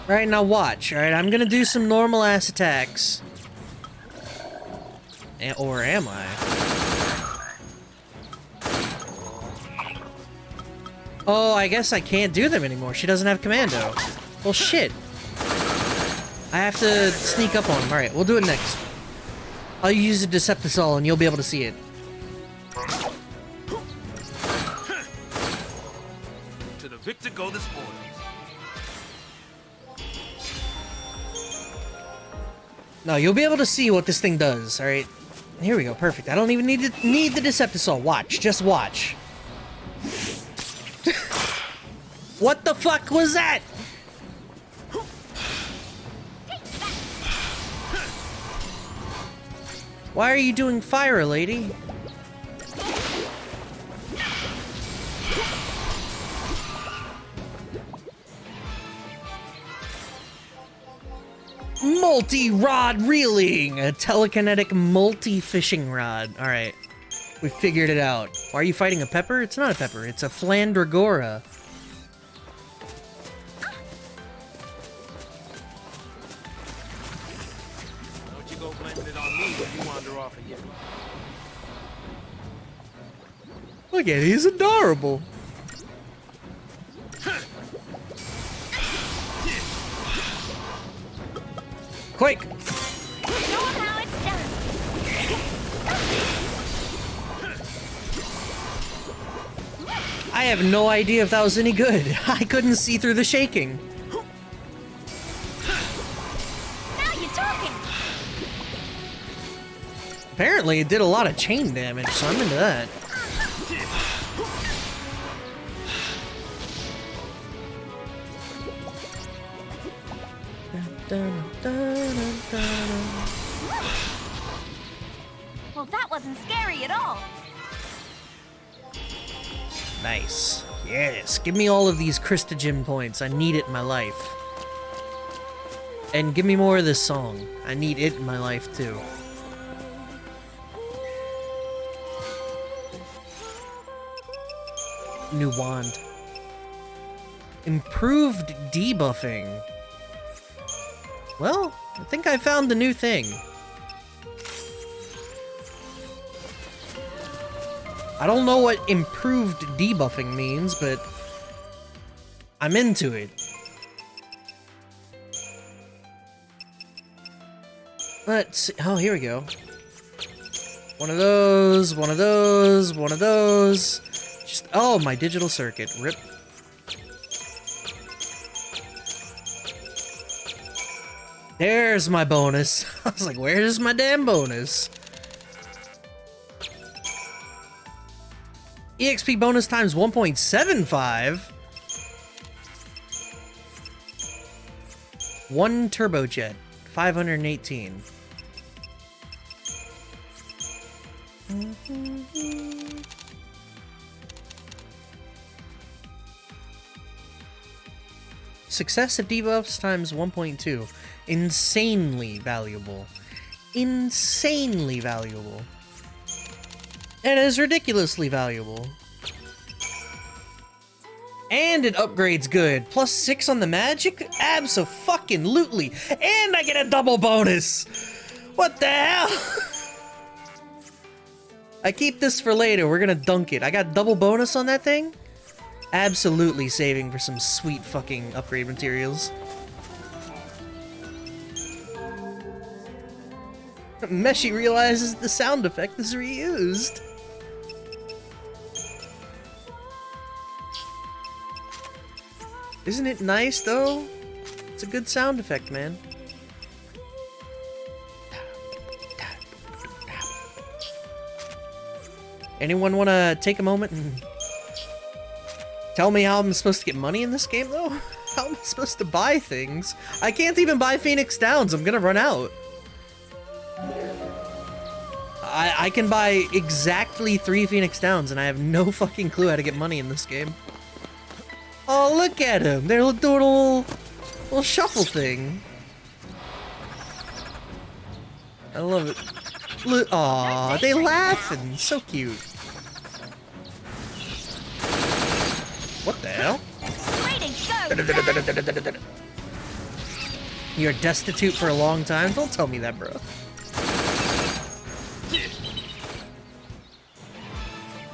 Alright, now watch, alright? I'm gonna do some normal ass attacks. Or am I? Oh, I guess I can't do them anymore. She doesn't have commando. Well, shit. I have to sneak up on him. Alright, we'll do it next. I'll use a Decepticol and you'll be able to see it.
To the victor go the spoils.
No, you'll be able to see what this thing does, alright? Here we go, perfect. I don't even need the Decepticol. Watch, just watch. What the fuck was that? Why are you doing fire, lady? Multi-rod reeling! A telekinetic multi-fishing rod. Alright. We figured it out. Why are you fighting a pepper? It's not a pepper, it's a Flandragora.
Don't you go blaming it on me when you wander off again.
Look at it, he's adorable. Quick!
Show 'em how it's done.
I have no idea if that was any good. I couldn't see through the shaking.
Now you're talking.
Apparently it did a lot of chain damage, so I'm into that.
Well, that wasn't scary at all.
Nice. Yes, give me all of these Christogen points. I need it in my life. And give me more of this song. I need it in my life too. New wand. Improved debuffing. Well, I think I found the new thing. I don't know what improved debuffing means, but I'm into it. Let's see. Oh, here we go. One of those, one of those, one of those. Just, oh, my digital circuit. Rip. There's my bonus. I was like, where's my damn bonus? EXP bonus times 1.75. One turbojet, 518. Success at debuffs times 1.2. Insanely valuable. Insanely valuable. And it is ridiculously valuable. And it upgrades good. Plus 6 on the magic? Abso-fucking-lutely. And I get a double bonus! What the hell? I keep this for later. We're gonna dunk it. I got double bonus on that thing? Absolutely saving for some sweet fucking upgrade materials. Meshi realizes the sound effect is reused. Isn't it nice, though? It's a good sound effect, man. Anyone want to take a moment and tell me how I'm supposed to get money in this game, though? How am I supposed to buy things? I can't even buy Phoenix Downs. I'm gonna run out. I can buy exactly 3 Phoenix Downs, and I have no fucking clue how to get money in this game. Oh, look at him! They're doing a little shuffle thing. I love it. Look, aw, they laughing. So cute. What the hell? You're destitute for a long time? Don't tell me that, bro.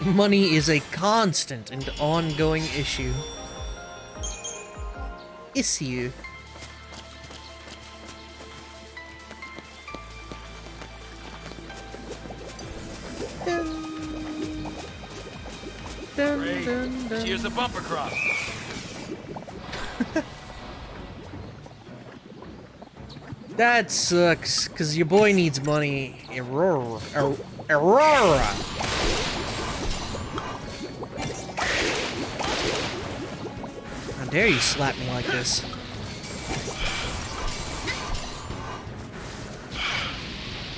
Money is a constant and ongoing issue. Issue.
Great. Here's a bumper crop.
That sucks, cause your boy needs money. Aurora. How dare you slap me like this?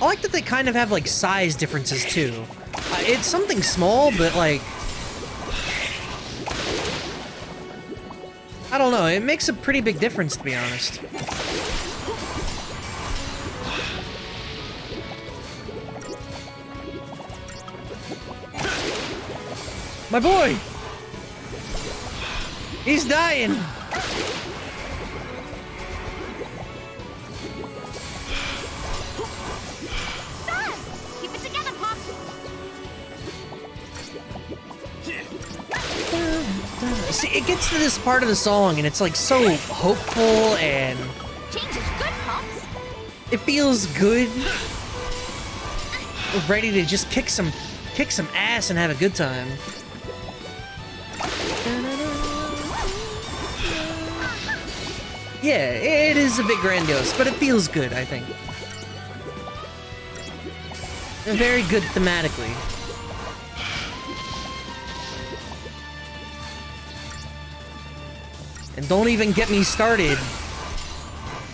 I like that they kind of have like size differences too. It's something small, but like, I don't know, it makes a pretty big difference, to be honest. My boy! He's dying!
Keep it together, Pop!
See, it gets to this part of the song, and it's like so hopeful, and
Change is good, Pops!
it feels good. We're ready to just kick some ass and have a good time. Yeah, it is a bit grandiose, but it feels good, I think. And very good thematically. And don't even get me started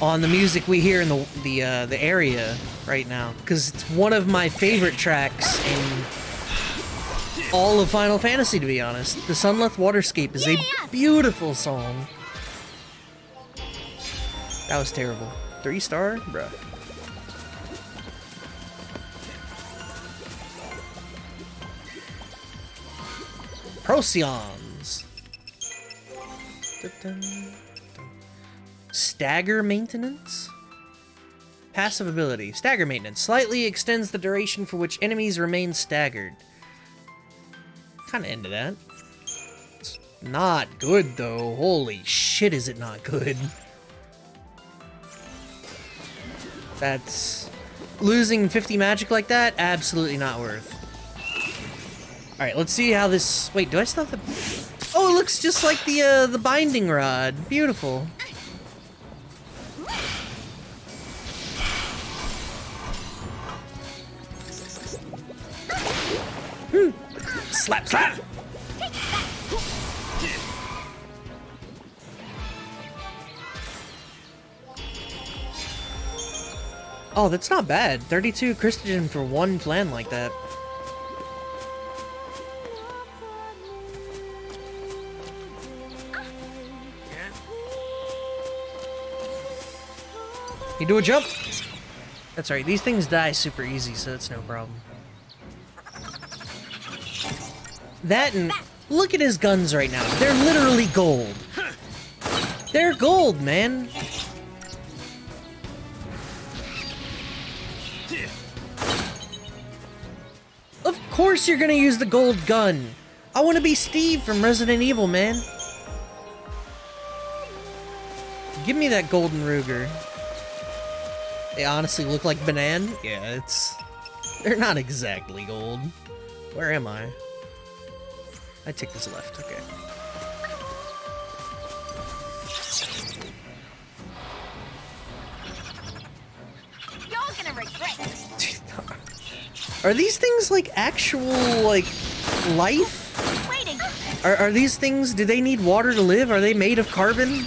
on the music we hear in the area right now, because it's one of my favorite tracks in all of Final Fantasy, to be honest. The Sunleth Waterscape is a beautiful song. That was terrible. 3-star? Bruh. Procyon. Stagger maintenance? Passive ability. Stagger maintenance. Slightly extends the duration for which enemies remain staggered. Kinda into that. It's not good though. Holy shit, is it not good. That's... Losing 50 magic like that? Absolutely not worth. Alright, let's see how this... Wait, do I still have the... Oh, it looks just like the binding rod. Beautiful. Slap, slap! Oh, that's not bad. 32 Christian for one plan like that. You do a jump? That's right, these things die super easy, so that's no problem. That and look at his guns right now. They're literally gold. They're gold, man. Of course you're gonna use the gold gun. I want to be Steve from Resident Evil, man. Give me that golden Ruger. They honestly look like banana. Yeah, they're not exactly gold. Where am I? I take this left, okay.
You're gonna regret this.
Are these things like actual, like, life?
Waiting.
Are these things, do they need water to live? Are they made of carbon?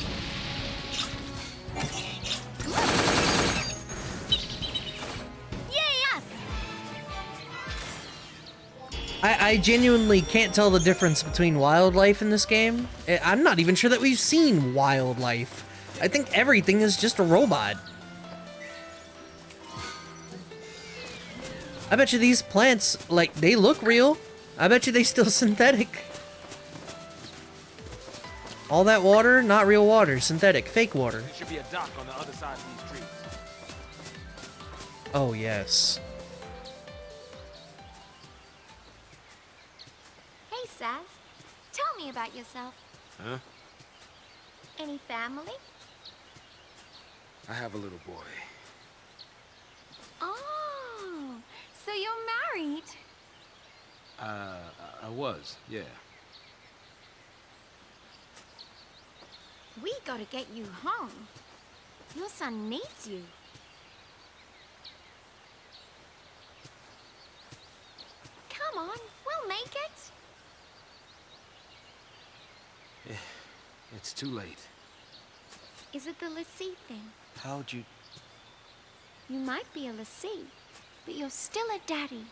I genuinely can't tell the difference between wildlife in this game. I'm not even sure that we've seen wildlife. I think everything is just a robot. I bet you these plants, like, they look real. I bet you they still synthetic. All that water, not real water, synthetic, fake water.
There should be a dock on the other side of these trees.
Oh, yes.
Hey, Saz. Tell me about yourself.
Huh?
Any family?
I have a little boy.
Oh, so you're married?
I was, yeah.
We gotta get you home. Your son needs you. Come on, we'll make it.
It's too late.
Is it the Lassie thing?
How'd you...
You might be a Lassie, but you're still a daddy.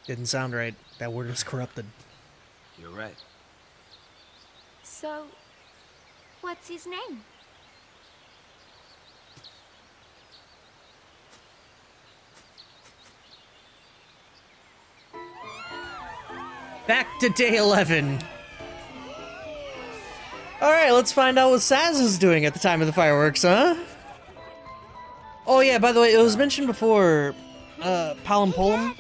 Didn't sound right. That word is corrupted.
You're right.
So, what's his name?
Back to day 11. Alright, let's find out what Saz is doing at the time of the fireworks, huh? Oh yeah, by the way, it was mentioned before, Palampolum.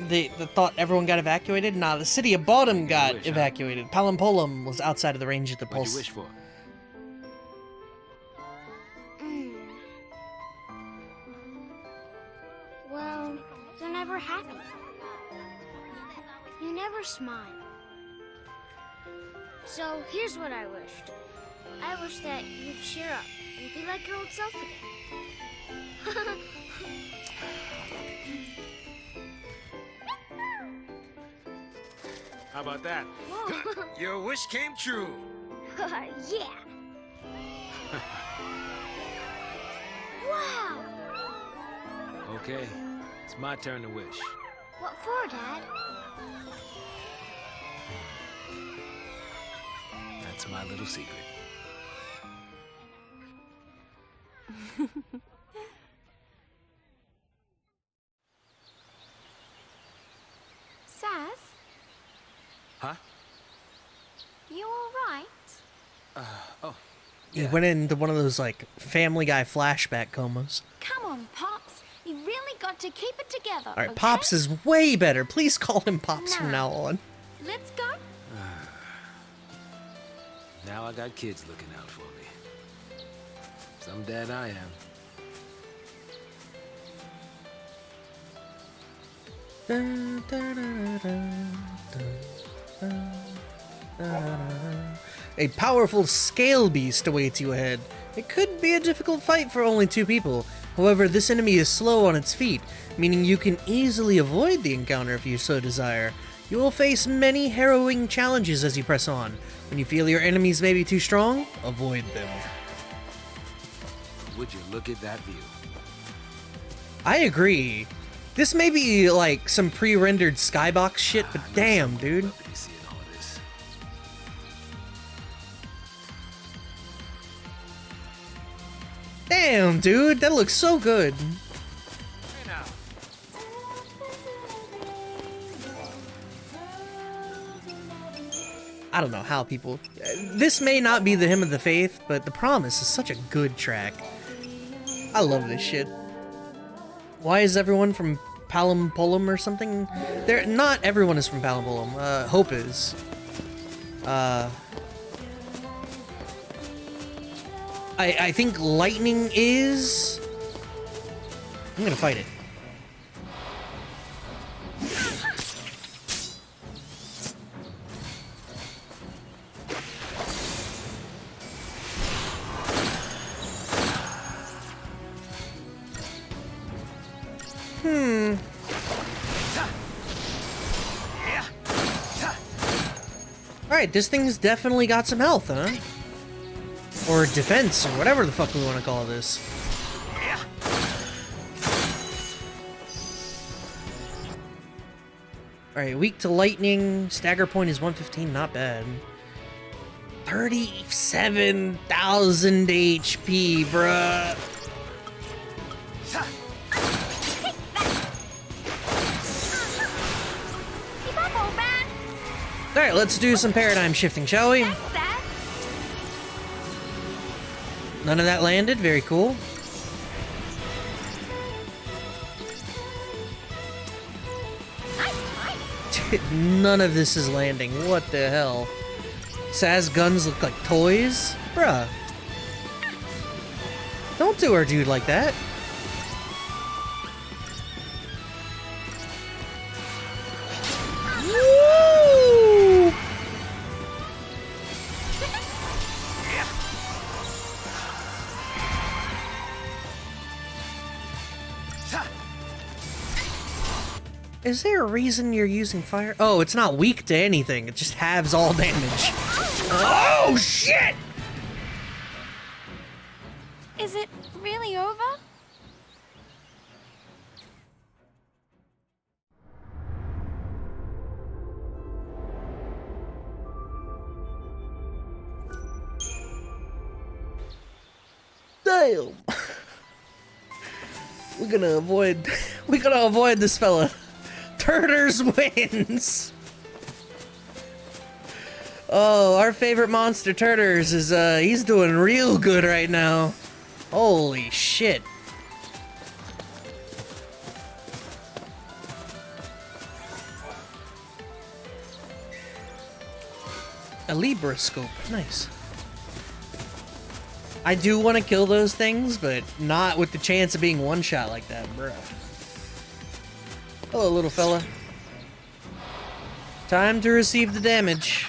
They thought everyone got evacuated. Nah, the city of Bottom got evacuated. Palampolum was outside of the range of the pulse.
What'd you wish for?
Well, you're never happy. You never smile. So here's what I wished. I wish that you'd cheer up and be like your old self again.
How about that?
Whoa.
Your wish came true.
Yeah. Wow.
Okay, it's my turn to wish.
What for, Dad?
That's my little secret.
Saz?
Huh?
You alright?
Oh.
He went into one of those, like, Family Guy flashback comas.
Come on, Pops. You really got to keep it together.
Alright,
okay?
Pops is way better. Please call him Pops from now on.
Let's go.
Now I got kids looking out for me. Some dad I am.
A powerful scale beast awaits you ahead. It could be a difficult fight for only 2 people. However, this enemy is slow on its feet, meaning you can easily avoid the encounter if you so desire. You will face many harrowing challenges as you press on. When you feel your enemies may be too strong, avoid them.
Would you look at that view?
I agree. This may be like some pre-rendered skybox shit, but damn, dude. Damn, dude, that looks so good. I don't know how people... This may not be the Hymn of the Faith, but The Promise is such a good track. I love this shit. Why is everyone from Palampolum or something? Not everyone is from Palampolum. Hope is. I think Lightning is... I'm gonna fight it. Alright, this thing's definitely got some health, huh? Or defense, or whatever the fuck we want to call this. Alright, weak to lightning, stagger point is 115, not bad. 37,000 HP, bruh. Alright, let's do some paradigm shifting, shall we? None of that landed, very cool. None of this is landing, what the hell? Saz guns look like toys? Bruh. Don't do our dude like that. Woo! Is there a reason you're using fire? Oh, it's not weak to anything. It just halves all damage. Oh, shit!
Is it really over?
Damn! We're gonna avoid this fella. Turters wins! Oh, our favorite monster, Turters, is, he's doing real good right now. Holy shit. A Libra scope, nice. I do want to kill those things, but not with the chance of being one-shot like that, bruh. Hello, little fella. Time to receive the damage.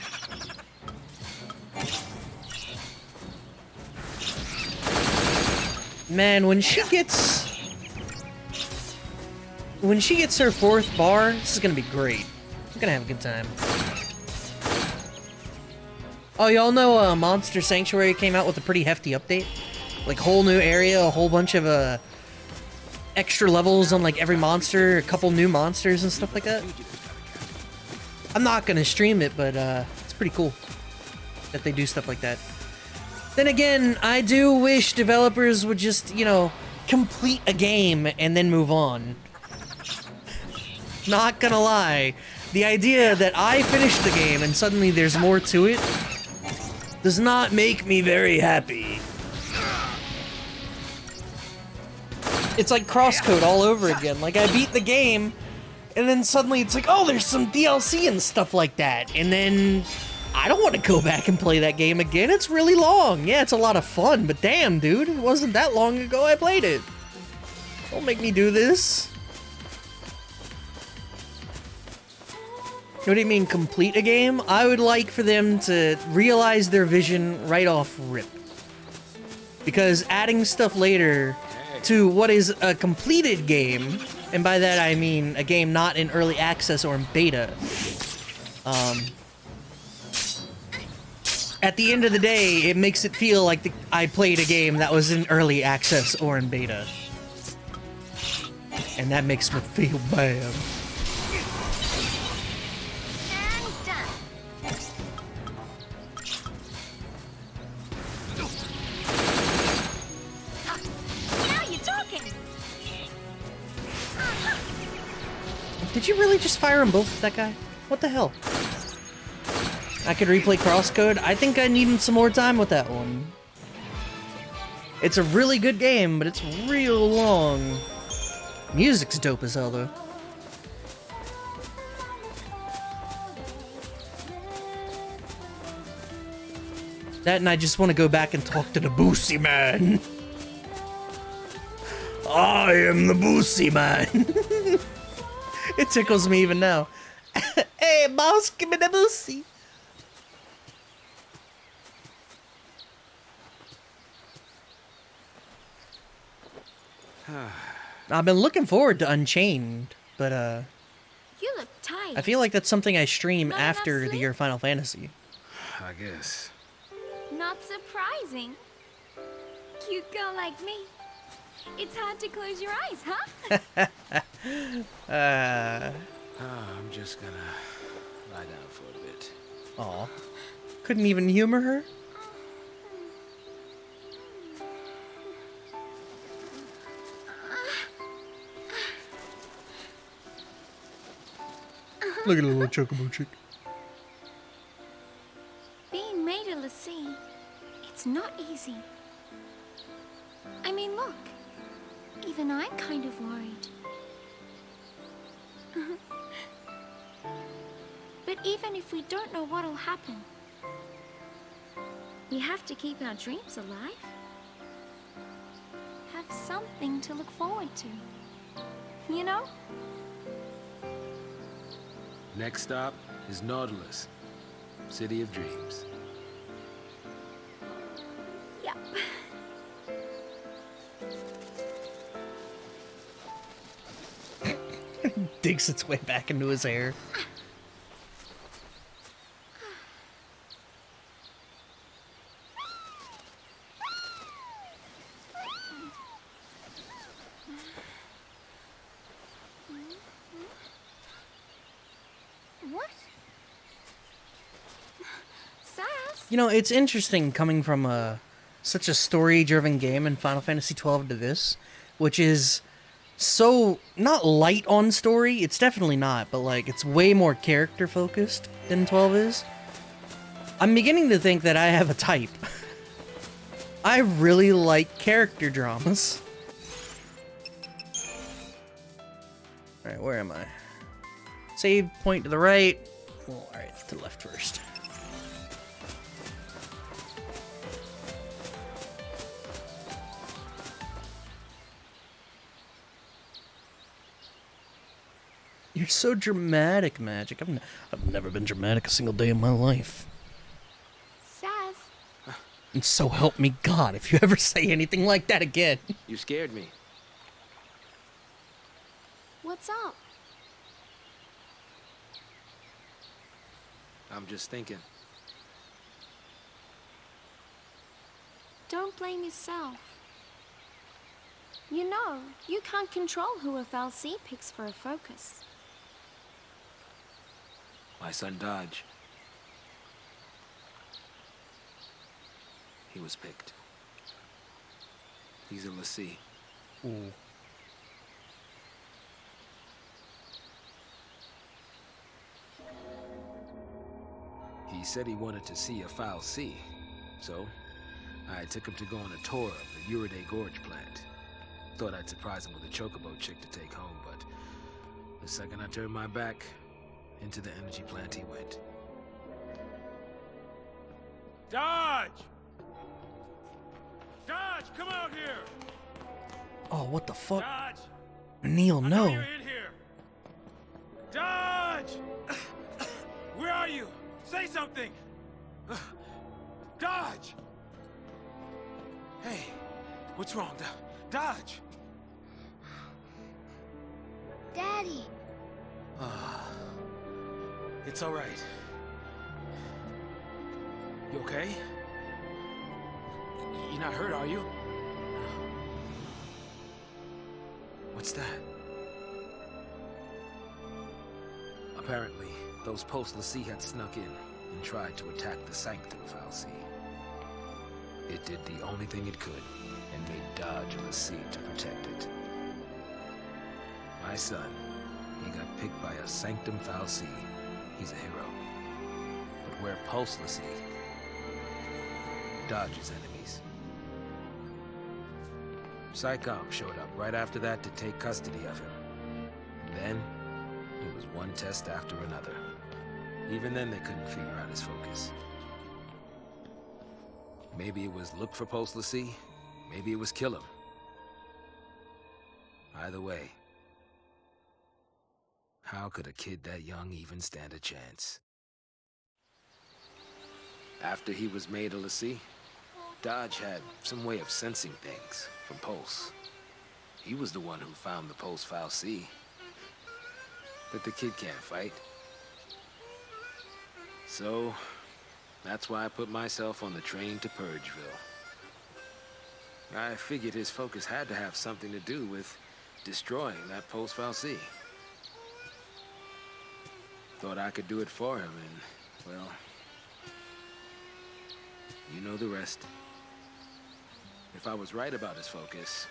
Man, when she gets her 4th bar, this is gonna be great. I'm gonna have a good time. Oh, y'all know Monster Sanctuary came out with a pretty hefty update? Like, whole new area, a whole bunch of extra levels on like every monster, a couple new monsters and stuff like that. I'm not gonna stream it, but it's pretty cool that they do stuff like that. Then again, I do wish developers would just, you know, complete a game and then move on. Not gonna lie, the idea that I finished the game and suddenly there's more to it does not make me very happy. It's like crosscode all over again. Like, I beat the game, and then suddenly it's like, oh, there's some DLC and stuff like that. And then I don't want to go back and play that game again. It's really long. Yeah, it's a lot of fun, but damn, dude, it wasn't that long ago I played it. Don't make me do this. What do you mean, complete a game? I would like for them to realize their vision right off rip. Because adding stuff later to what is a completed game, and by that I mean a game not in early access or in beta, at the end of the day, it makes it feel like I played a game that was in early access or in beta. And that makes me feel bad. Did you really just fire them both at that guy? What the hell? I could replay Crosscode. I think I needed some more time with that one. It's a really good game, but it's real long. Music's dope as hell, though. That and I just want to go back and talk to the Boosie Man. I am the Boosie Man. It tickles me even now. Hey, boss, give me the Boosie. I've been looking forward to Unchained, but
You look tired.
I feel like that's something I stream after the year Final Fantasy.
I guess.
Not surprising. Cute girl like me. It's hard to close your eyes, huh?
I'm just gonna lie down for a bit.
Aw. Couldn't even humor her? Look at the little chocobo chick.
Being made a lassie, it's not easy. I mean, look. Even I'm kind of worried. But even if we don't know what'll happen, we have to keep our dreams alive. Have something to look forward to. You know?
Next stop is Nautilus, City of Dreams.
Yep.
Digs its way back into his hair.
What? Sass?
You know, it's interesting coming from such a story-driven game in Final Fantasy XII to this, which is so not light on story. It's definitely not, but like it's way more character focused than 12 is. I'm beginning to think that I have a type. I really like character dramas. All right, where am I? Save point to the right. Oh, all right, to the left first. You're so dramatic, Magic. I've never been dramatic a single day in my life.
Sass.
And so help me God, if you ever say anything like that again.
You scared me.
What's up?
I'm just thinking.
Don't blame yourself. You know, you can't control who a FLC picks for a focus.
My son Dodge. He was picked. He's a l'Cie.
Ooh.
He said he wanted to see a Foul Sea, so I took him to go on a tour of the Uriday Gorge plant. Thought I'd surprise him with a chocobo chick to take home, but the second I turned my back, into the energy plant he went.
Dodge! Dodge, come out here!
Oh, what the fuck?
Dodge!
Neil,
I know
no.
you're in here. Dodge! Where are you? Say something! Dodge! Hey, what's wrong? Dodge!
Daddy!
It's all right. You okay? You're not hurt, are you? What's that? Apparently, those post-l'Cie had snuck in and tried to attack the Sanctum Foul Sea. It did the only thing it could and made Dodge a l'Cie to protect it. My son, he got picked by a Sanctum Foul Sea. He's a hero. But we're post-l'Cie. Dodge's enemies. Psychom showed up right after that to take custody of him. Then, it was one test after another. Even then, they couldn't figure out his focus. Maybe it was look for post-l'Cie, maybe it was kill him. Either way, how could a kid that young even stand a chance? After he was made a l'Cie, Dodge had some way of sensing things from Pulse. He was the one who found the Pulse Foul Sea. But the kid can't fight. So, that's why I put myself on the train to Purgeville. I figured his focus had to have something to do with destroying that Pulse Foul Sea. Thought I could do it for him, and, well, you know the rest. If I was right about his focus,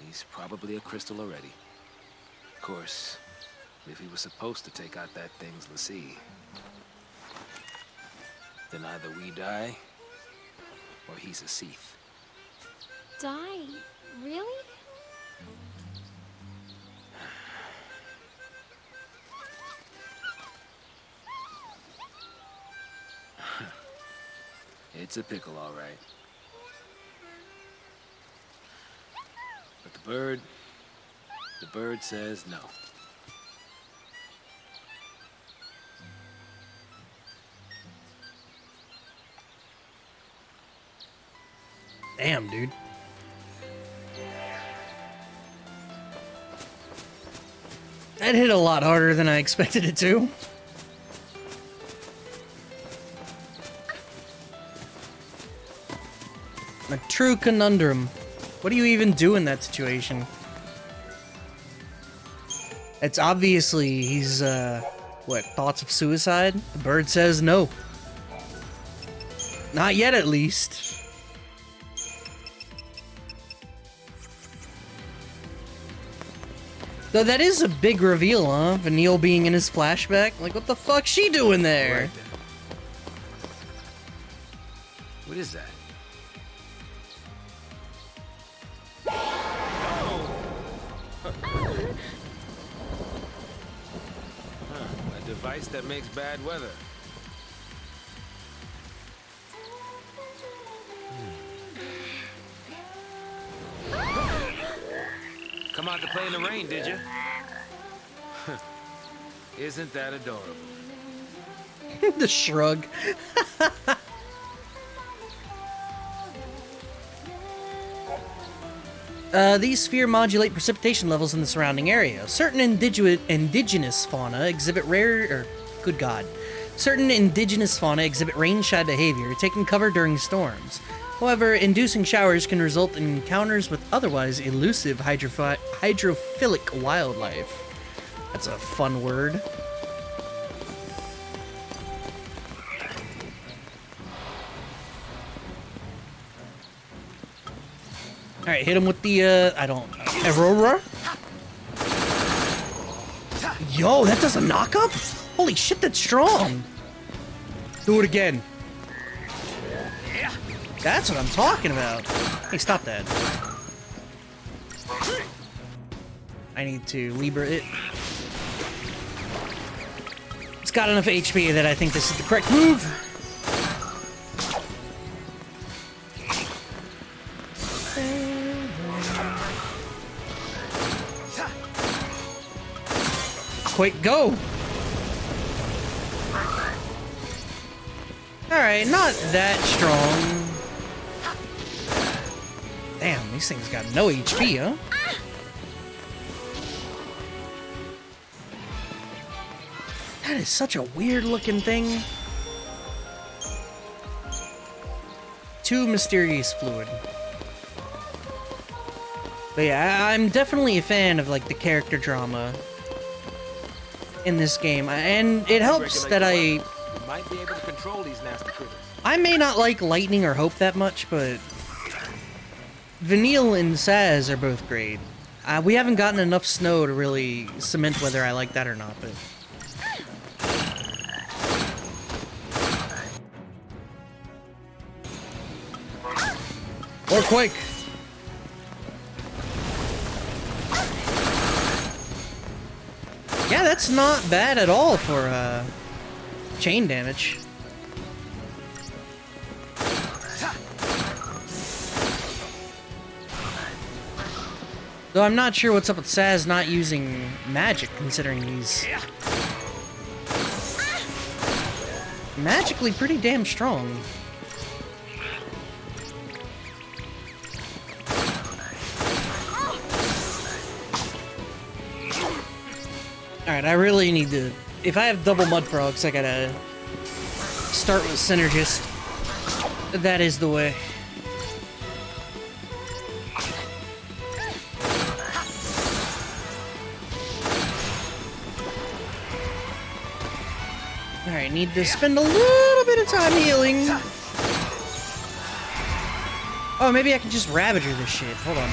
he's probably a crystal already. Of course, if he was supposed to take out that thing's l'Cie, then either we die, or he's a Seath.
Die? Really?
It's a pickle, all right. But the bird says no.
Damn, dude. That hit a lot harder than I expected it to. A true conundrum. What do you even do in that situation? It's obviously he's, what, thoughts of suicide? The bird says no. Not yet, at least. Though that is a big reveal, huh? Vanille being in his flashback. Like, what the fuck's she doing there?
Right then. What is that? A device that makes bad weather. Come out to play in the rain, did you? Isn't that adorable?
The shrug. These spheres modulate precipitation levels in the surrounding area. Certain indigenous fauna exhibit Certain indigenous fauna exhibit rain-shy behavior, taking cover during storms. However, inducing showers can result in encounters with otherwise elusive hydrophilic wildlife. That's a fun word. Alright, hit him with the, I don't... Aurora? Yo, that does a knock-up? Holy shit, that's strong. Do it again. That's what I'm talking about. Hey, stop that. I need to Libra it. It's got enough HP that I think this is the correct move. Quick, go! Alright, not that strong. Damn, these things got no HP, huh? That is such a weird looking thing. Too mysterious fluid. But yeah, I'm definitely a fan of like the character drama in this game, and it helps that
You might be able to control these nasty critters.
I may not like Lightning or Hope that much, but Vanille and Saz are both great. We haven't gotten enough snow to really cement whether I like that or not, but... Or Quake! Yeah, that's not bad at all for, chain damage. Though I'm not sure what's up with Saz not using magic, considering he's magically pretty damn strong. Alright, I really need to... If I have double Mud Frogs, I gotta start with Synergist. That is the way. Alright, need to spend a little bit of time healing. Oh, maybe I can just Ravager this shit. Hold on.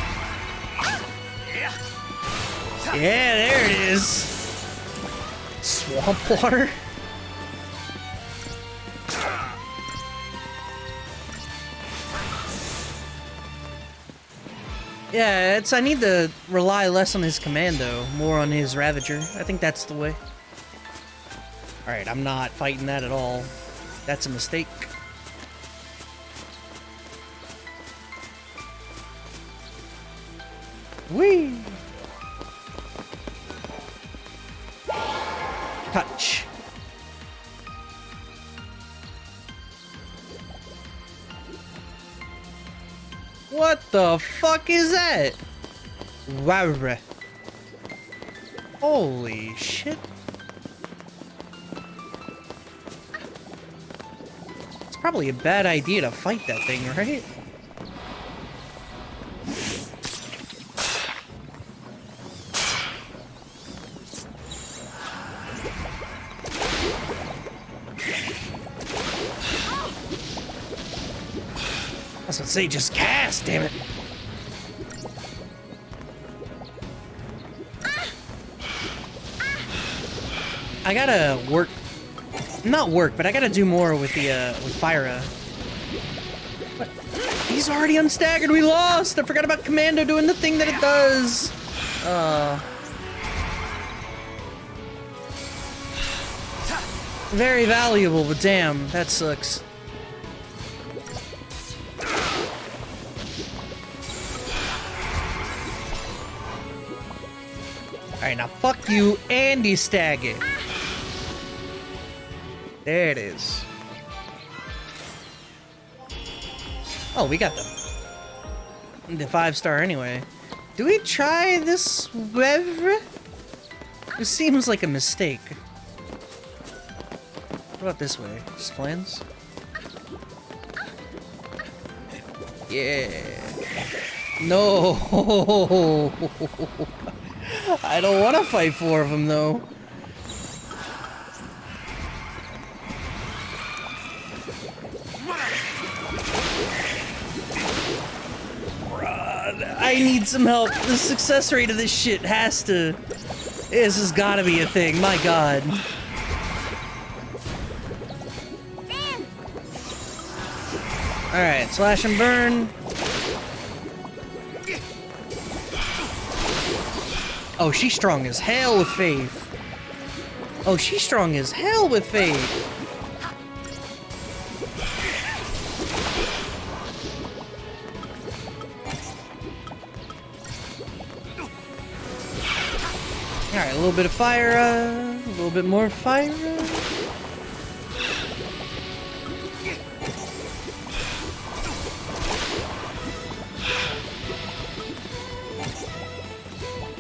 Yeah, there it is. Swamp water? Yeah, I need to rely less on his commando, more on his Ravager. I think that's the way. Alright, I'm not fighting that at all. That's a mistake. Whee! Touch. What the fuck is that? Wow. Holy shit. It's probably a bad idea to fight that thing, right? I was gonna say, just cast, damn it. I gotta work, not work, but I gotta do more with the, with Fyra. What? He's already unstaggered, we lost! I forgot about Commando doing the thing that it does. Very valuable, but damn, that sucks. Alright, now fuck you and you stag it. There it is. Oh, we got them. The 5-star anyway. Do we try this web? It seems like a mistake. What about this way? Just plans? Yeah. No. I don't want to fight 4 of them though. Run. I need some help. The success rate of this shit has to... This has gotta be a thing, my god. Alright, slash and burn. Oh, she's strong as hell with faith. Oh, she's strong as hell with faith. Alright, a little bit of fire, a little bit more fire.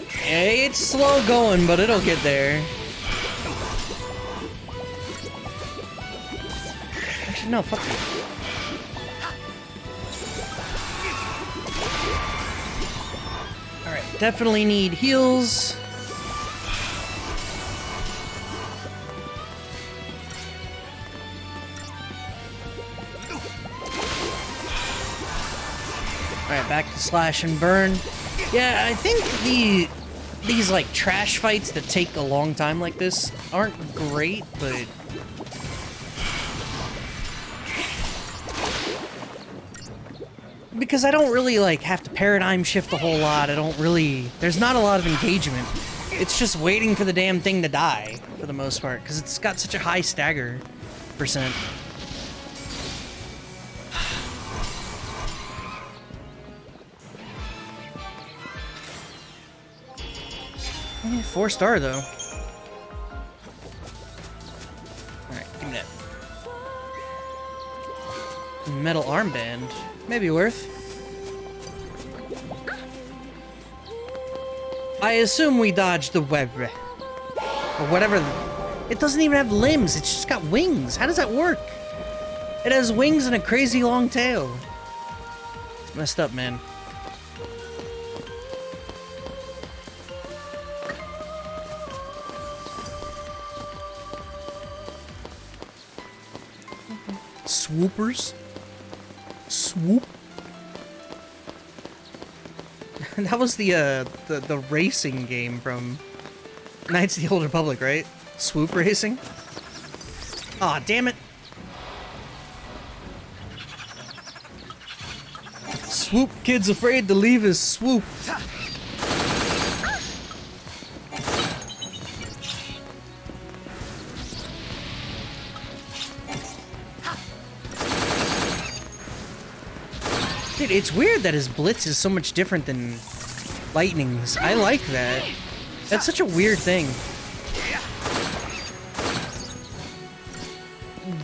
Hey, it's slow going, but it'll get there. Actually, no, fuck you. Alright, definitely need heals. Alright, back to slash and burn. Yeah, I think these like trash fights that take a long time like this aren't great, but because I don't really like have to paradigm shift a whole lot. I don't really, there's not a lot of engagement. It's just waiting for the damn thing to die for the most part because it's got such a high stagger percent. Only 4-star though. Alright, give me that. Metal armband. Maybe worth. I assume we dodged the web. Or whatever. It doesn't even have limbs, it's just got wings. How does that work? It has wings and a crazy long tail. It's messed up, man. Swoopers? Swoop? That was the racing game from Knights of the Old Republic, right? Swoop racing? Aw, damn it. Swoop kid's afraid to leave his swoop. Dude, it's weird that his blitz is so much different than Lightning's. I like that. That's such a weird thing.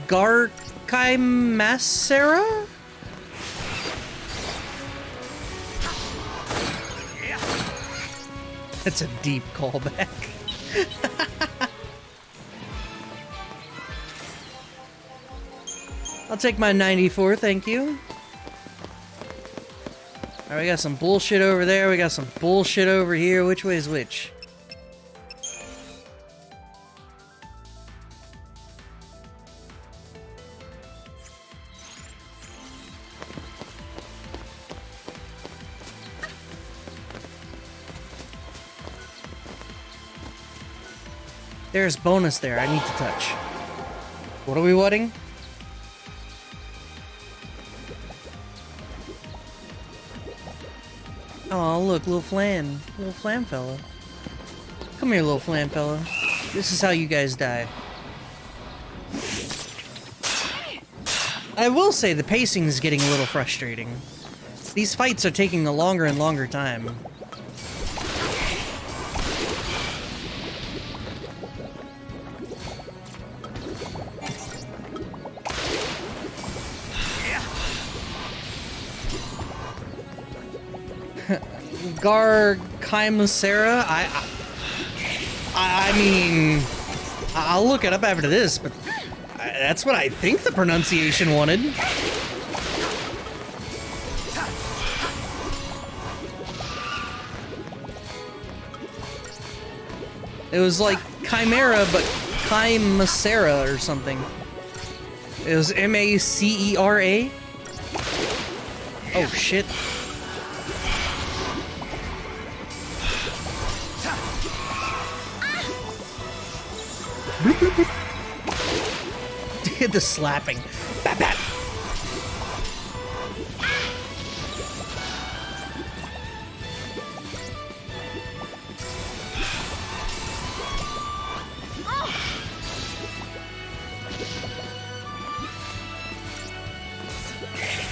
Garkaimasera? That's a deep callback. I'll take my 94, thank you. Alright, we got some bullshit over there, we got some bullshit over here. Which way is which? There's bonus there, I need to touch. What are we wanting? Oh, look, little flan fella. Come here, little flan fella. This is how you guys die. I will say the pacing is getting a little frustrating. These fights are taking a longer and longer time. Garkaimasera? I mean, I'll look it up after this, but that's what I think the pronunciation wanted. It was like Chimera, but Chimacera or something. It was M-A-C-E-R-A? Oh, shit. Bloop, bloop, bloop. The slapping. Bap, bap.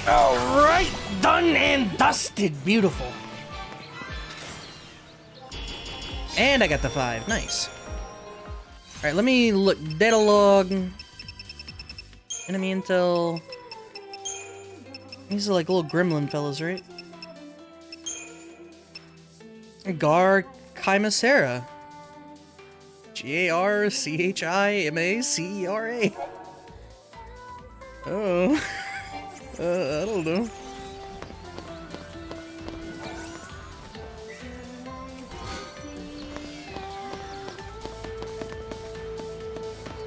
All right, done and dusted. Beautiful. And I got the 5. Nice. All right, let me look. Data log. Enemy intel. These are like little gremlin fellas, right? Gar Chimacera. Garchimacera. Oh. I don't know.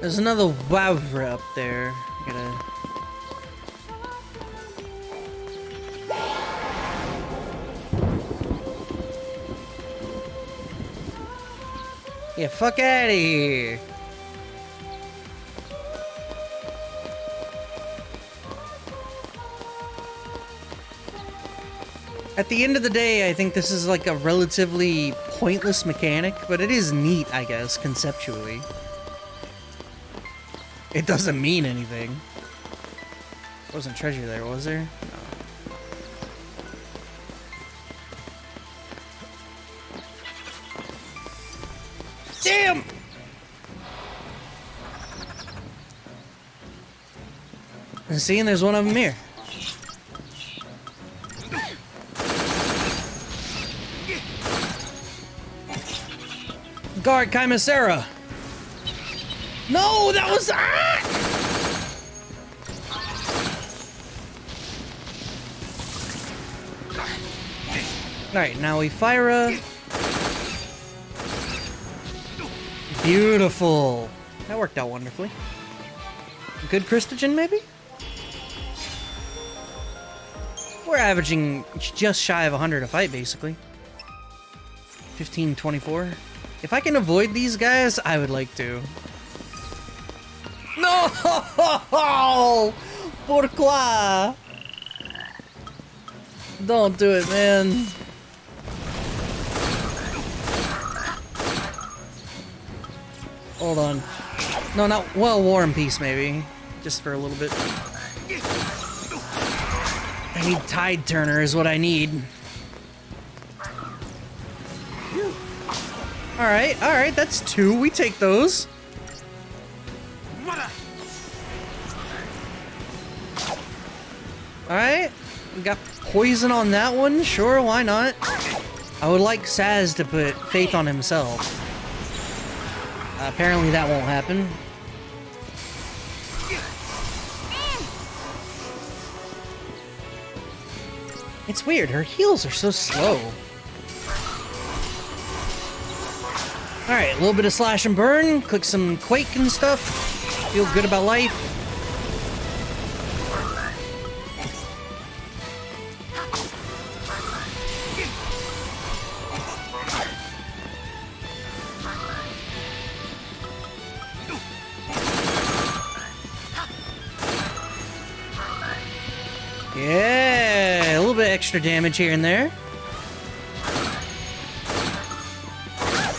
There's another Wavra up there. Gotta... Yeah, fuck out of here. At the end of the day, I think this is like a relatively pointless mechanic, but it is neat, I guess, conceptually. It doesn't mean anything. There wasn't treasure there, was there? No. Damn! And see, and there's one of them here. Guard Chimacera. No, that was Alright, now we fire a... Beautiful. That worked out wonderfully. Good Christogen, maybe? We're averaging just shy of 100 a fight, basically. 15-24. If I can avoid these guys, I would like to. No! Pourquoi? Don't do it, man. Hold on. No, not... Well, War and Peace, maybe. Just for a little bit. I need Tide Turner is what I need. Alright, that's 2. We take those. Alright. We got poison on that one. Sure, why not? I would like Saz to put faith on himself. Apparently that won't happen. It's weird, her heals are so slow. Alright, a little bit of slash and burn, click some quake and stuff. Feel good about life. Yeah, a little bit extra damage here and there.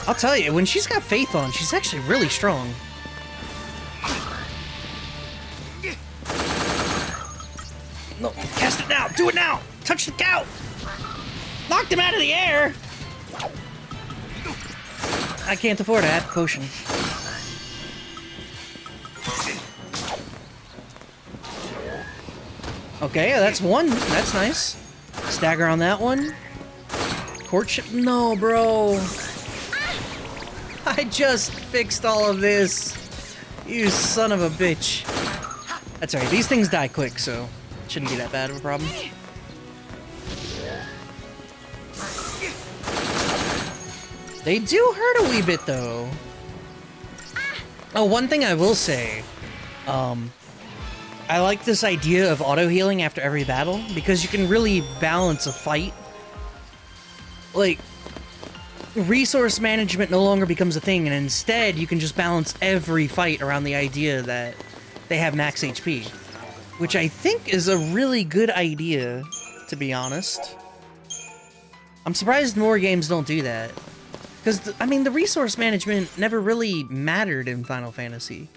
I'll tell you, when she's got faith on, she's actually really strong. No, cast it now! Do it now! Touch the cow! Knocked him out of the air! I can't afford a half potion. Okay, that's 1. That's nice. Stagger on that one. Courtship? No, bro. I just fixed all of this. You son of a bitch. That's alright. These things die quick, so it shouldn't be that bad of a problem. They do hurt a wee bit, though. Oh, one thing I will say. I like this idea of auto-healing after every battle, because you can really balance a fight. Like, resource management no longer becomes a thing, and instead you can just balance every fight around the idea that they have max HP. Which I think is a really good idea, to be honest. I'm surprised more games don't do that. Because, I mean, the resource management never really mattered in Final Fantasy.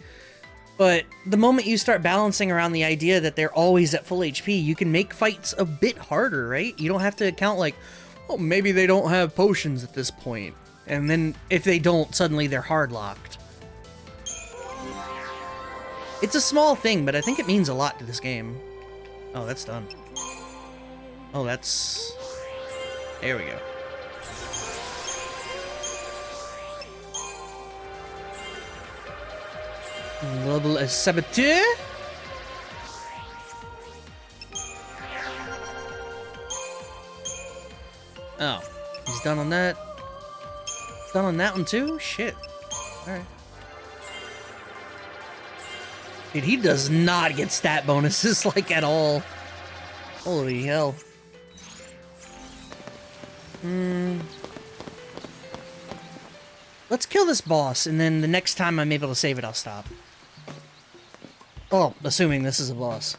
But the moment you start balancing around the idea that they're always at full HP, you can make fights a bit harder, right? You don't have to account like, oh, maybe they don't have potions at this point. And then if they don't, suddenly they're hard-locked. It's a small thing, but I think it means a lot to this game. Oh, that's done. Oh, that's... There we go. Level of Saboteur? Oh, he's done on that. Done on that one too? Shit. Alright. Dude, he does not get stat bonuses, like, at all. Holy hell. Let's kill this boss, and then the next time I'm able to save it, I'll stop. Oh, assuming this is a boss.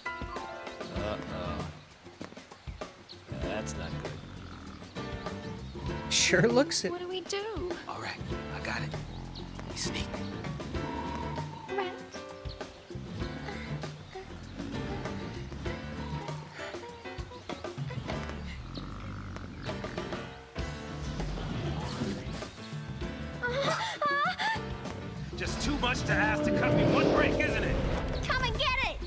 Uh-oh. That's not good.
Sure looks it.
What do we do?
All right, I got it. We sneak.
Right.
Just too much to ask to cut me one break, isn't it?
Come and get it!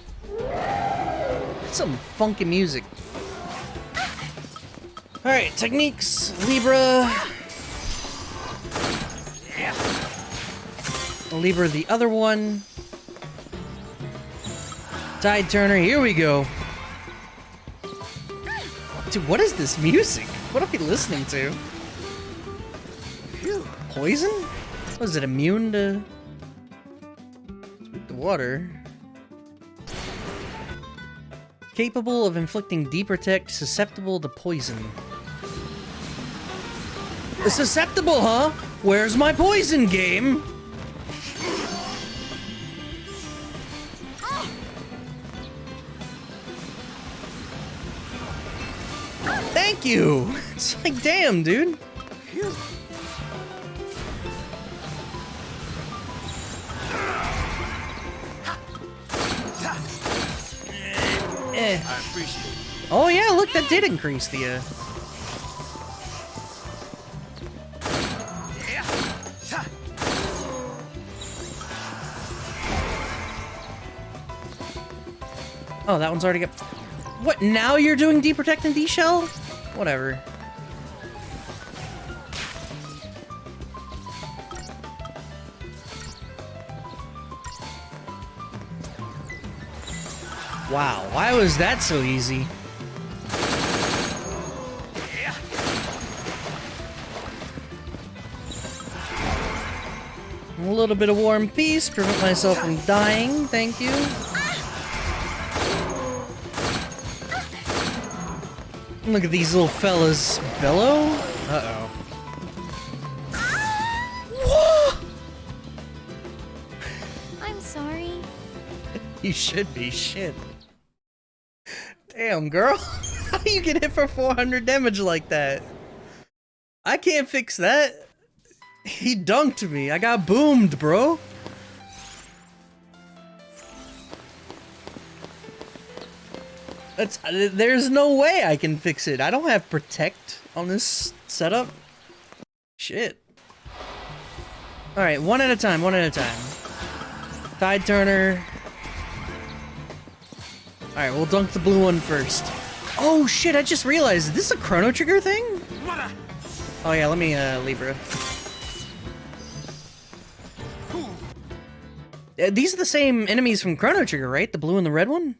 That's some funky music. Alright, techniques, Libra. Libra the other one. Tide Turner, here we go. Dude, what is this music? What are we listening to? Poison? Was it immune to the water? Capable of inflicting deep protect, susceptible to poison. Susceptible, huh? Where's my poison game? Thank you! It's like, damn, dude.
I appreciate it.
Oh yeah, look, that did increase the, Oh, that one's already got... What, now you're doing D-Protect and D-Shell? Whatever. Wow, why was that so easy? A little bit of War and Peace, prevent myself from dying, thank you. Look at these little fellas bellow. Uh-oh.
I'm sorry.
You should be, shit. Damn, girl. How do you get hit for 400 damage like that? I can't fix that. He dunked me. I got boomed, bro. There's no way I can fix it. I don't have protect on this setup. Shit. Alright, one at a time, one at a time. Tide Turner. Alright, we'll dunk the blue one first. Oh shit, I just realized, is this a Chrono Trigger thing? Oh yeah, let me, Libra. These are the same enemies from Chrono Trigger, right? The blue and the red one?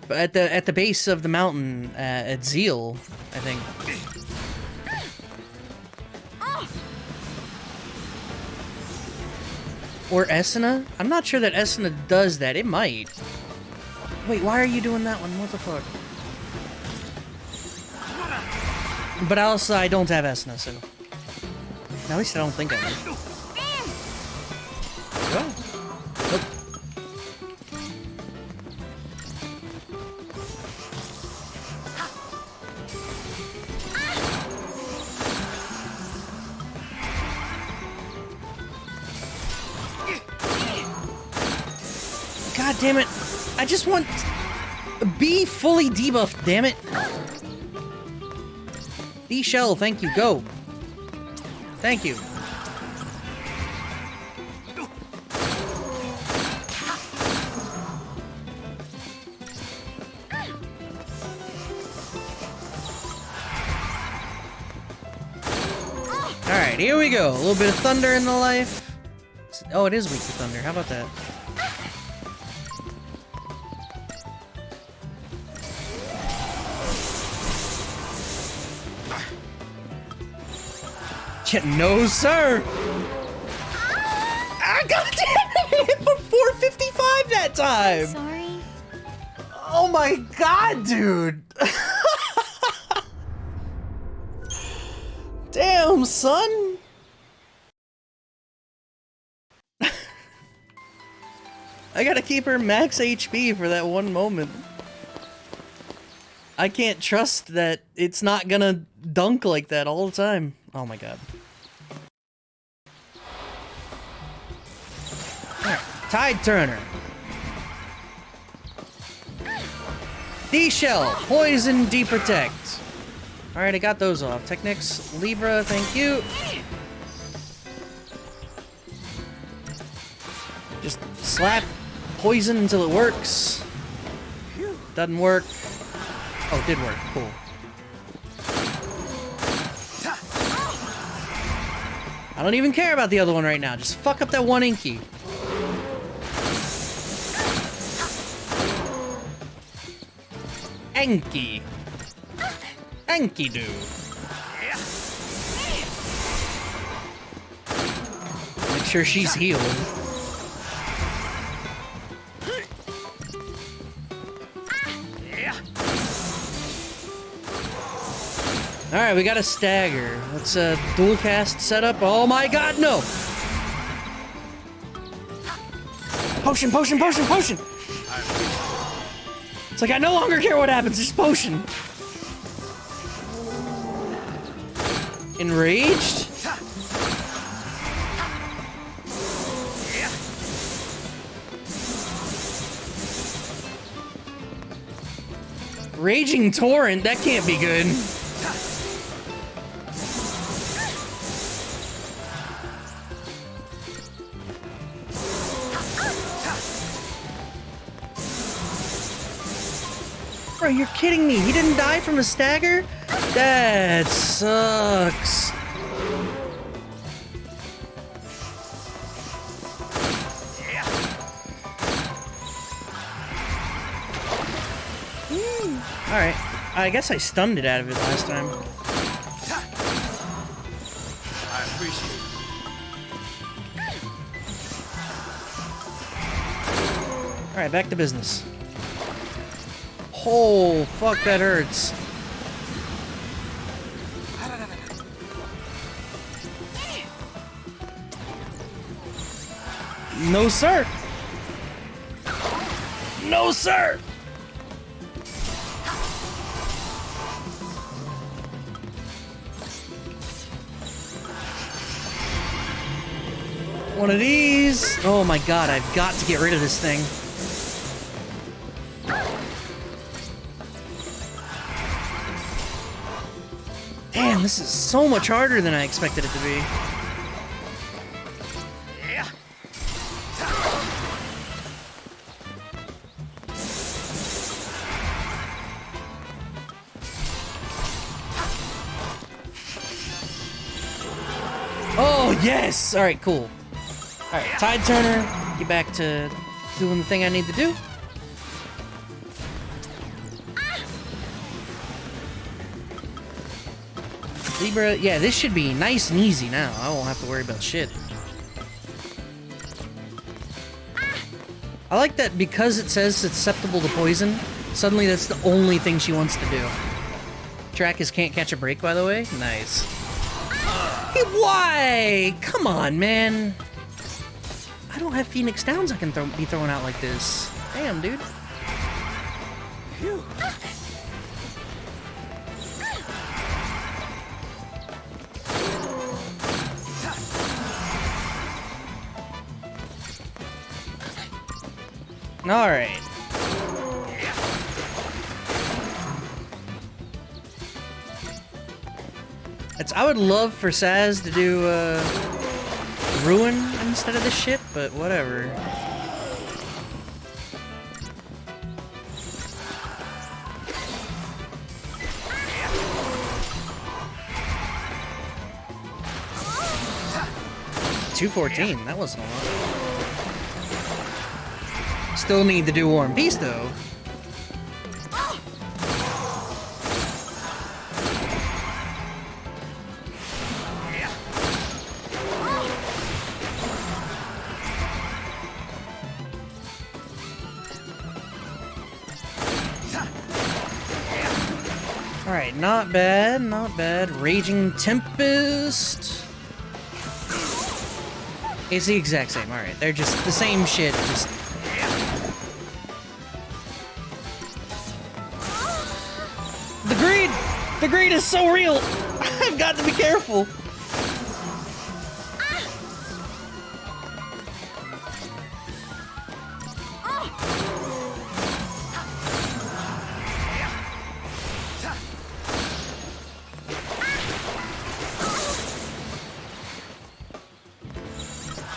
But at the base of the mountain, at Zeal, I think. Or Esena? I'm not sure that Esena does that. It might. Wait, why are you doing that one? What the fuck? But also, I don't have Esna, so... At least I don't think I do. Go. Nope. God damn it. I just want... B fully debuffed, damn it. B shell, thank you, go. Thank you. Alright, here we go. A little bit of thunder in the life. Oh, it is weak to thunder. How about that? No, sir! Ah, God damn it! I hit for 455 that time!
Sorry.
Oh my god, dude! Damn, son! I gotta keep her max HP for that one moment. I can't trust that it's not gonna dunk like that all the time. Oh my god. Alright, Tide Turner. D-Shell, Poison, D-Protect. Alright, I got those off. Technics, Libra, thank you. Just slap Poison until it works. Doesn't work. Oh, it did work. Cool. I don't even care about the other one right now. Just fuck up that one Inky. Enki. Enki-do. Make sure she's healed. Alright, we got a stagger. Let's dual cast setup. Oh my god, no! Potion, potion, potion, potion! It's like I no longer care what happens, just potion. Enraged? Raging Torrent? That can't be good. Bro, you're kidding me. He didn't die from a stagger? That sucks. Alright. I guess I stunned it out of it last time.
I appreciate it.
Alright, back to business. Oh, fuck, that hurts. No, sir! No, sir! One of these. Oh my god, I've got to get rid of this thing. Damn, this is so much harder than I expected it to be. Oh, yes! Alright, cool. Alright, Tide Turner, get back to doing the thing I need to do. Libra, yeah, this should be nice and easy now. I won't have to worry about shit. I like that because it says susceptible to poison, suddenly that's the only thing she wants to do. track is Can't Catch a Break, by the way. Nice. Hey, why? Come on, man. I don't have Phoenix Downs I can be throwing out like this. Damn, dude. Phew. All right. I would love for Saz to do Ruin instead of this shit, but whatever. $214, that wasn't a lot. Still need to do War and Peace though. Alright, not bad, not bad. Raging Tempest. It's the exact same, alright. They're just the same shit, just... The greed! The greed is so real! I've got to be careful!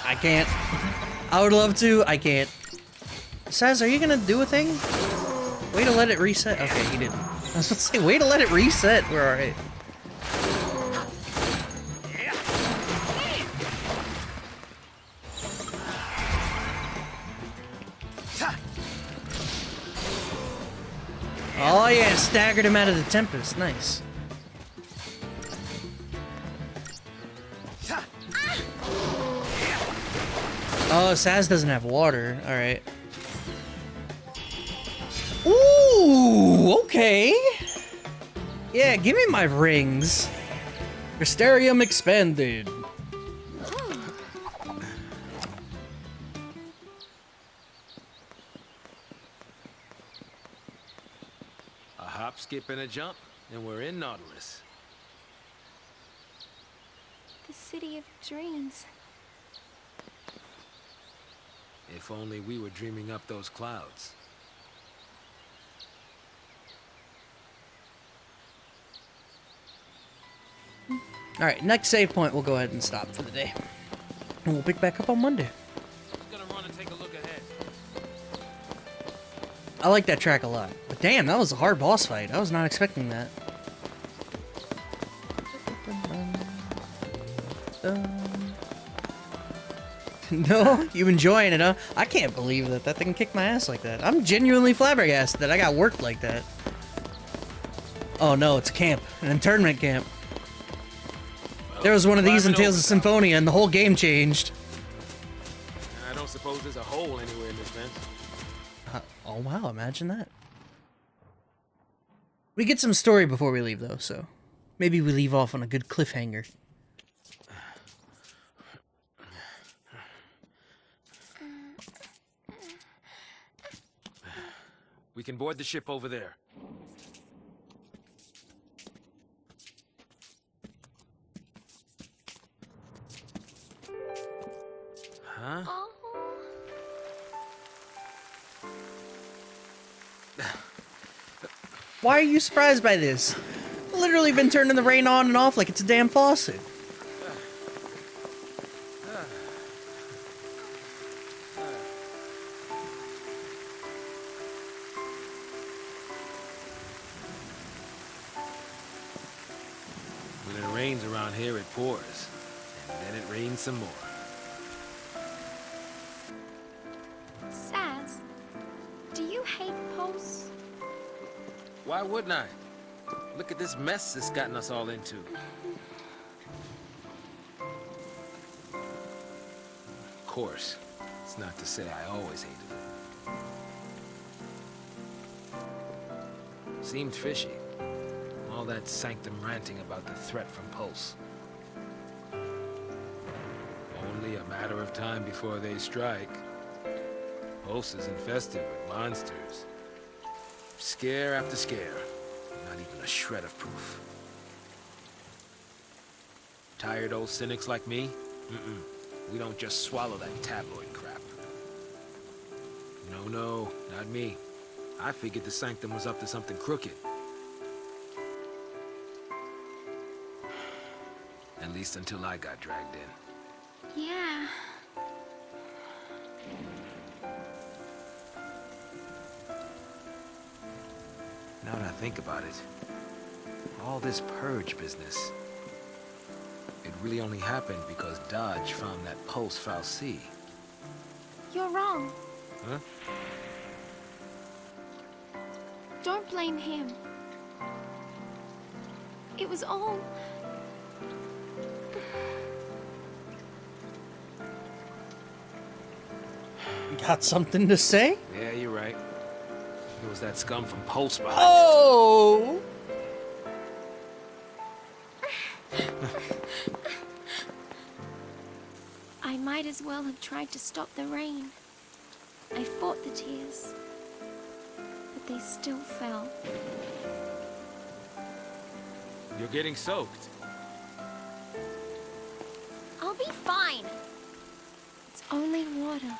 I can't. I would love to. I can't. Saz, are you gonna do a thing? Way to let it reset. Okay, he didn't. I was about to say, way to let it reset. We're alright. Oh yeah, staggered him out of the Tempest. Nice. Oh, Saz doesn't have water. Alright. Ooh, okay. Yeah, give me my rings. Mysterium expanded.
A hop, skip, and a jump, and we're in Nautilus.
The city of dreams.
If only we were dreaming up those clouds.
Alright, next save point, we'll go ahead and stop for the day. And we'll pick back up on Monday.
Gonna run and take a look ahead.
I like that track a lot. But damn, that was a hard boss fight. I was not expecting that. No? You enjoying it, huh? I can't believe that that thing kicked my ass like that. I'm genuinely flabbergasted that I got worked like that. Oh no, it's a camp. An internment camp. There was one of these in Tales of Symphonia and the whole game changed.
I don't suppose there's a hole anywhere in this fence.
Oh wow, imagine that. We get some story before we leave though, so maybe we leave off on a good cliffhanger.
We can board the ship over there. Huh?
Oh.
Why are you surprised by this? I've literally been turning the rain on and off like it's a damn faucet.
When it rains around here, it pours. And then it rains some more.
Saz, do you hate posts?
Why wouldn't I? Look at this mess it's gotten us all into. Of course, it's not to say I always hated it. Seemed fishy. All that Sanctum ranting about the threat from Pulse? Only a matter of time before they strike. Pulse is infested with monsters. Scare after scare. Not even a shred of proof. Tired old cynics like me? We don't just swallow that tabloid crap. No, not me. I figured the Sanctum was up to something crooked. At least until I got dragged in.
Yeah.
Now that I think about it, all this purge business, it really only happened because Dodge found that Pulse Fal'Cie.
You're wrong.
Huh?
Don't blame him. It was all...
Got something to say?
Yeah, you're right. It was that scum from Pulse behind
Oh!
I might as well have tried to stop the rain. I fought the tears, but they still fell.
You're getting soaked.
I'll be fine. It's only water.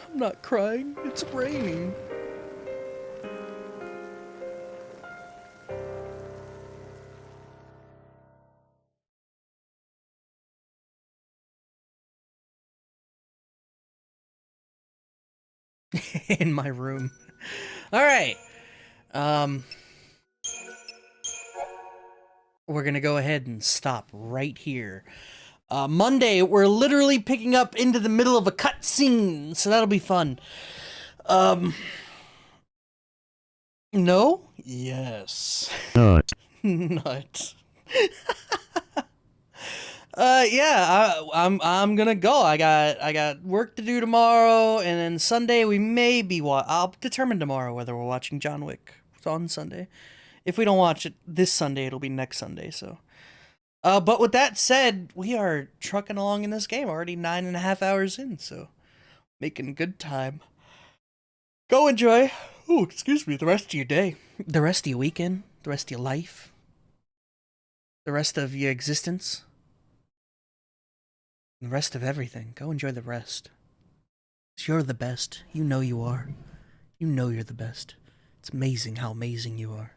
I'm not crying. It's raining. In my room. All right. We're gonna go ahead and stop right here. Monday, we're literally picking up into the middle of a cutscene, so that'll be fun. No? Yes.
Nut.
Nut. Yeah, I'm gonna go. I got work to do tomorrow, and then Sunday we may be I'll determine tomorrow whether we're watching John Wick on Sunday. If we don't watch it this Sunday, it'll be next Sunday, so. But with that said, we are trucking along in this game, already 9.5 hours in, so making good time. Go enjoy, the rest of your day, the rest of your weekend, the rest of your life, the rest of your existence, the rest of everything. Go enjoy the rest. 'Cause you're the best. You know you are. You know you're the best. It's amazing how amazing you are.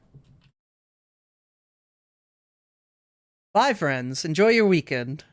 Bye, friends. Enjoy your weekend.